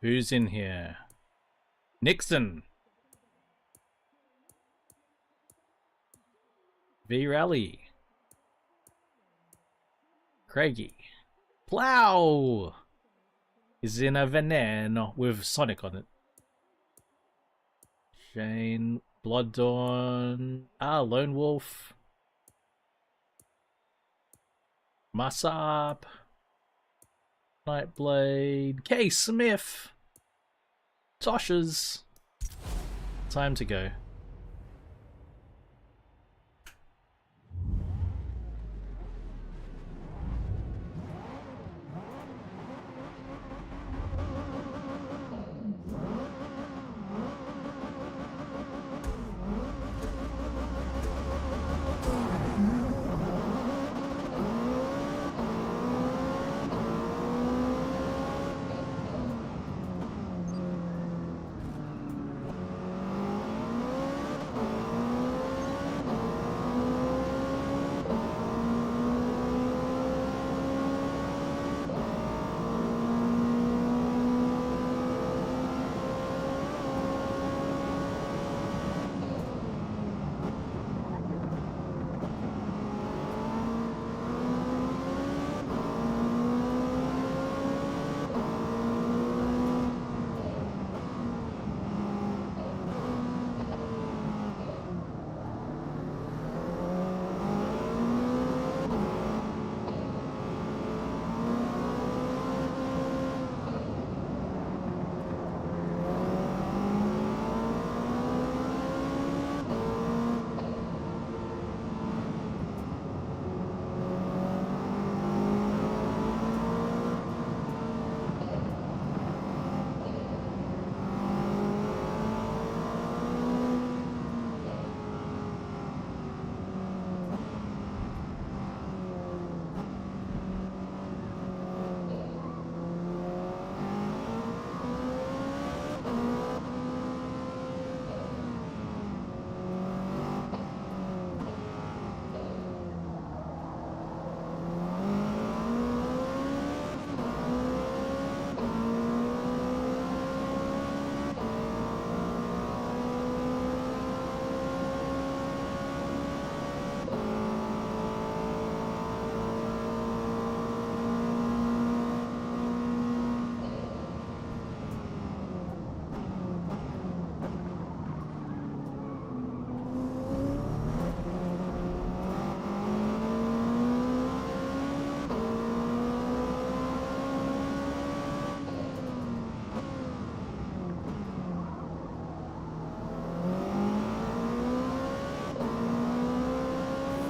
Who's in here? Nixon. V-Rally. Craigie. Plow is in a Veneno with Sonic on it. Shane. Blood Dawn. Lone Wolf. Masop. Nightblade. K. Smith. Tosh's. Time to go.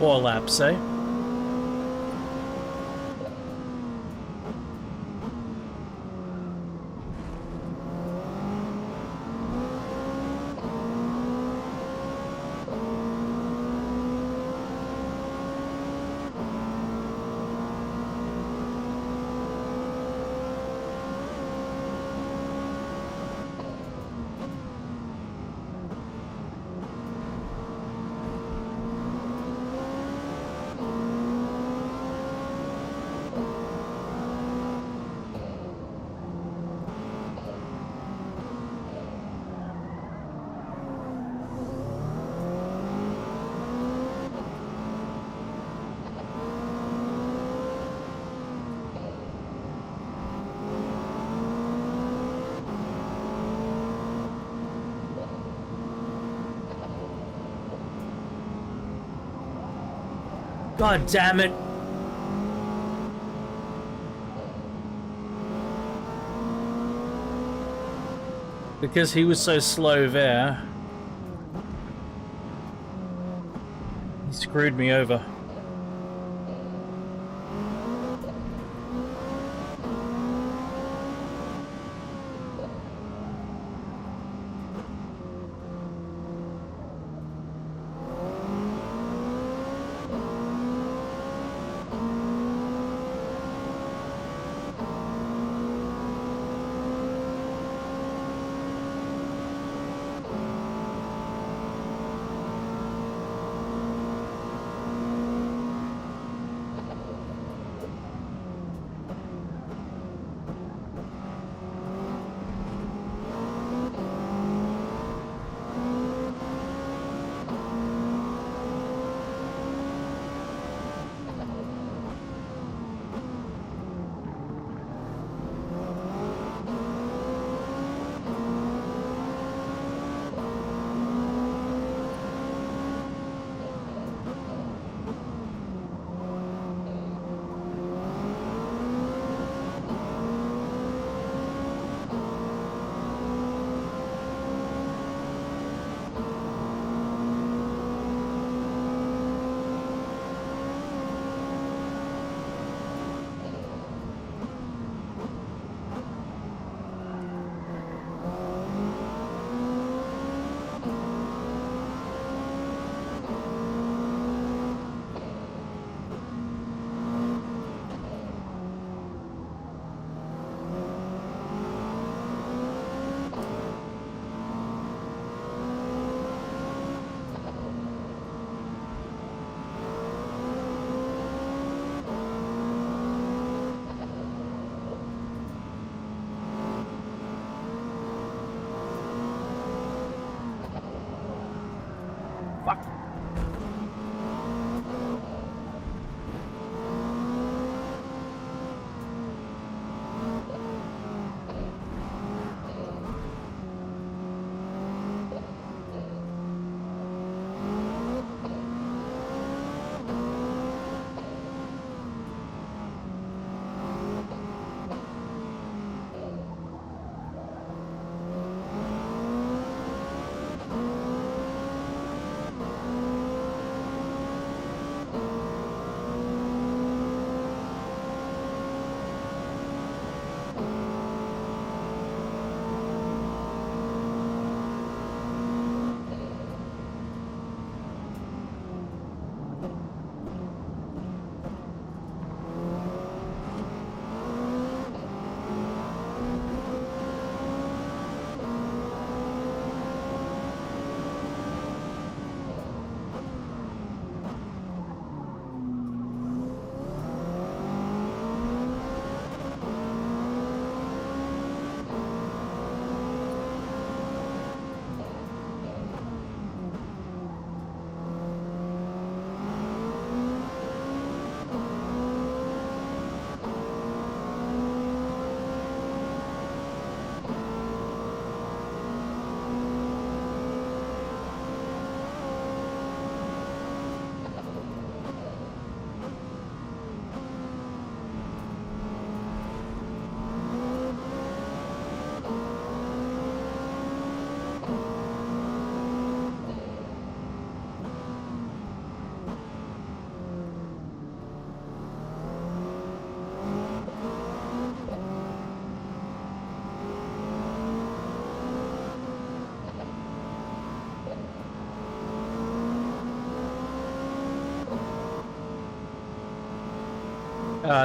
4 laps, eh? God damn it. Because he was so slow there, he screwed me over.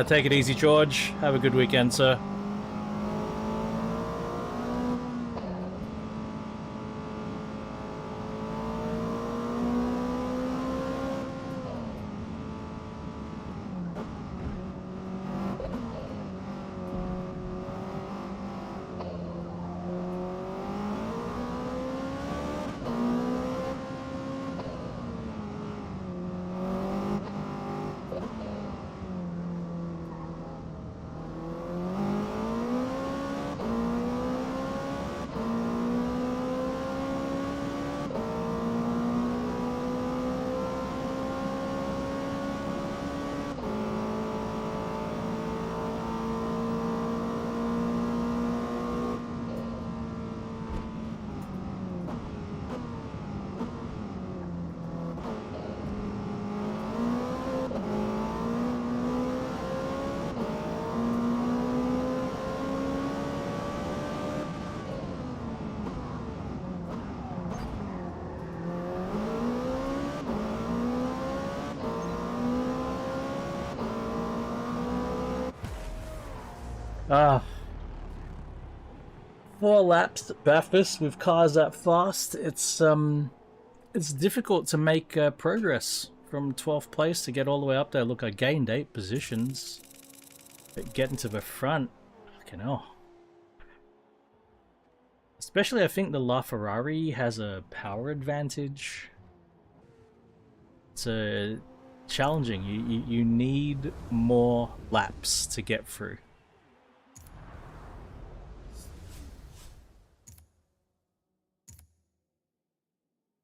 Take it easy, George. Have a good weekend, sir. Ah. 4 laps at Bathurst with cars that fast. It's difficult to make progress from 12th place to get all the way up there. Look, I gained 8 positions, but getting to the front, fucking hell. Especially, I think the LaFerrari has a power advantage. It's challenging. You need more laps to get through.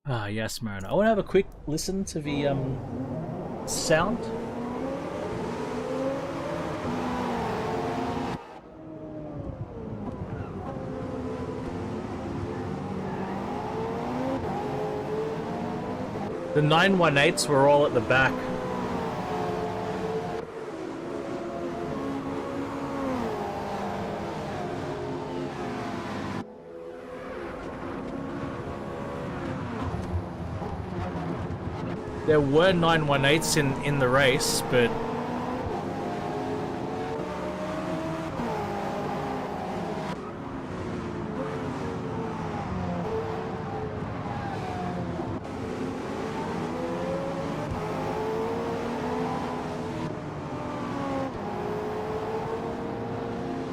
Ah, yes, Mariner. I want to have a quick listen to the sound. The 918s were all at the back. There were 918s in the race, but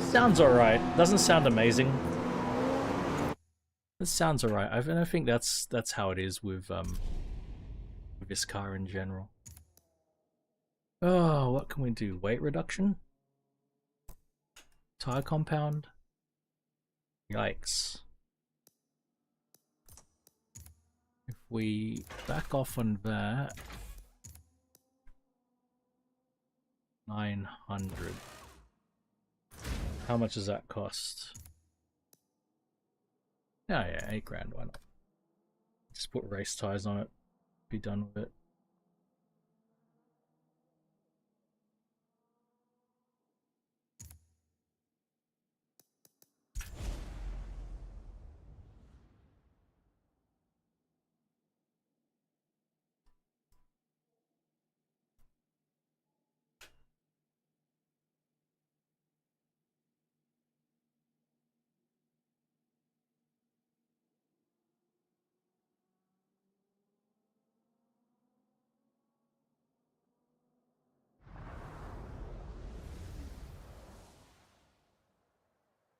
sounds alright. Doesn't sound amazing. It sounds alright. I think that's how it is with this car in general. Oh, what can we do? Weight reduction? Tire compound? Yikes. If we back off on that, 900. How much does that cost? Oh yeah, 8 grand, why not? Just put race tires on it. Be done with it.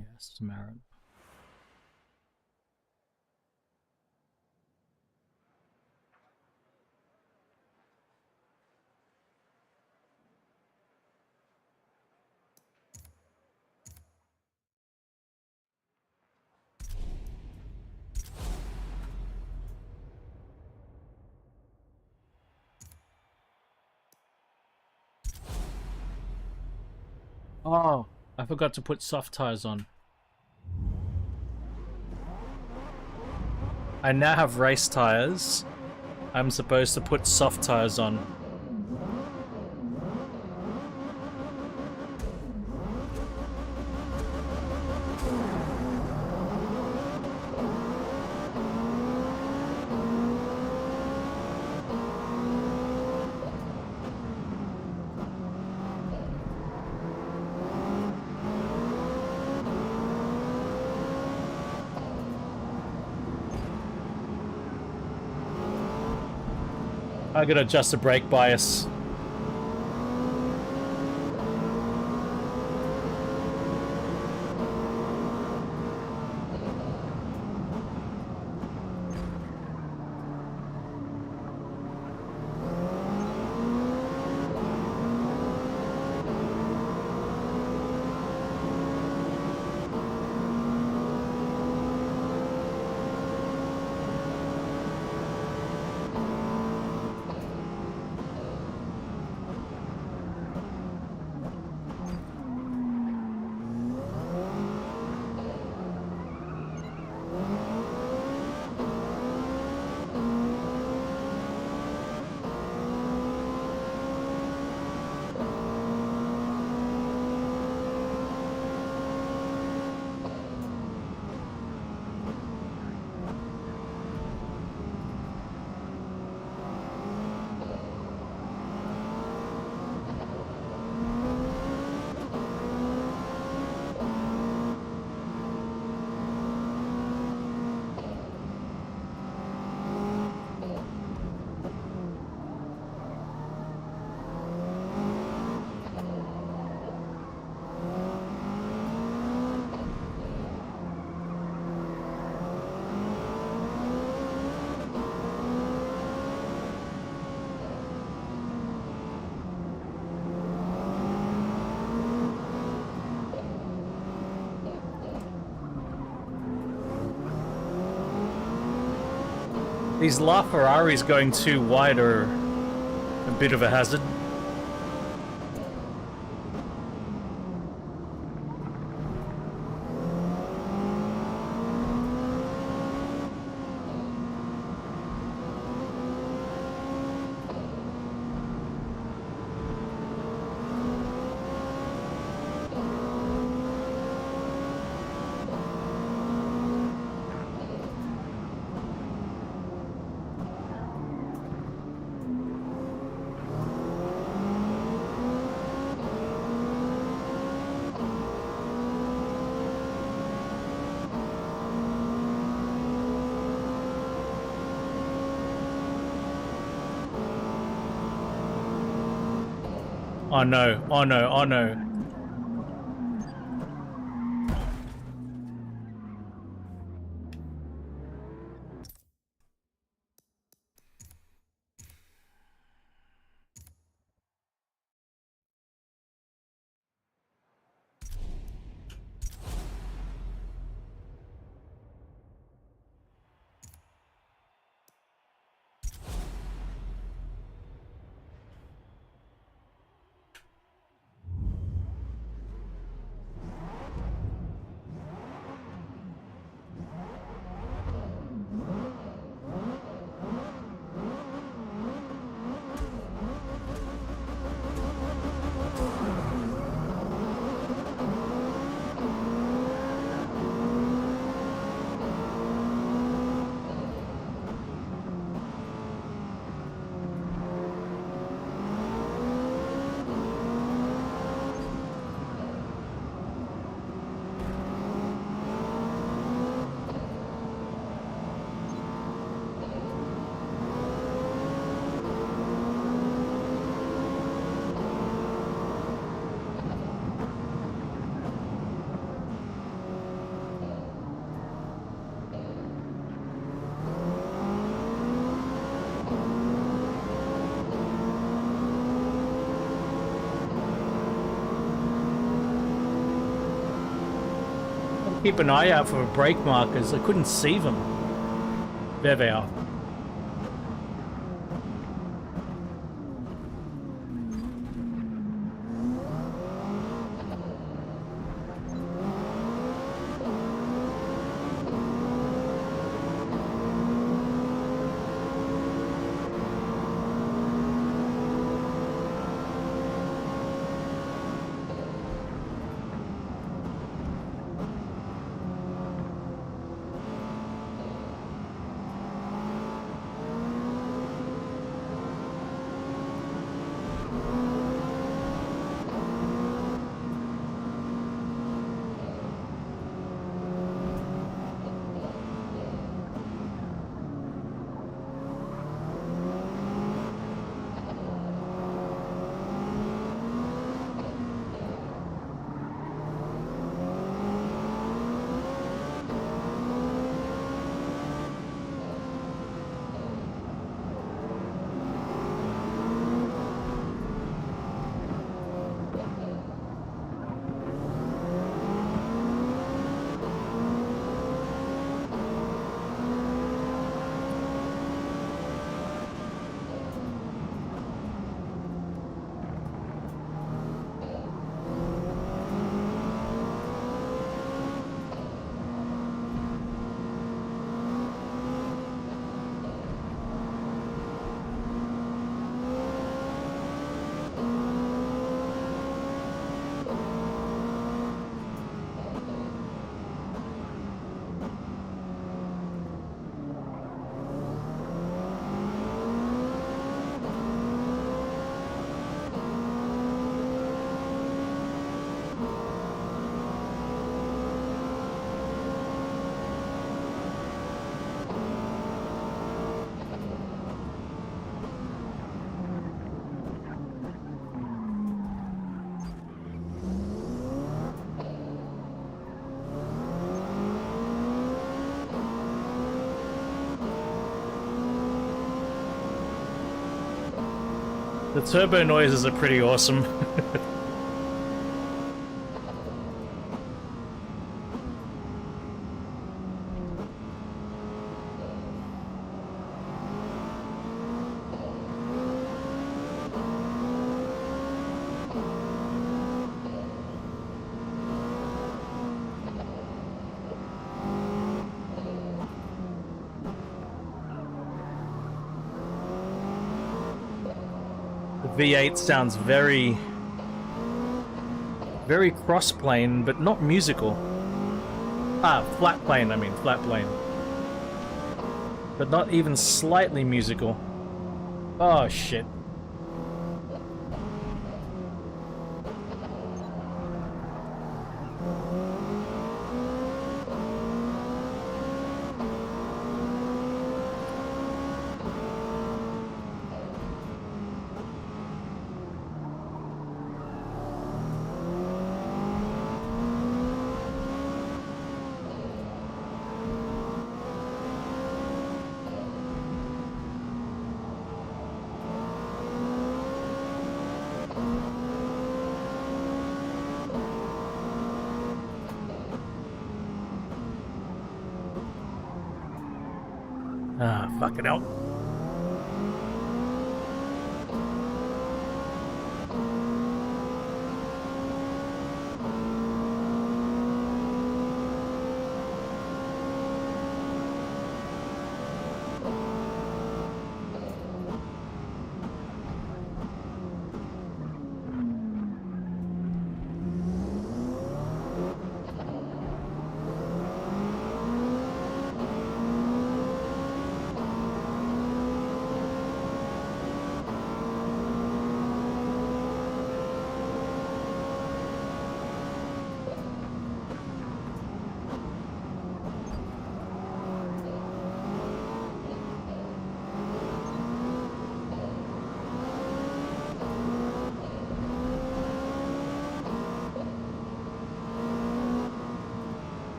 Yes, Marin. Oh, I forgot to put soft tires on. I now have race tires. I'm supposed to put soft tires on. I gotta adjust the brake bias. These LaFerraris going too wide are a bit of a hazard. Oh no, oh no, oh no. Keep an eye out for brake markers. I couldn't see them. There they are. The turbo noises are pretty awesome. V8 sounds very cross-plane, but not musical. Flat plane, I mean, flat plane. But not even slightly musical. Oh, shit. Fucking hell.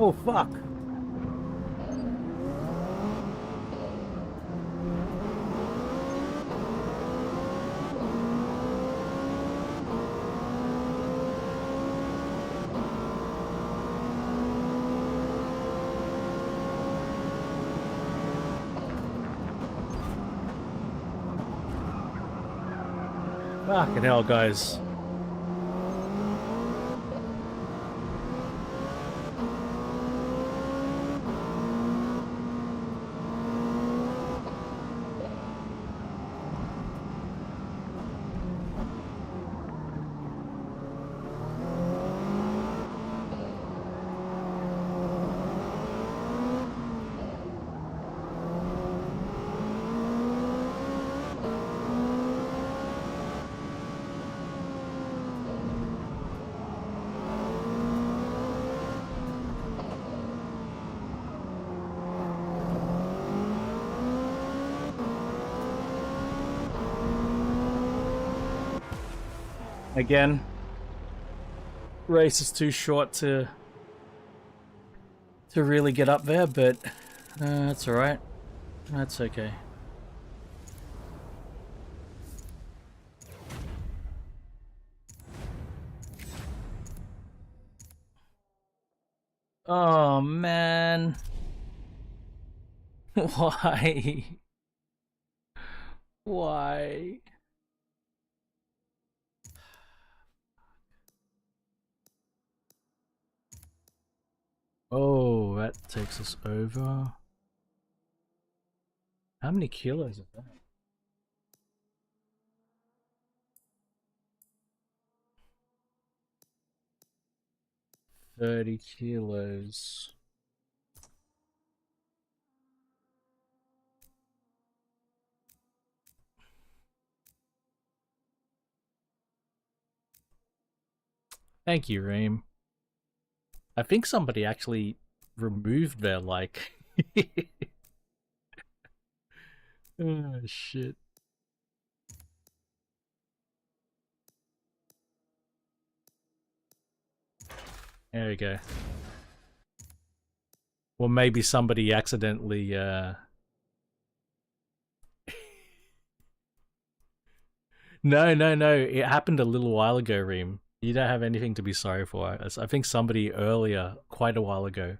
Oh, fuck. Fucking hell, guys. Again, race is too short to to really get up there, but that's alright. That's okay. Oh, man. Why? Why? Oh, that takes us over. How many kilos is that? $30 kilos. Thank you, Reem. I think somebody actually removed their like. Oh shit. There we go. Well, maybe somebody accidentally No, no, no. It happened a little while ago, Reem. You don't have anything to be sorry for. I think somebody earlier, quite a while ago,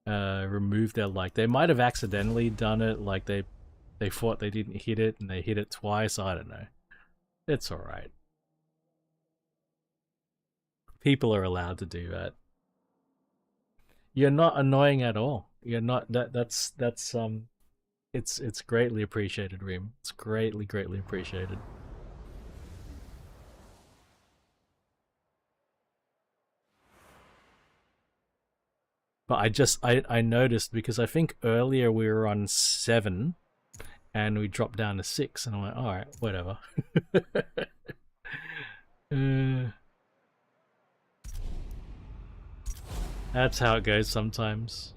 removed their like. They might have accidentally done it, like they thought they didn't hit it and they hit it twice. I don't know. It's alright. People are allowed to do that. You're not annoying at all. You're not that's it's greatly appreciated, Reem. It's greatly appreciated. But I noticed because I think earlier we were on 7 and we dropped down to 6 and I'm like, alright, whatever. That's how it goes sometimes.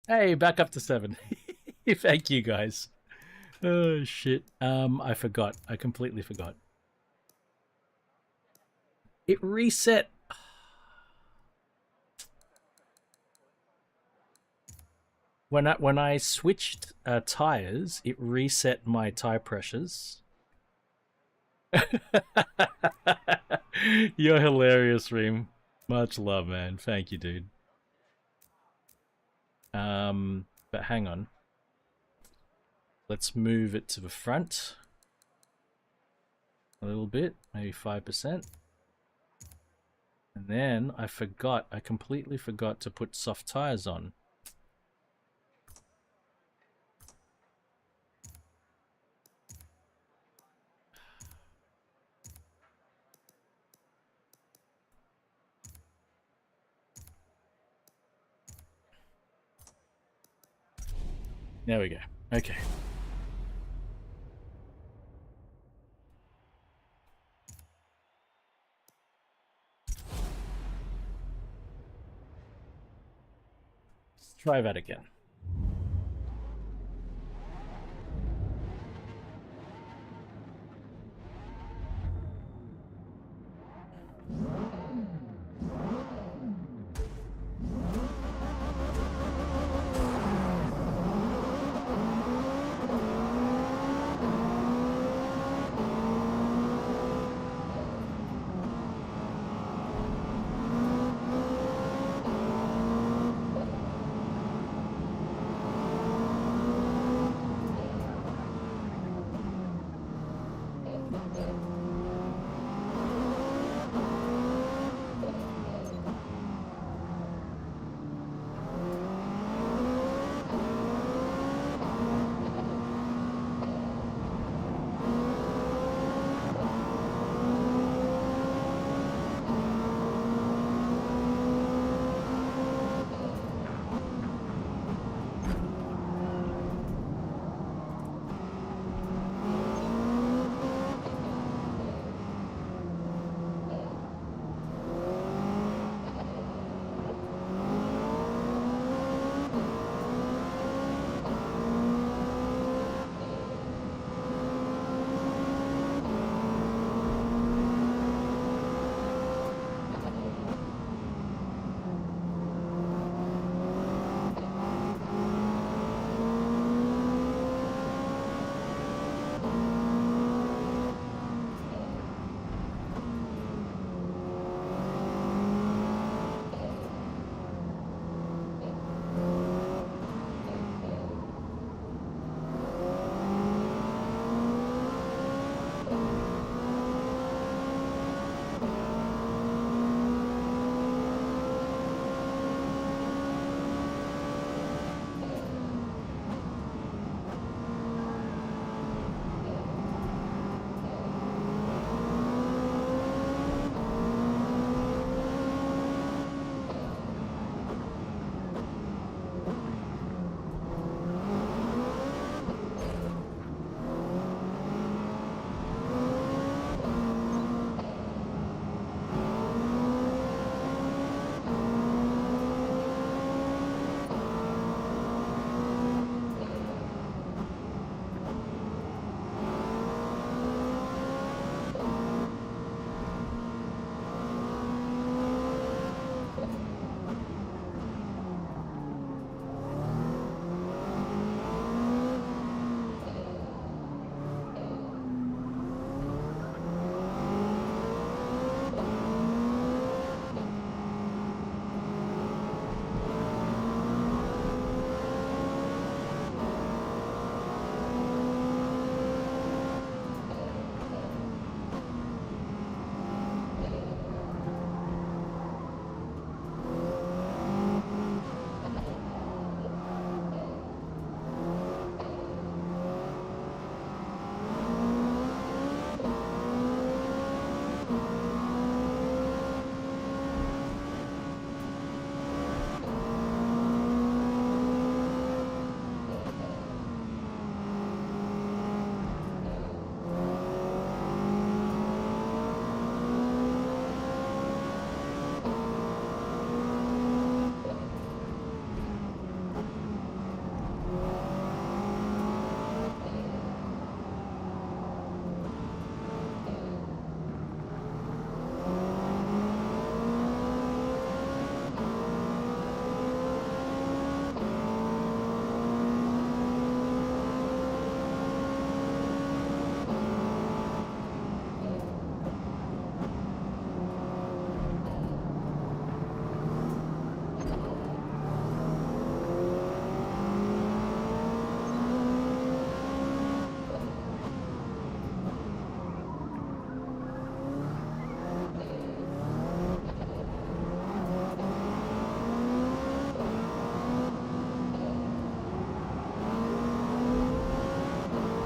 Hey, back up to 7. Thank you guys. Oh shit. I forgot. I completely forgot. It reset. When I switched tires, it reset my tire pressures. You're hilarious, Reem. Much love, man. Thank you, dude. But hang on. Let's move it to the front a little bit, maybe 5%. And then I completely forgot to put soft tires on. There we go. Okay. Let's try that again.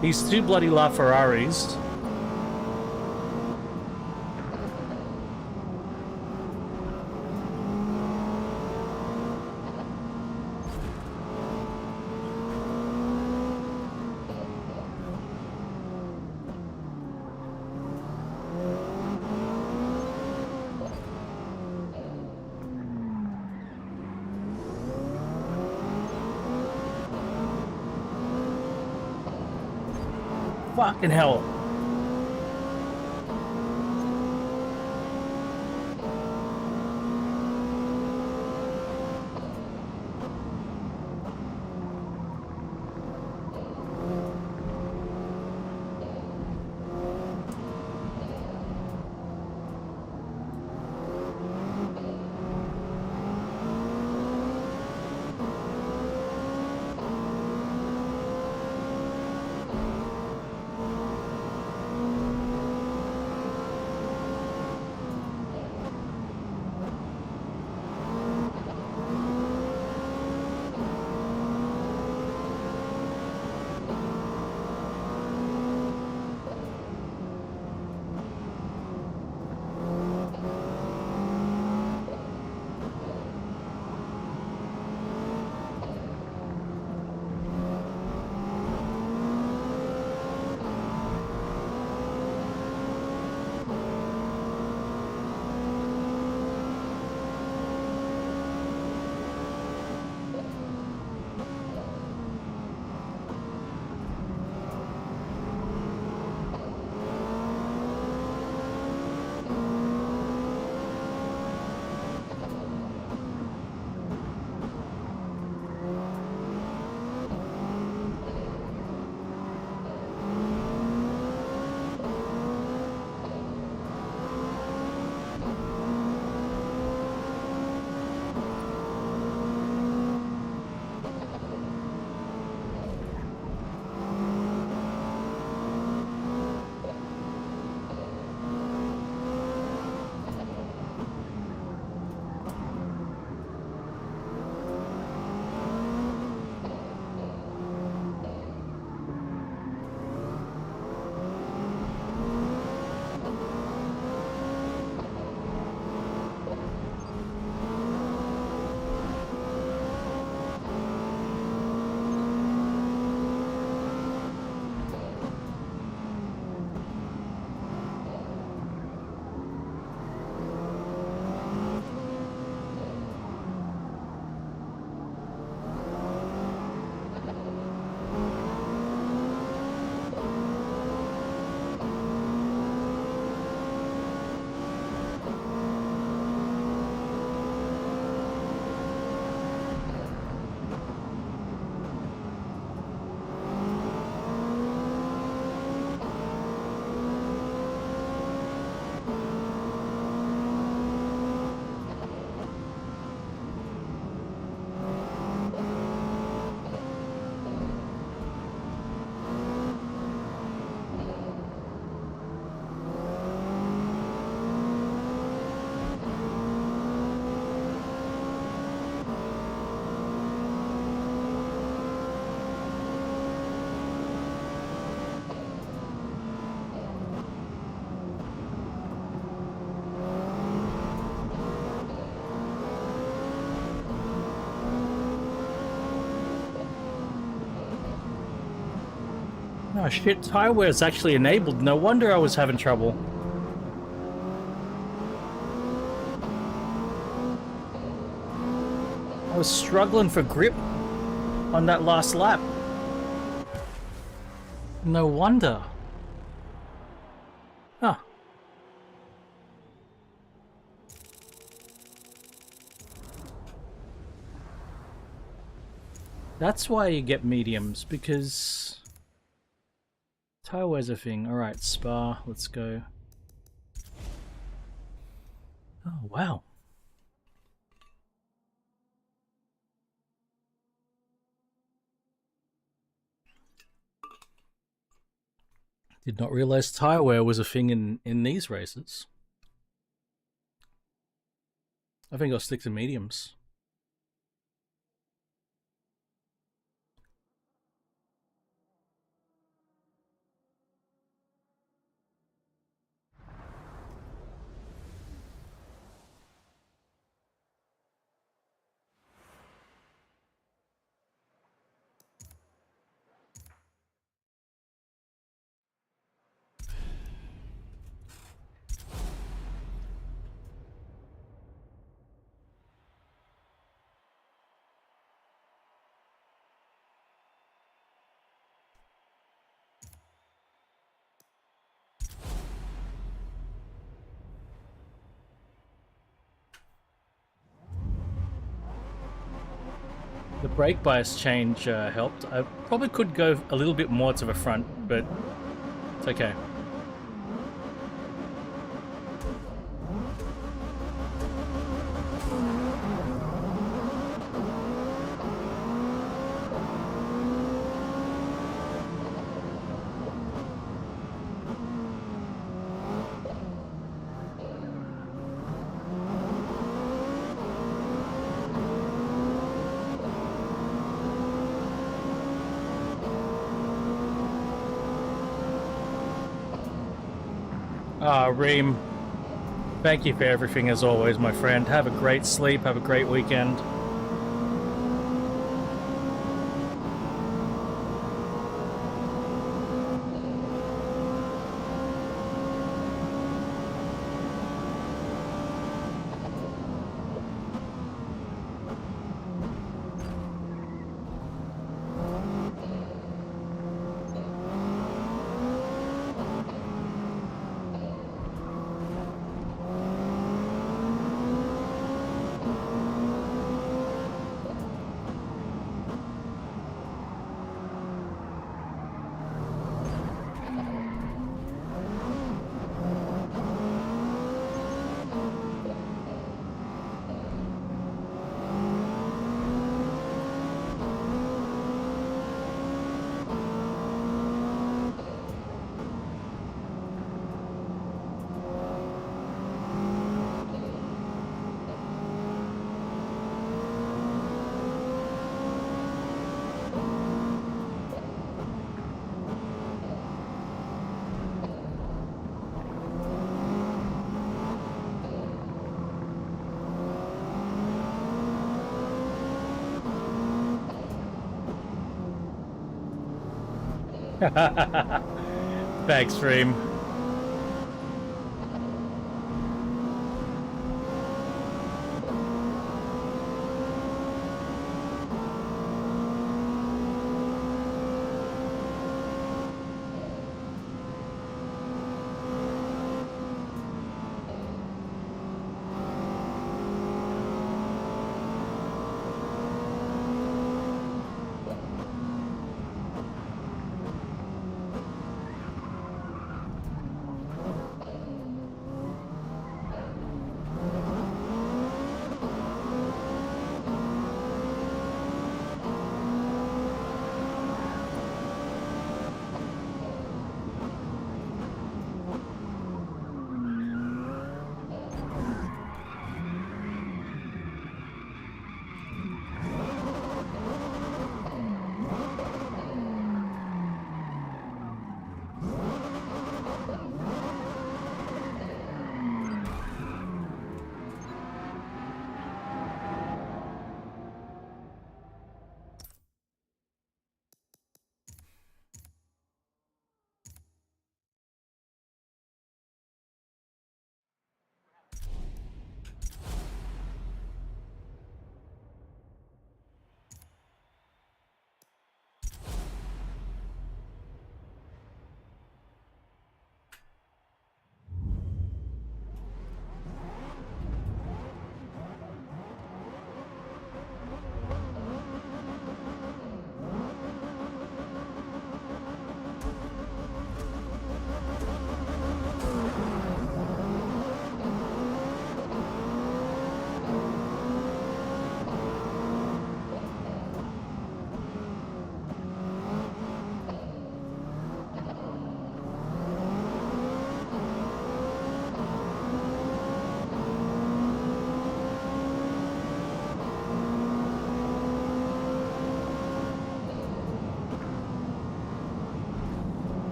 These two bloody LaFerraris. Fucking hell. Oh shit, tire wear is actually enabled. No wonder I was having trouble. I was struggling for grip on that last lap. No wonder. Huh. That's why you get mediums, because tire wear's a thing. Alright, Spa, let's go. Oh, wow. Did not realize tire wear was a thing in these races. I think I'll stick to mediums. The brake bias change helped. I probably could go a little bit more to the front, but it's okay. Ah, Reem, thank you for everything as always, my friend. Have a great sleep, have a great weekend. Thanks, Reem.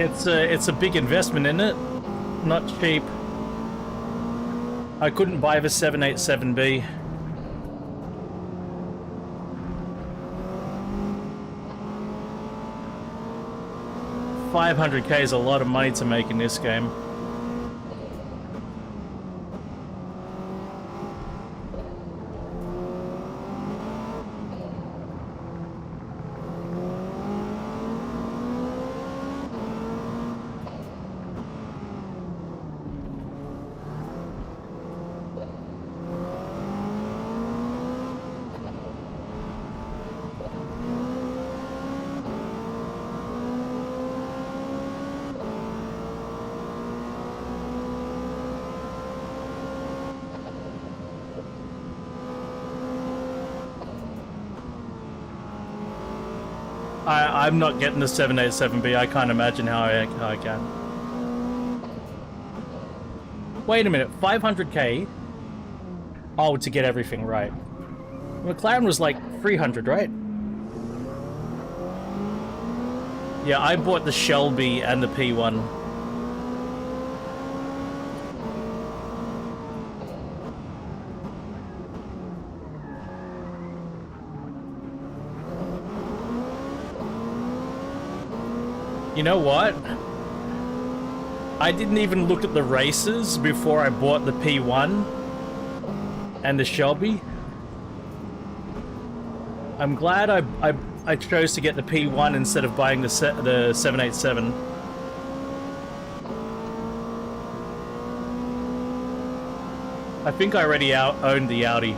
It's a big investment, isn't it? Not cheap. I couldn't buy the 787B. $500K is a lot of money to make in this game. I'm not getting the 787B. I can't imagine how I can. Wait a minute, 500K? Oh, to get everything right. McLaren was like 300, right? Yeah, I bought the Shelby and the P1. You know what? I didn't even look at the races before I bought the P1 and the Shelby. I'm glad I chose to get the P1 instead of buying the 787. I think I already owned the Audi.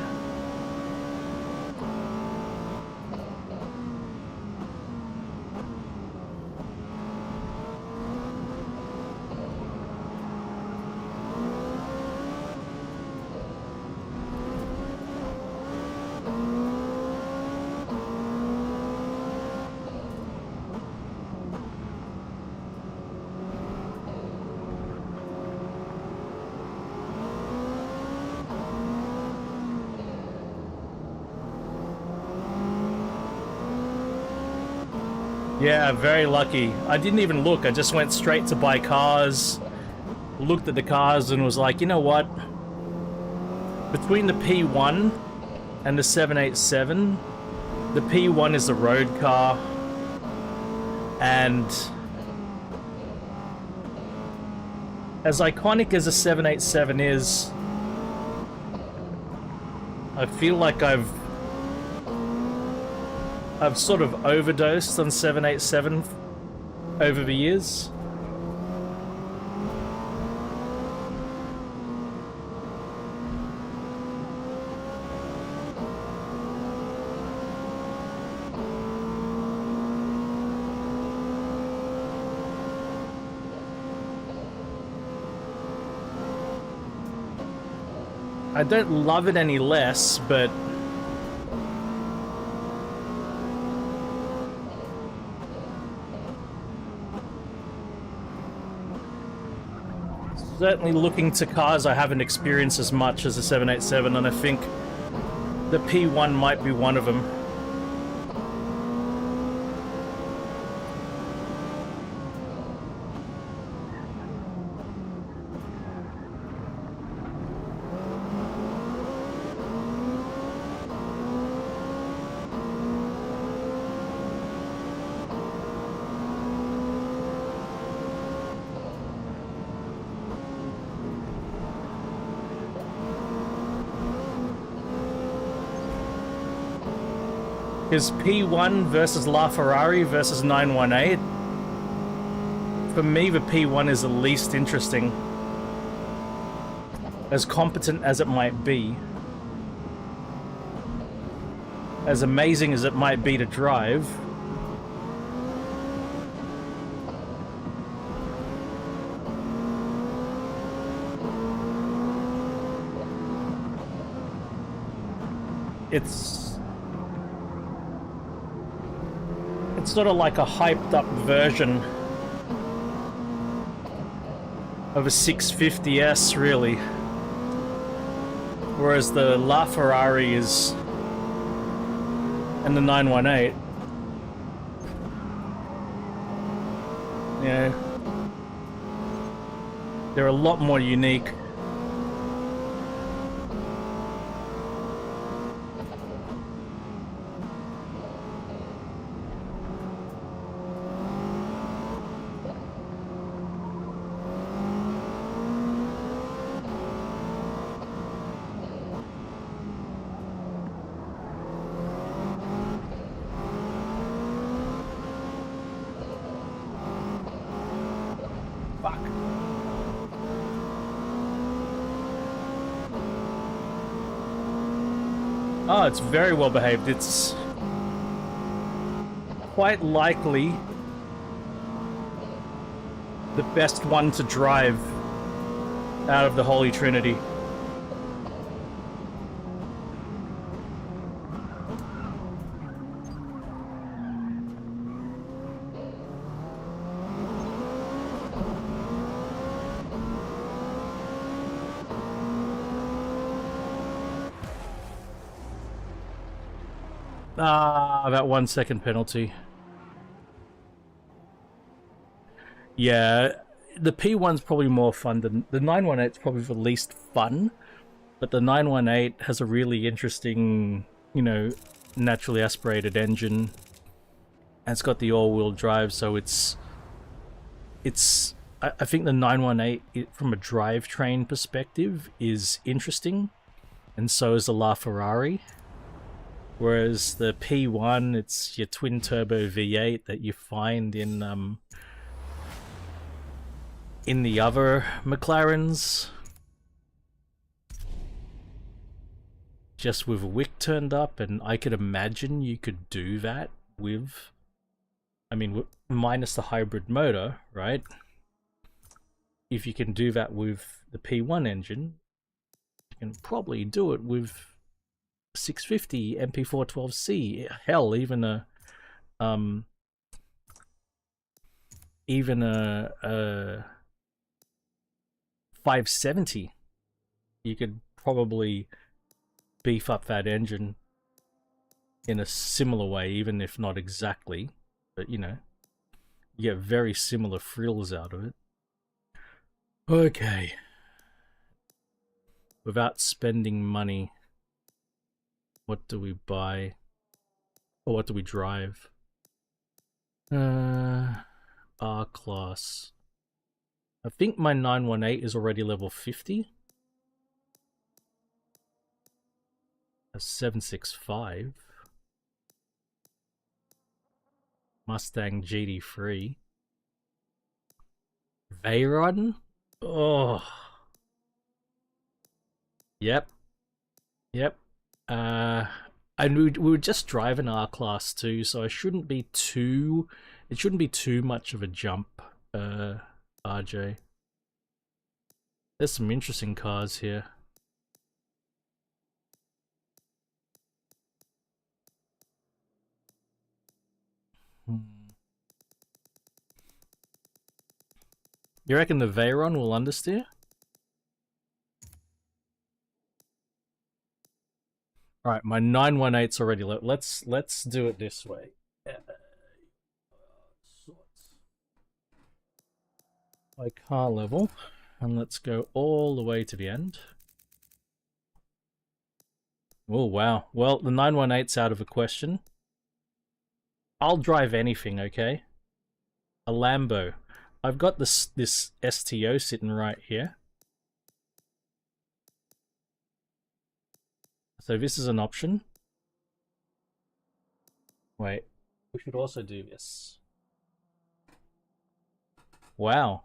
Yeah, very lucky. I didn't even look. I just went straight to buy cars, looked at the cars and was like, you know what? Between the P1 and the 787, the P1 is a road car, and as iconic as the 787 is, I feel like I've sort of overdosed on 787 over the years. I don't love it any less, but certainly looking to cars I haven't experienced as much as the 787, and I think the P1 might be one of them. Is P1 versus LaFerrari versus 918? For me, the P1 is the least interesting. As competent as it might be. As amazing as it might be to drive. It's sort of like a hyped up version of a 650S, really. Whereas the LaFerrari is, and the 918, you know, They're a lot more unique. Fuck. Oh, it's very well behaved. It's quite likely the best one to drive out of the Holy Trinity. Ah, that 1 second penalty. Yeah, the P1's probably more fun than the 918's probably the least fun, but the 918 has a really interesting, you know, naturally aspirated engine. And it's got the all-wheel drive, so it's I think the 918 from a drivetrain perspective is interesting, and so is the LaFerrari. Whereas the P1, it's your twin turbo V8 that you find in the other McLarens, just with a wick turned up, and I could imagine you could do that with, I mean, minus the hybrid motor, right? If you can do that with the P1 engine, you can probably do it with 650 MP412C. Hell, even a 570. You could probably beef up that engine in a similar way, even if not exactly. But you know, you get very similar frills out of it. Okay. Without spending money, what do we buy? Or what do we drive? R-Class. I think my 918 is already level 50. A 765. Mustang GT3. Veyron? Oh. Yep. Yep. And we were just driving R-Class too, so it shouldn't be too much of a jump, RJ. There's some interesting cars here. You reckon the Veyron will understeer? Alright, my 918's already low. Let's do it this way. By car level, and let's go all the way to the end. Oh wow. Well, the 918's out of the question. I'll drive anything, okay? A Lambo. I've got this STO sitting right here. So this is an option. Wait, we should also do this. Wow.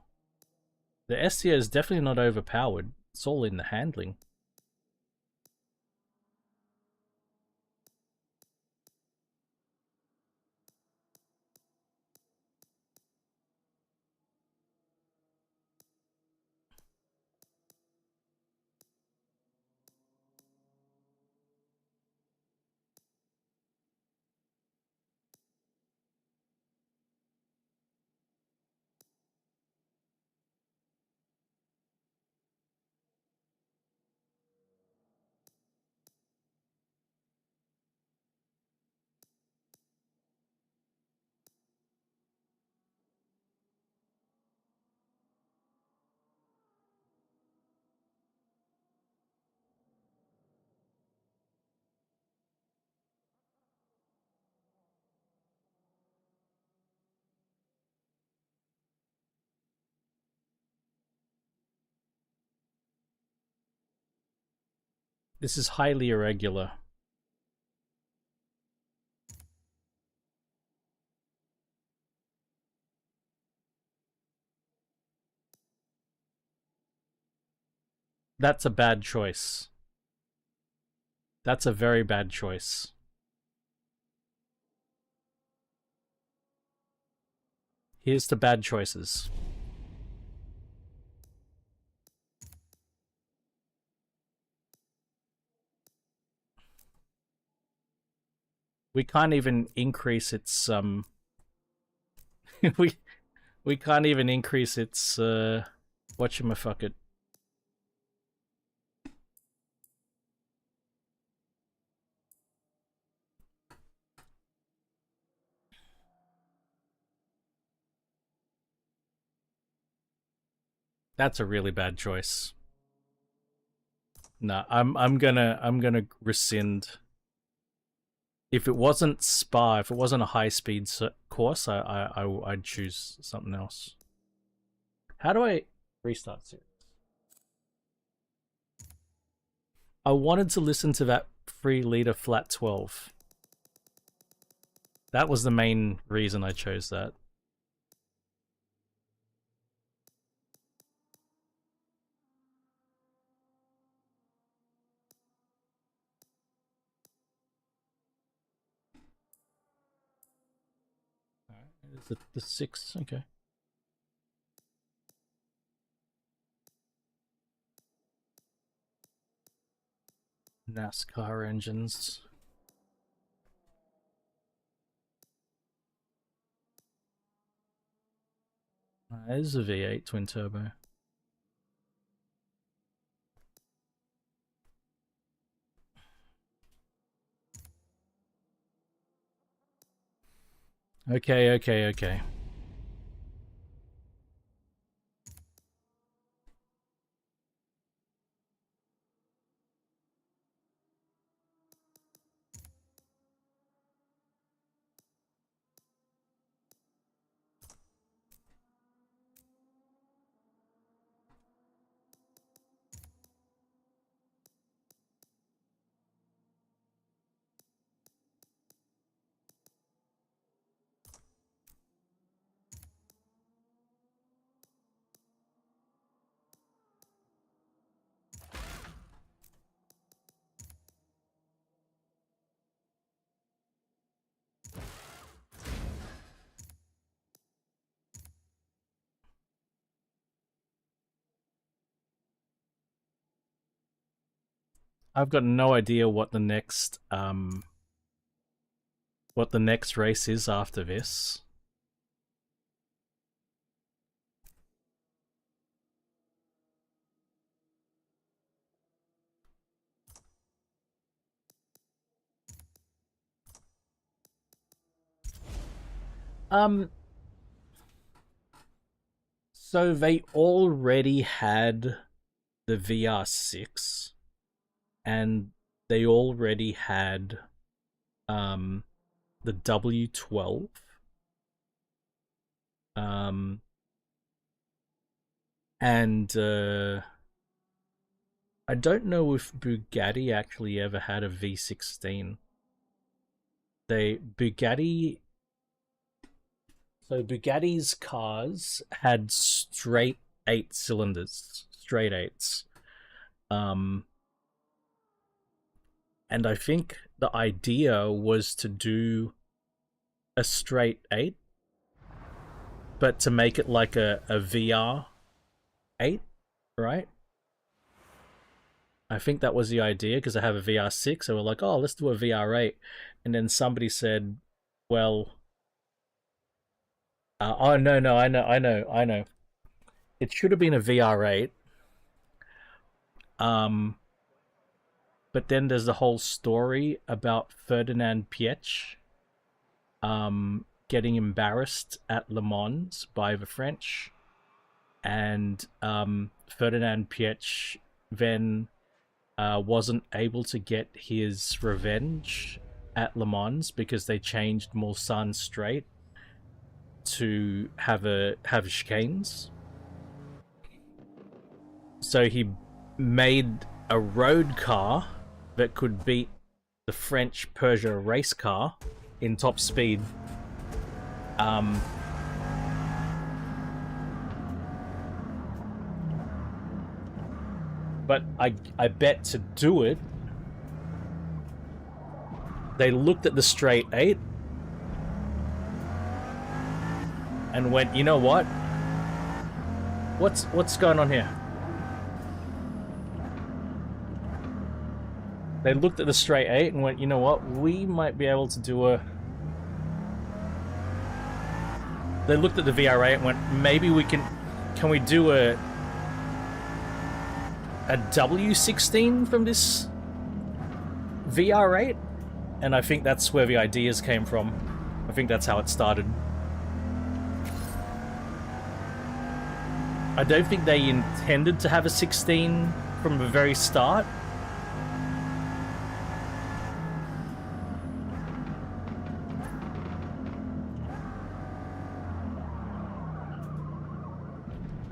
The STO is definitely not overpowered. It's all in the handling. This is highly irregular. That's a bad choice. That's a very bad choice. Here's the bad choices. We can't even increase its we can't even increase its whatchamaffuck. That's a really bad choice. No, I'm gonna rescind. If it wasn't Spa, if it wasn't a high speed course, I'd choose something else. How do I restart series? I wanted to listen to that 3 liter flat 12. That was the main reason I chose that. Is it the 6? Okay. NASCAR engines. It is a V8 twin turbo. Okay. I've got no idea what the next race is after this. So they already had the VR6 and they already had the W12. And I don't know if Bugatti actually ever had a V16. Bugatti's cars had straight 8 cylinders, straight 8s. And I think the idea was to do a straight 8, but to make it like a VR 8, right? I think that was the idea because I have a VR6. So we're like, oh, let's do a VR8. And then somebody said, well, oh, no, I know. It should have been a VR8. But then there's the whole story about Ferdinand Piech getting embarrassed at Le Mans by the French. And Ferdinand Piech then wasn't able to get his revenge at Le Mans because they changed Mulsanne Straight to have chicanes. So he made a road car that could beat the French Peugeot race car in top speed. But I bet to do it, they looked at the straight 8 and went, you know what? What's going on here? They looked at the straight 8 and went, you know what? We might be able to do a... They looked at the VR8 and went, maybe we can we do a W16 from this VR8? And I think that's where the ideas came from. I think that's how it started. I don't think they intended to have a 16 from the very start.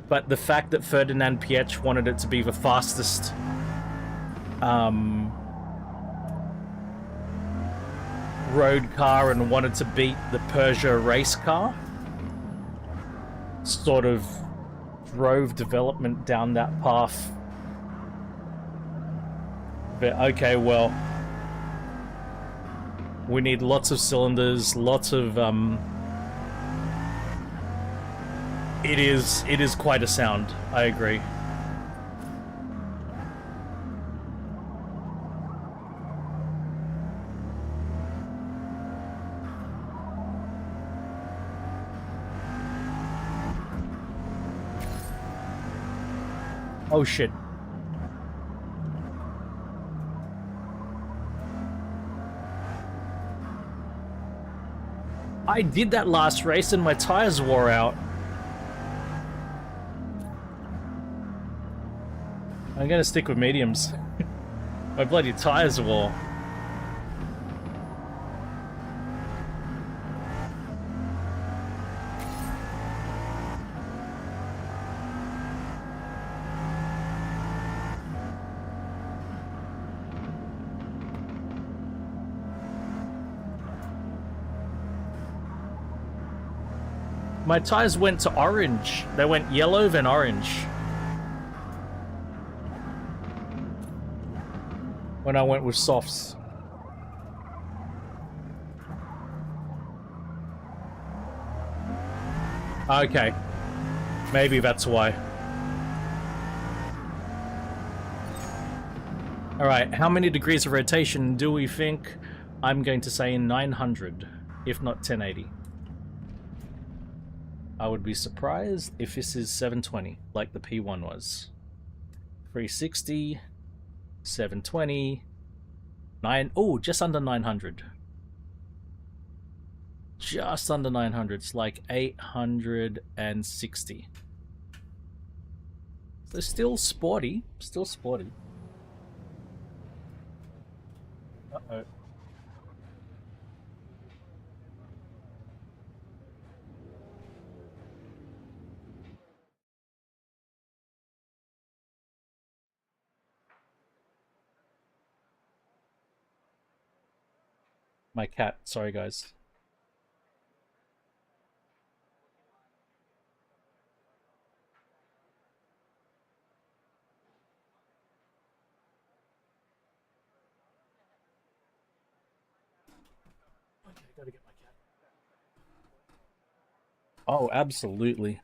But the fact that Ferdinand Piech wanted it to be the fastest road car and wanted to beat the Peugeot race car sort of drove development down that path. But okay, well, we need lots of cylinders, lots of it is quite a sound, I agree. Oh shit. I did that last race and my tires wore out. I'm gonna stick with mediums. My bloody tires wore. My tires went to orange. They went yellow, then orange. When I went with softs. Okay. Maybe that's why. Alright, how many degrees of rotation do we think? I'm going to say 900, if not 1080. I would be surprised if this is 720, like the P1 was. 360, 720, 9... Oh, just under 900. Just under 900. It's like 860. So still sporty. Still sporty. Uh-oh. My cat. Sorry, guys. Okay, gotta get my cat. Oh, absolutely.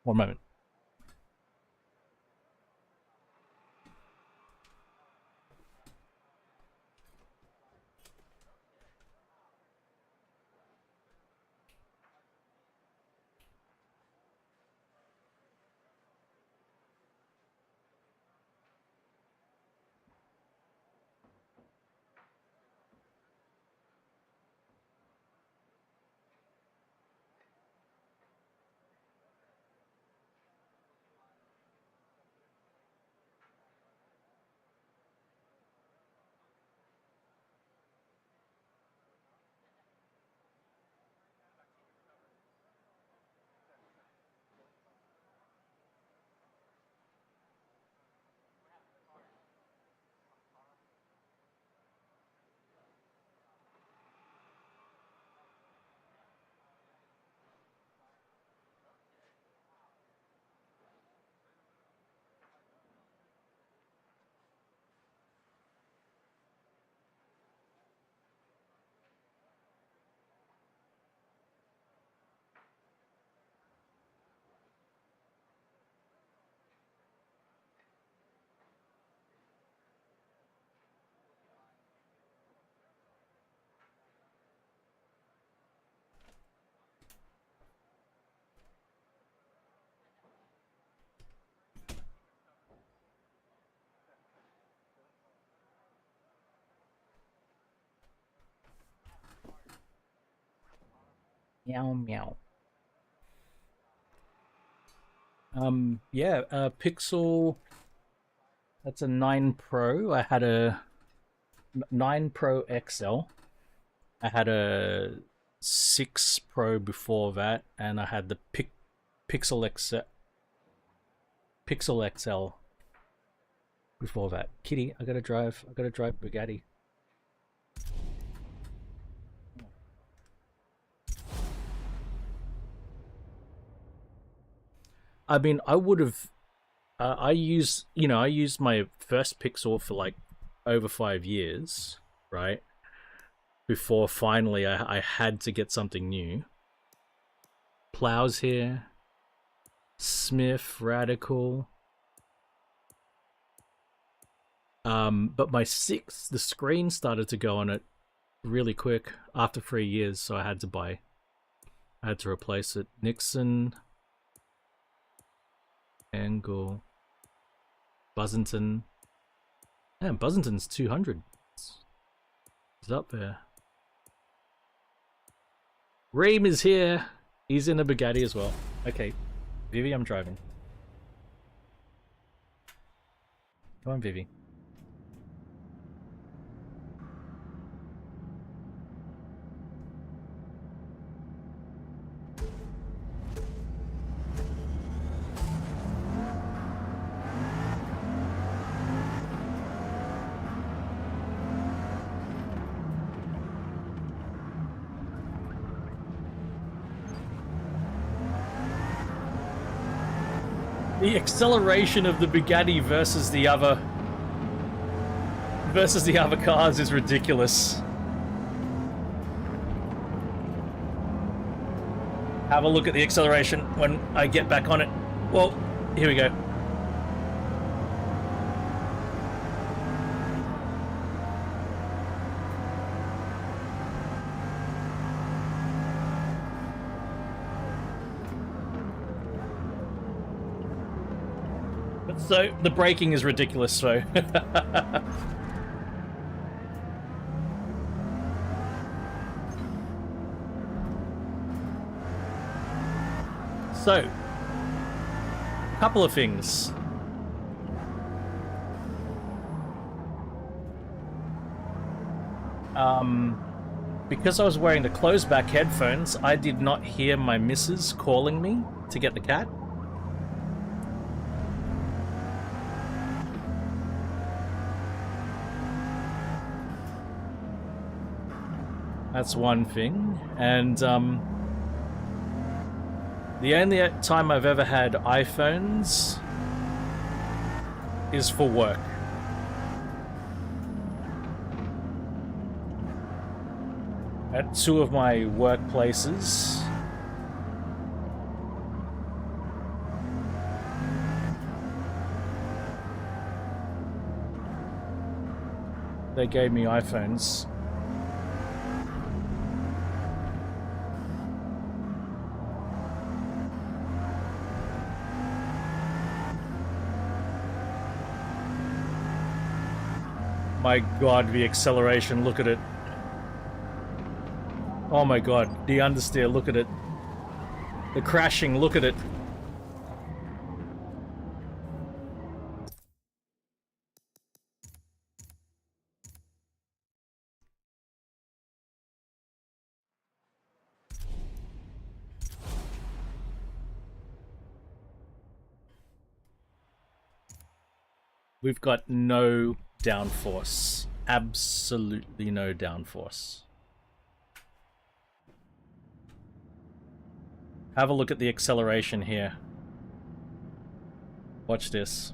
One moment. Meow meow. Yeah, Pixel. That's a 9 Pro. I had a 9 Pro XL. I had a 6 Pro before that, and I had the Pixel XL before that. Kitty, I gotta drive Bugatti. I mean, I would have. I used my first Pixel for like over 5 years, right? Before finally I had to get something new. Plows here. Smith, Radical. But my 6, the screen started to go on it really quick after 3 years, so I had to replace it. Nixon. Angle. Buzzington. Man, Buzzington's 200. It's up there. Reem is here. He's in a Bugatti as well. Okay. Vivi, I'm driving. Come on, Vivi. The acceleration of the Bugatti versus the other cars is ridiculous. Have a look at the acceleration when I get back on it. Well, here we go. So the braking is ridiculous, so. So, a couple of things. Because I was wearing the closed back headphones, I did not hear my missus calling me to get the cat. That's one thing. And the only time I've ever had iPhones is for work. At 2 of my workplaces. They gave me iPhones. My god, the acceleration, look at it. Oh my god, the understeer, look at it. The crashing, look at it. We've got no downforce. Absolutely no downforce. Have a look at the acceleration here. Watch this.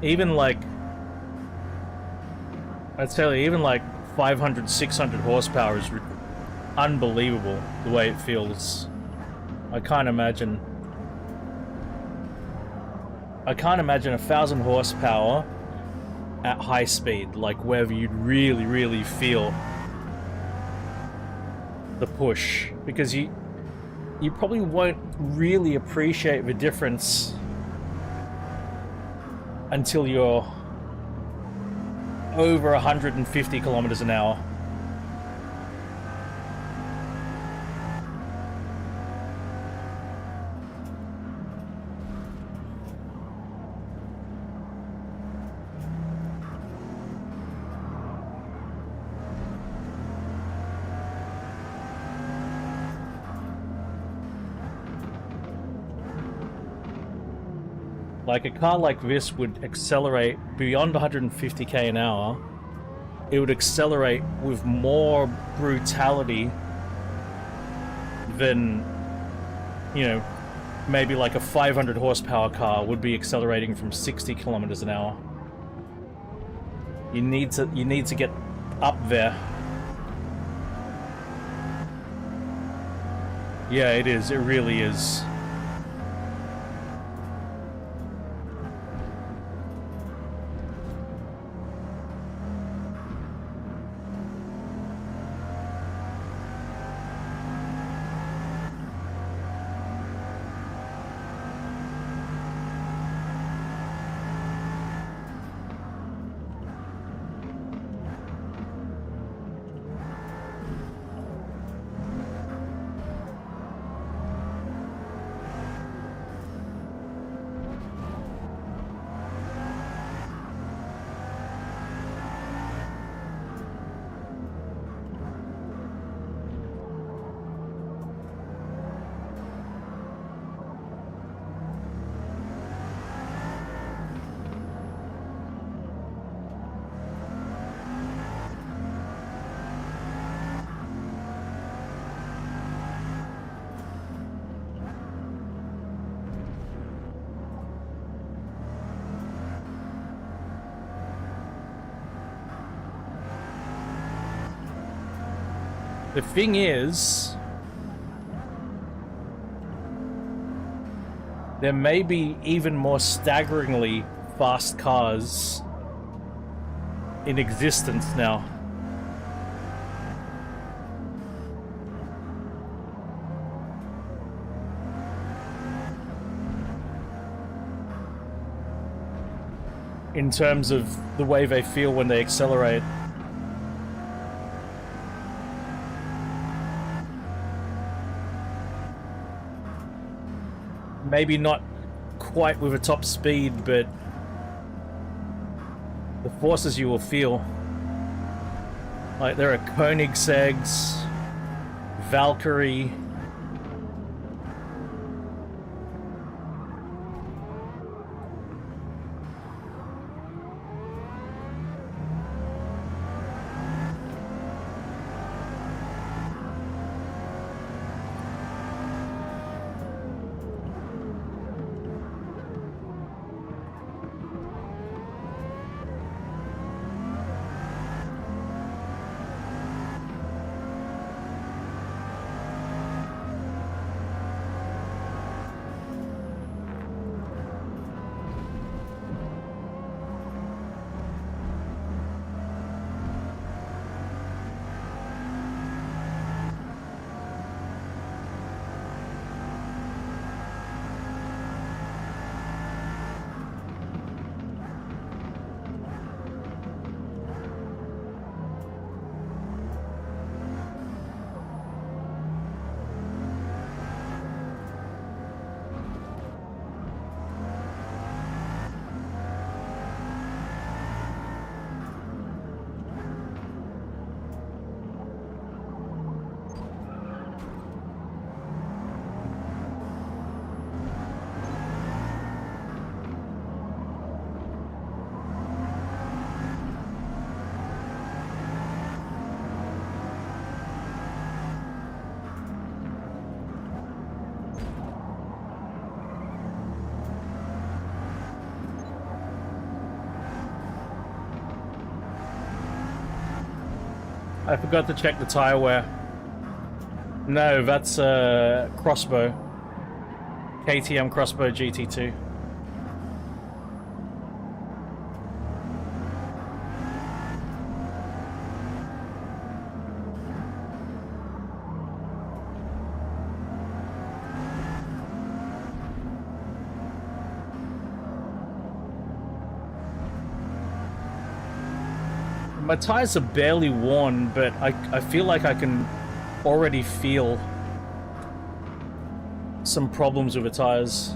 Even like, I tell you, even like 500, 600 horsepower is unbelievable the way it feels. I can't imagine 1,000 horsepower at high speed, like wherever you'd really, really feel the push, because you probably won't really appreciate the difference until you're over 150 kilometers an hour. Like, a car like this would accelerate beyond 150k an hour. It would accelerate with more brutality than, you know, maybe like a 500 horsepower car would be accelerating from 60 kilometers an hour. You need to get up there. Yeah, it is. It really is. The thing is, there may be even more staggeringly fast cars in existence now. In terms of the way they feel when they accelerate. Maybe not quite with a top speed, but the forces you will feel. Like, there are Koenigsegg's, Valkyrie. I forgot to check the tire wear. No, that's Crossbow. KTM Crossbow GT2. My tires are barely worn, but I feel like I can already feel some problems with the tires.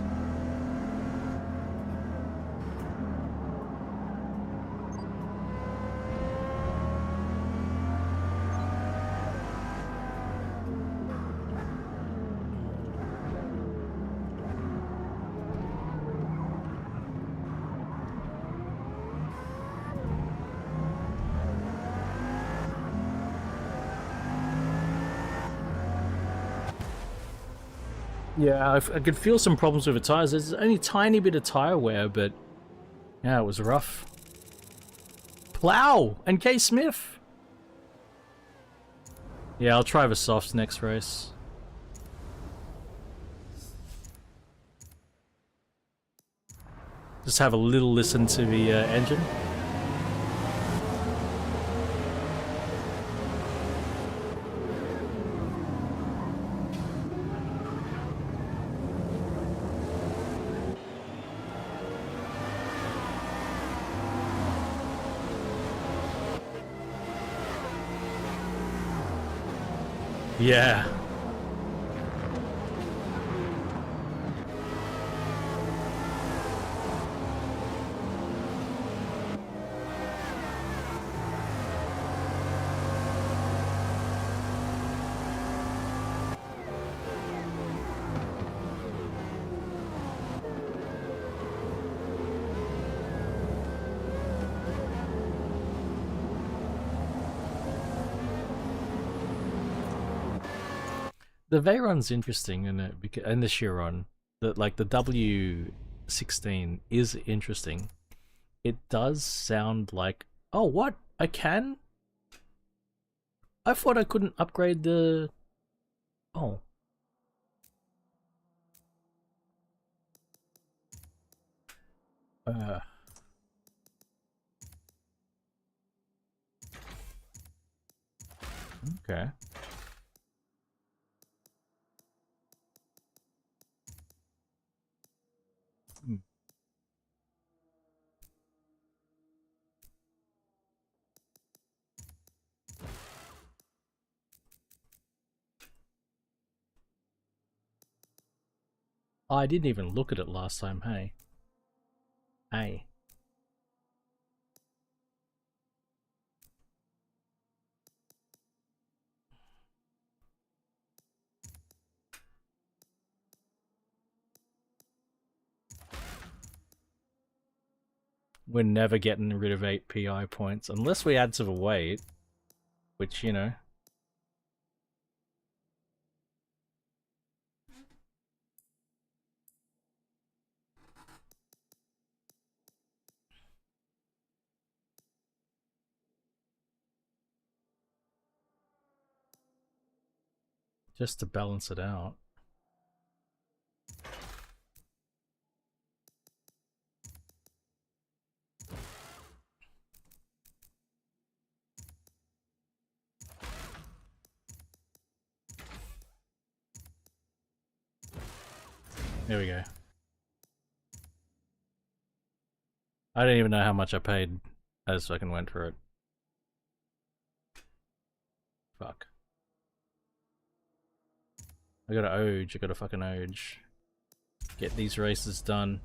Yeah, I could feel some problems with the tires. There's only a tiny bit of tire wear, but yeah, it was rough. Plow and K Smith. Yeah, I'll try the softs next race. Just have a little listen to the engine. Yeah. The Veyron's interesting, and the Chiron, like the W16 is interesting. It does sound like, oh, what? I can? I thought I couldn't upgrade the... Oh. Okay. Hmm. Oh, I didn't even look at it last time, hey. Hey. We're never getting rid of 8 PI points, unless we add to the weight, which, you know. Just to balance it out. There we go. I don't even know how much I paid. I just fucking went for it. Fuck. I got an Oge, I got a fucking Oge. Get these races done.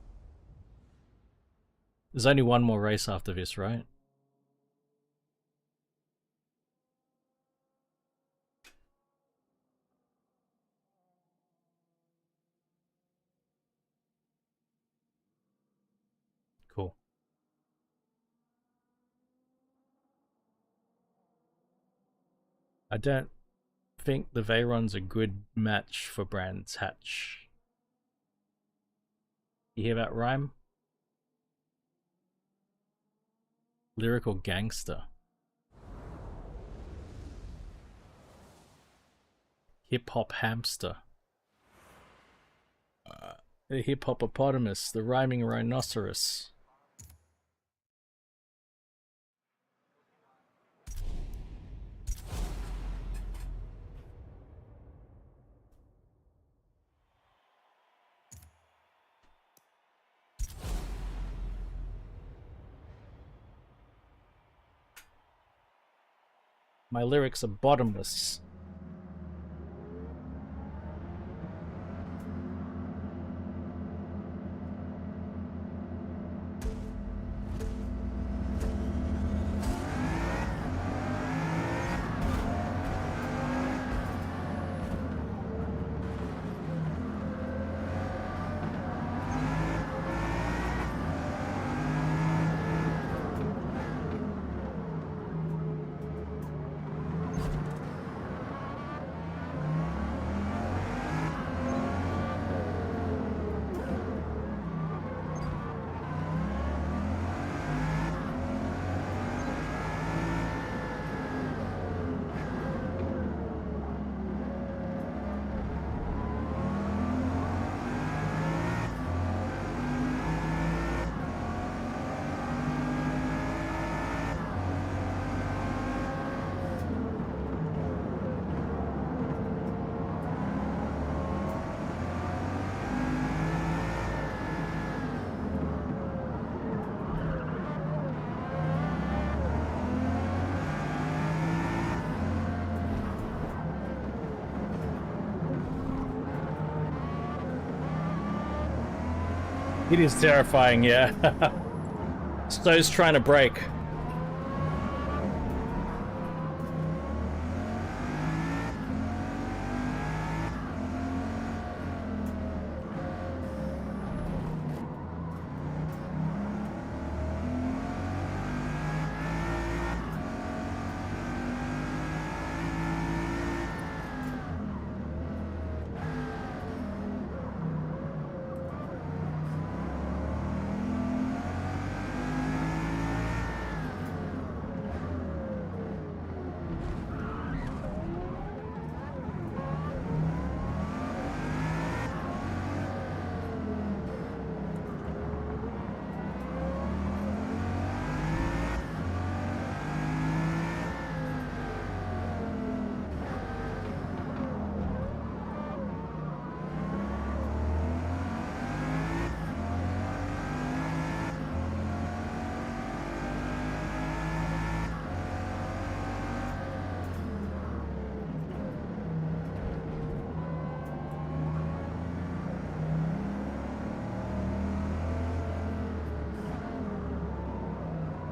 There's only one more race after this, right? Cool. I don't think the Veyron's a good match for Brands Hatch. You hear that rhyme? Lyrical gangster. hip hop hamster. The hip hopopotamus, the rhyming rhinoceros. My lyrics are bottomless. It is terrifying, yeah. Stowe's trying to brake.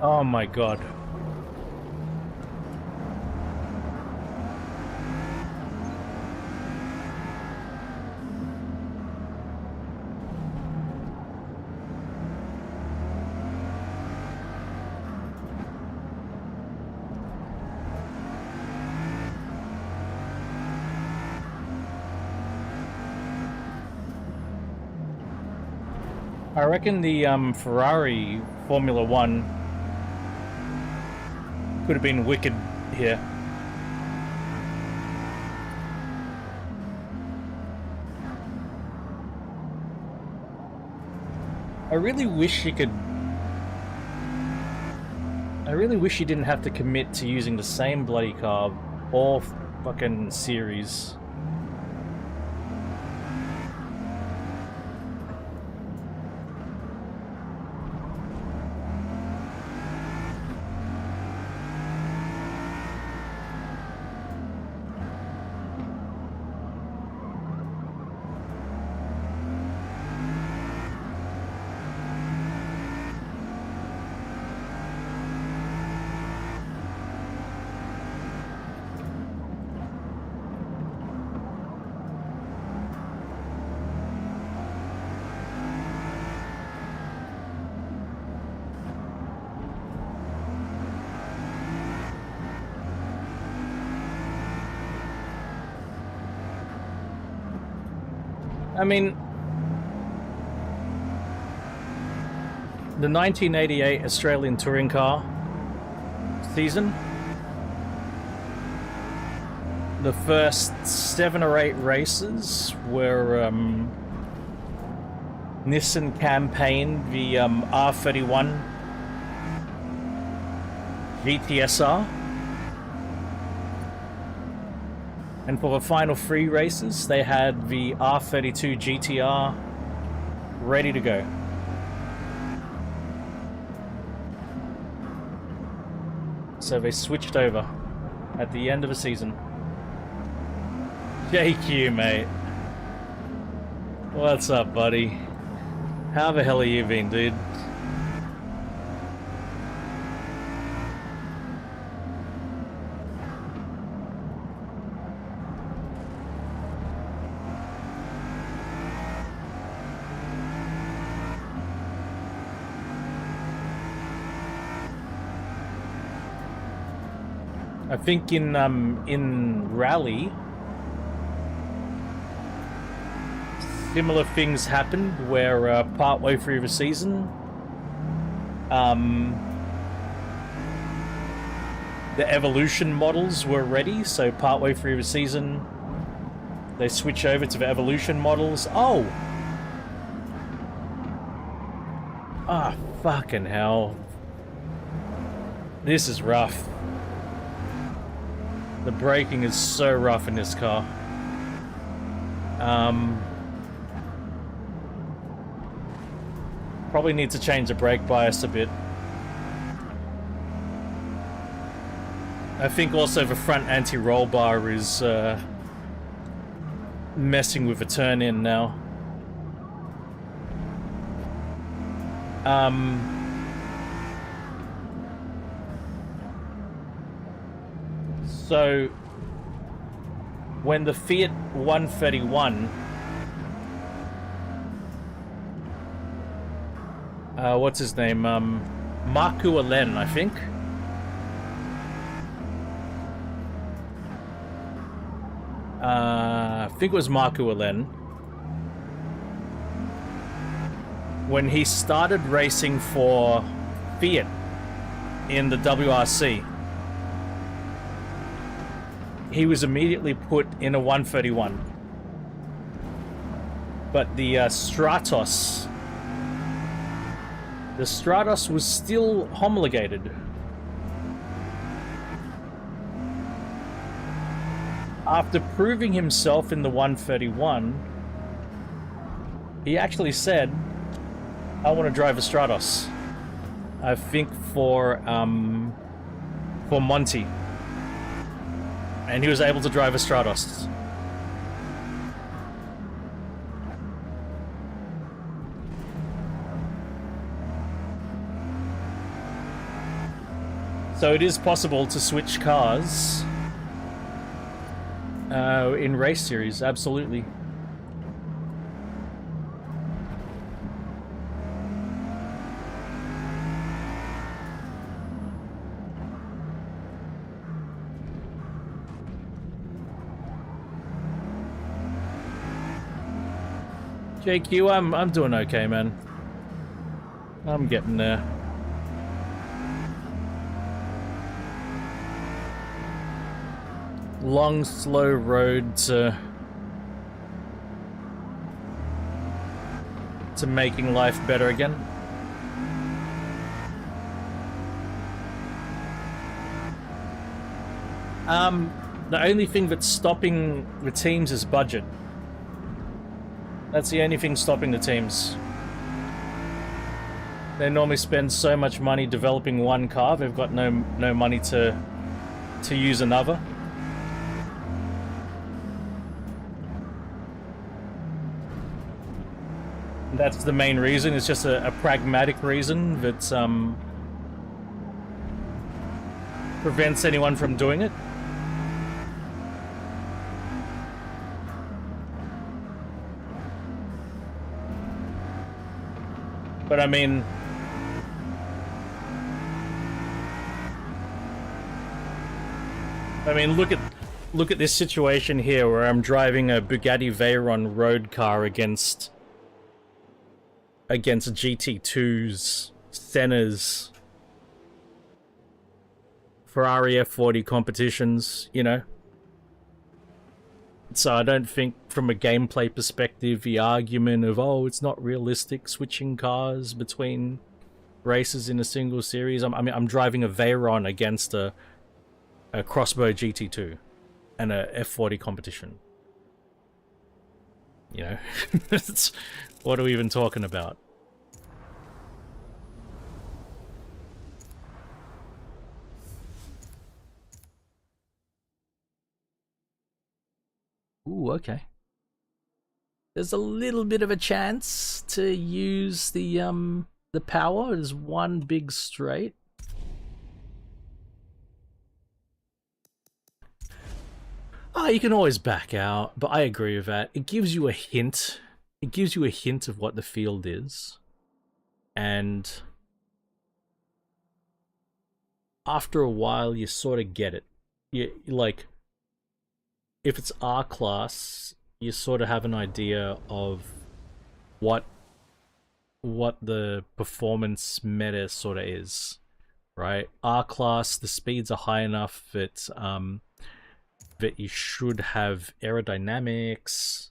Oh my god. I reckon the Ferrari Formula One could have been wicked here. I really wish you didn't have to commit to using the same bloody car all fucking series. I mean, the 1988 Australian touring car season, the first 7 or 8 races were Nissan campaigned the R31 GTSR. And for the final 3 races, they had the R32 GTR ready to go. So they switched over at the end of the season. JQ, mate. What's up, buddy? How the hell have you been, dude? I think in Rally, similar things happened where partway through the season, the evolution models were ready. So partway through the season, they switch over to the evolution models. Oh, fucking hell! This is rough. The braking is so rough in this car. Probably need to change the brake bias a bit. I think also the front anti-roll bar is messing with the turn-in now. So, when the Fiat 131, what's his name? Marco Alen, I think. I think it was Marco Alen. When he started racing for Fiat in the WRC, he was immediately put in a 131. But the Stratos was still homologated. After proving himself in the 131, he actually said, I want to drive a Stratos. I think for Monty. And he was able to drive a Stratos. So it is possible to switch cars in race series, absolutely. JQ, I'm doing okay, man. I'm getting there. Long, slow road to making life better again. The only thing that's stopping the teams is budget. That's the only thing stopping the teams. They normally spend so much money developing one car, they've got no money to use another. That's the main reason. It's just a pragmatic reason that prevents anyone from doing it. But I mean, look at this situation here where I'm driving a Bugatti Veyron road car against GT2s, Sennas, Ferrari F40 competitions, you know. So I don't think from a gameplay perspective, the argument of, oh, it's not realistic switching cars between races in a single series. I'm driving a Veyron against a Crossbow GT2 and a F40 competition. You know, what are we even talking about? Ooh, okay. There's a little bit of a chance to use the power as one big straight. Oh, you can always back out, but I agree with that. It gives you a hint. It gives you a hint of what the field is. And after a while, you sort of get it. You, like, if it's R class, you sort of have an idea of what the performance meta sort of is, right? R class, the speeds are high enough that that you should have aerodynamics.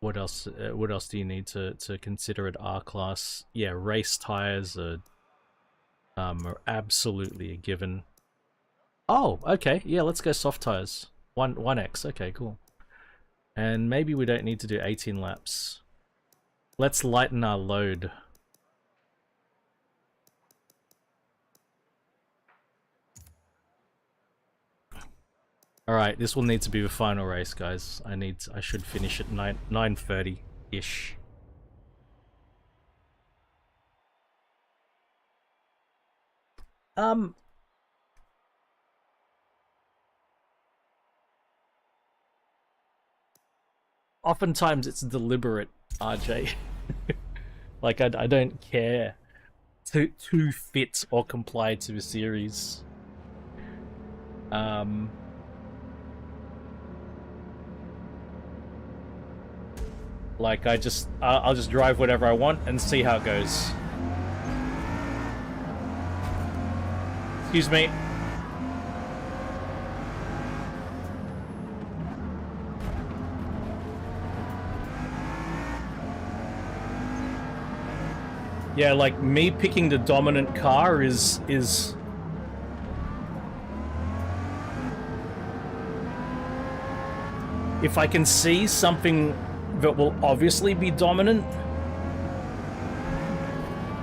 What else? What else do you need to consider at R class? Yeah, race tires are absolutely a given. Oh, okay. Yeah, let's go soft tires. 1x. Okay, cool. And maybe we don't need to do 18 laps. Let's lighten our load. Alright, this will need to be the final race, guys. I should finish at 9:30-ish. Oftentimes it's deliberate, RJ. Like, I don't care to fit or comply to the series. Like, I'll just drive whatever I want and see how it goes. Excuse me. Yeah, like, me picking the dominant car is... If I can see something that will obviously be dominant,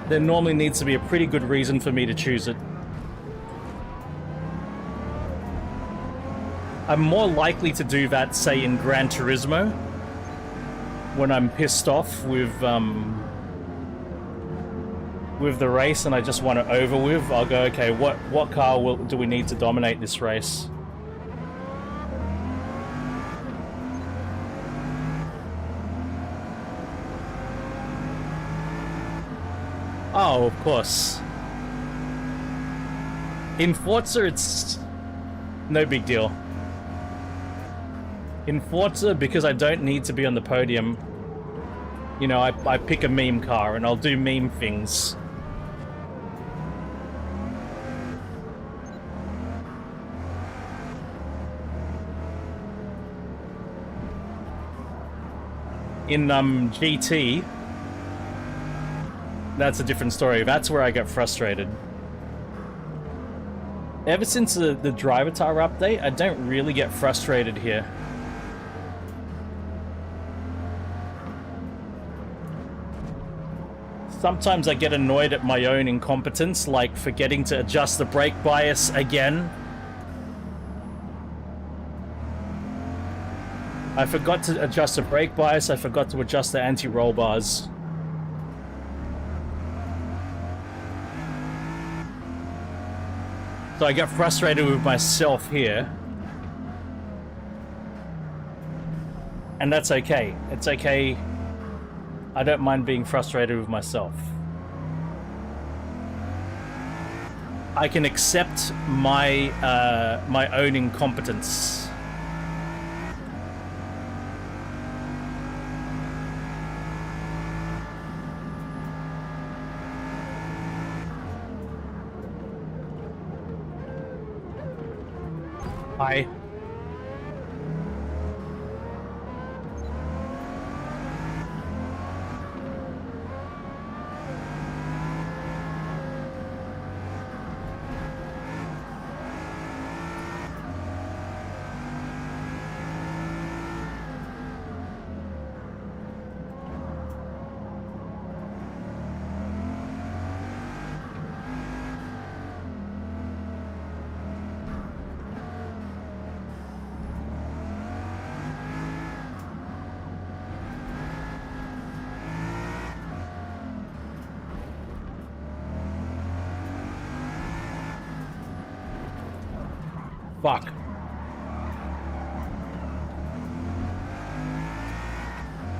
there normally needs to be a pretty good reason for me to choose it. I'm more likely to do that, say, in Gran Turismo, when I'm pissed off with the race and I just want to over with. I'll go, okay, what car do we need to dominate this race? Oh, of course. In Forza, it's no big deal. In Forza, because I don't need to be on the podium, you know, I pick a meme car and I'll do meme things. In GT, that's a different story. That's where I get frustrated. Ever since the Drivatar update, I don't really get frustrated here. Sometimes I get annoyed at my own incompetence, like forgetting to adjust the brake bias again. I forgot to adjust the brake bias, I forgot to adjust the anti-roll bars. So I get frustrated with myself here. And that's okay. It's okay. I don't mind being frustrated with myself. I can accept my my own incompetence. Hi. Fuck.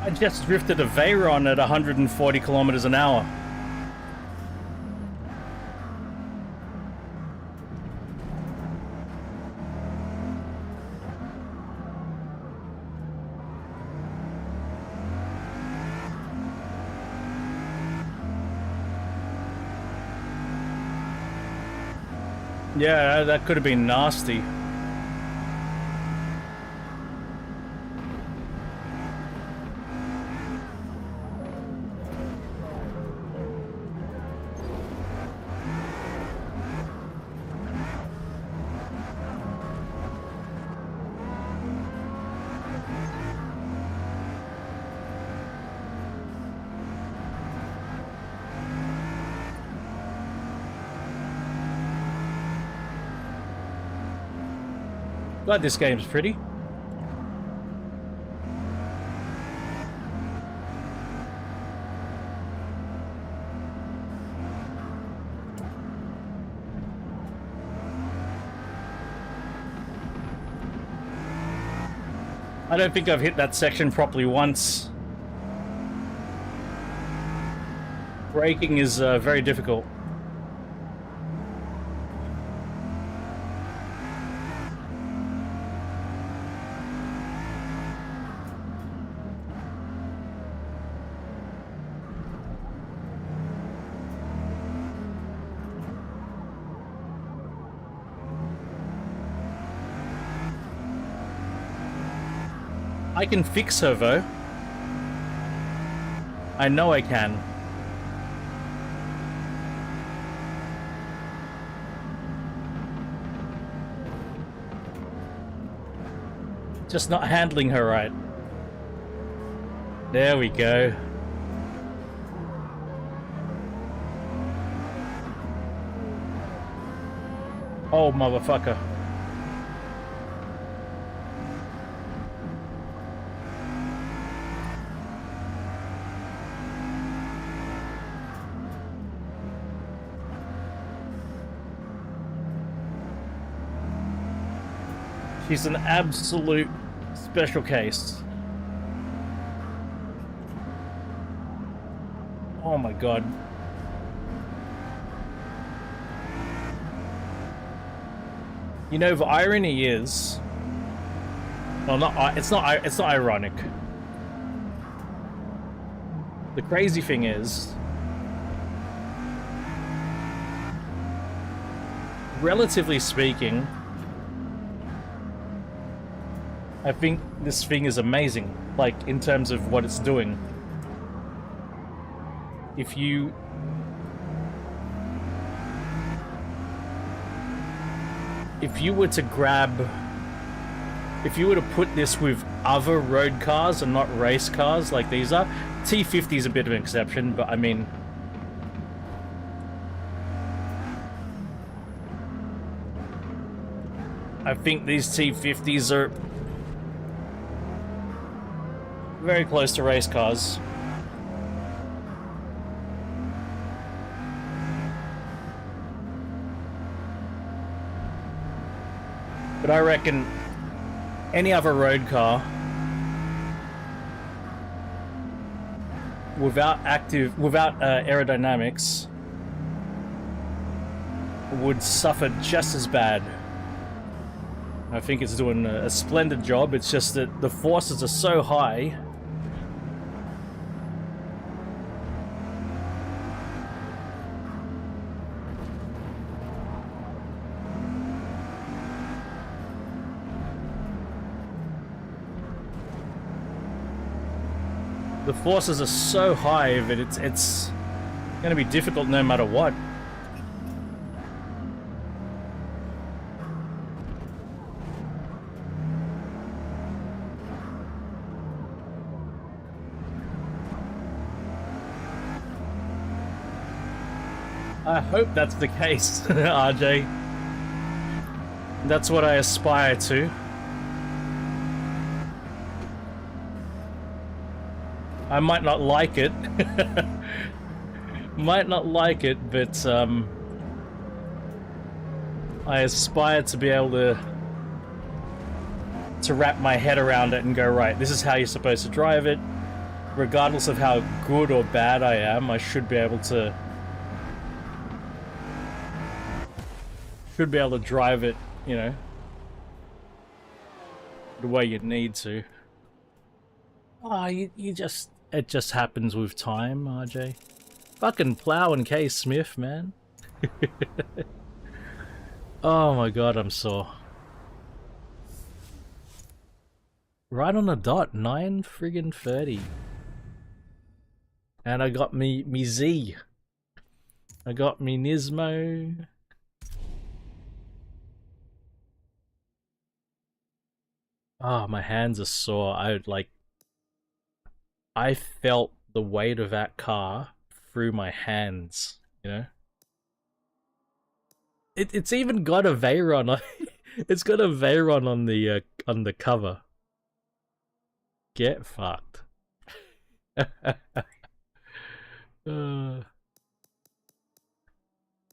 I just drifted a Veyron at 140 kilometers an hour. Yeah, that could have been nasty. Glad this game's pretty. I don't think I've hit that section properly once. Braking is very difficult. I can fix her, though. I know I can. Just not handling her right. There we go. Oh, motherfucker. She's an absolute special case. Oh my god. You know, the irony is, well, it's not ironic. The crazy thing is, relatively speaking, I think this thing is amazing, like, in terms of what it's doing. If you were to put this with other road cars and not race cars like these are, T50 is a bit of an exception, but I mean, I think these T50s are very close to race cars. But I reckon any other road car without aerodynamics would suffer just as bad. I think it's doing a splendid job. It's just that the forces are so high. The forces are so high that it's going to be difficult no matter what. I hope that's the case, RJ. That's what I aspire to. I might not like it. Might not like it, but I aspire to be able to wrap my head around it and go, right, this is how you're supposed to drive it. Regardless of how good or bad I am, I should be able to drive it, you know, the way you need to. Oh, it just happens with time, RJ. Fucking plowing K Smith, man. Oh my god, I'm sore. Right on the dot, 9 friggin' 30. And I got me Z. I got me Nismo. Oh, my hands are sore. I felt the weight of that car through my hands, you know? It's even got a Veyron on it's got a Veyron on the cover. Get fucked.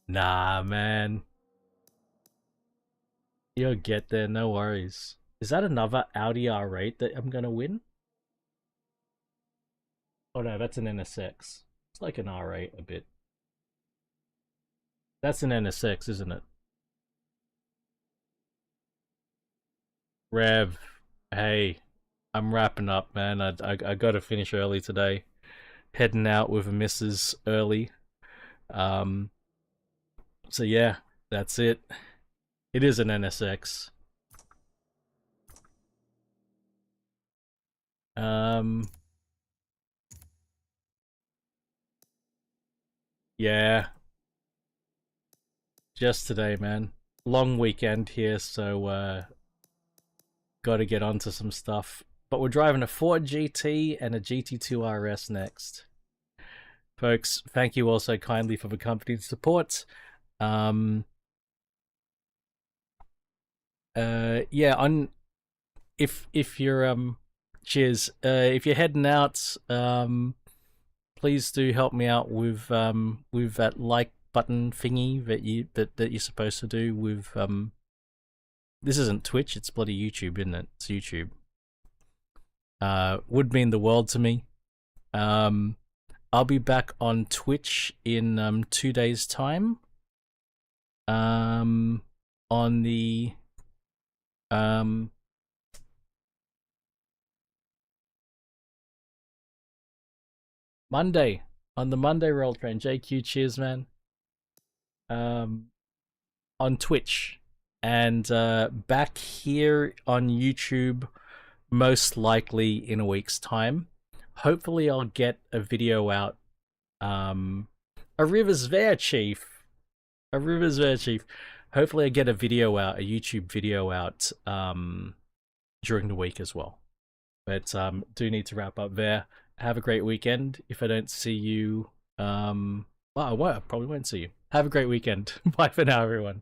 Nah, man. You'll get there, no worries. Is that another Audi R8 that I'm gonna win? Oh no, that's an NSX. It's like an R8 a bit. That's an NSX, isn't it? Rev, hey, I'm wrapping up, man. I gotta finish early today. Heading out with a missus early. So yeah, that's it. It is an NSX. Yeah. Just today, man. Long weekend here, so gotta get onto some stuff. But we're driving a Ford GT and a GT2 RS next. Folks, thank you all so kindly for the company support. Yeah, on if you're cheers. If you're heading out, please do help me out with that like button thingy that you're supposed to do with this isn't Twitch, it's bloody YouTube, isn't it? It's YouTube. Would mean the world to me. I'll be back on Twitch in 2 days' time. On the Monday, on the Monday roll train. JQ, cheers, man. On Twitch and back here on YouTube, most likely in a week's time. Hopefully, I'll get a video out. A Rivers Fair Chief. A Rivers Fair Chief. Hopefully, I get a video out, a YouTube video out during the week as well. But do need to wrap up there. Have a great weekend. If I don't see you, well, I probably won't see you. Have a great weekend. Bye for now, everyone.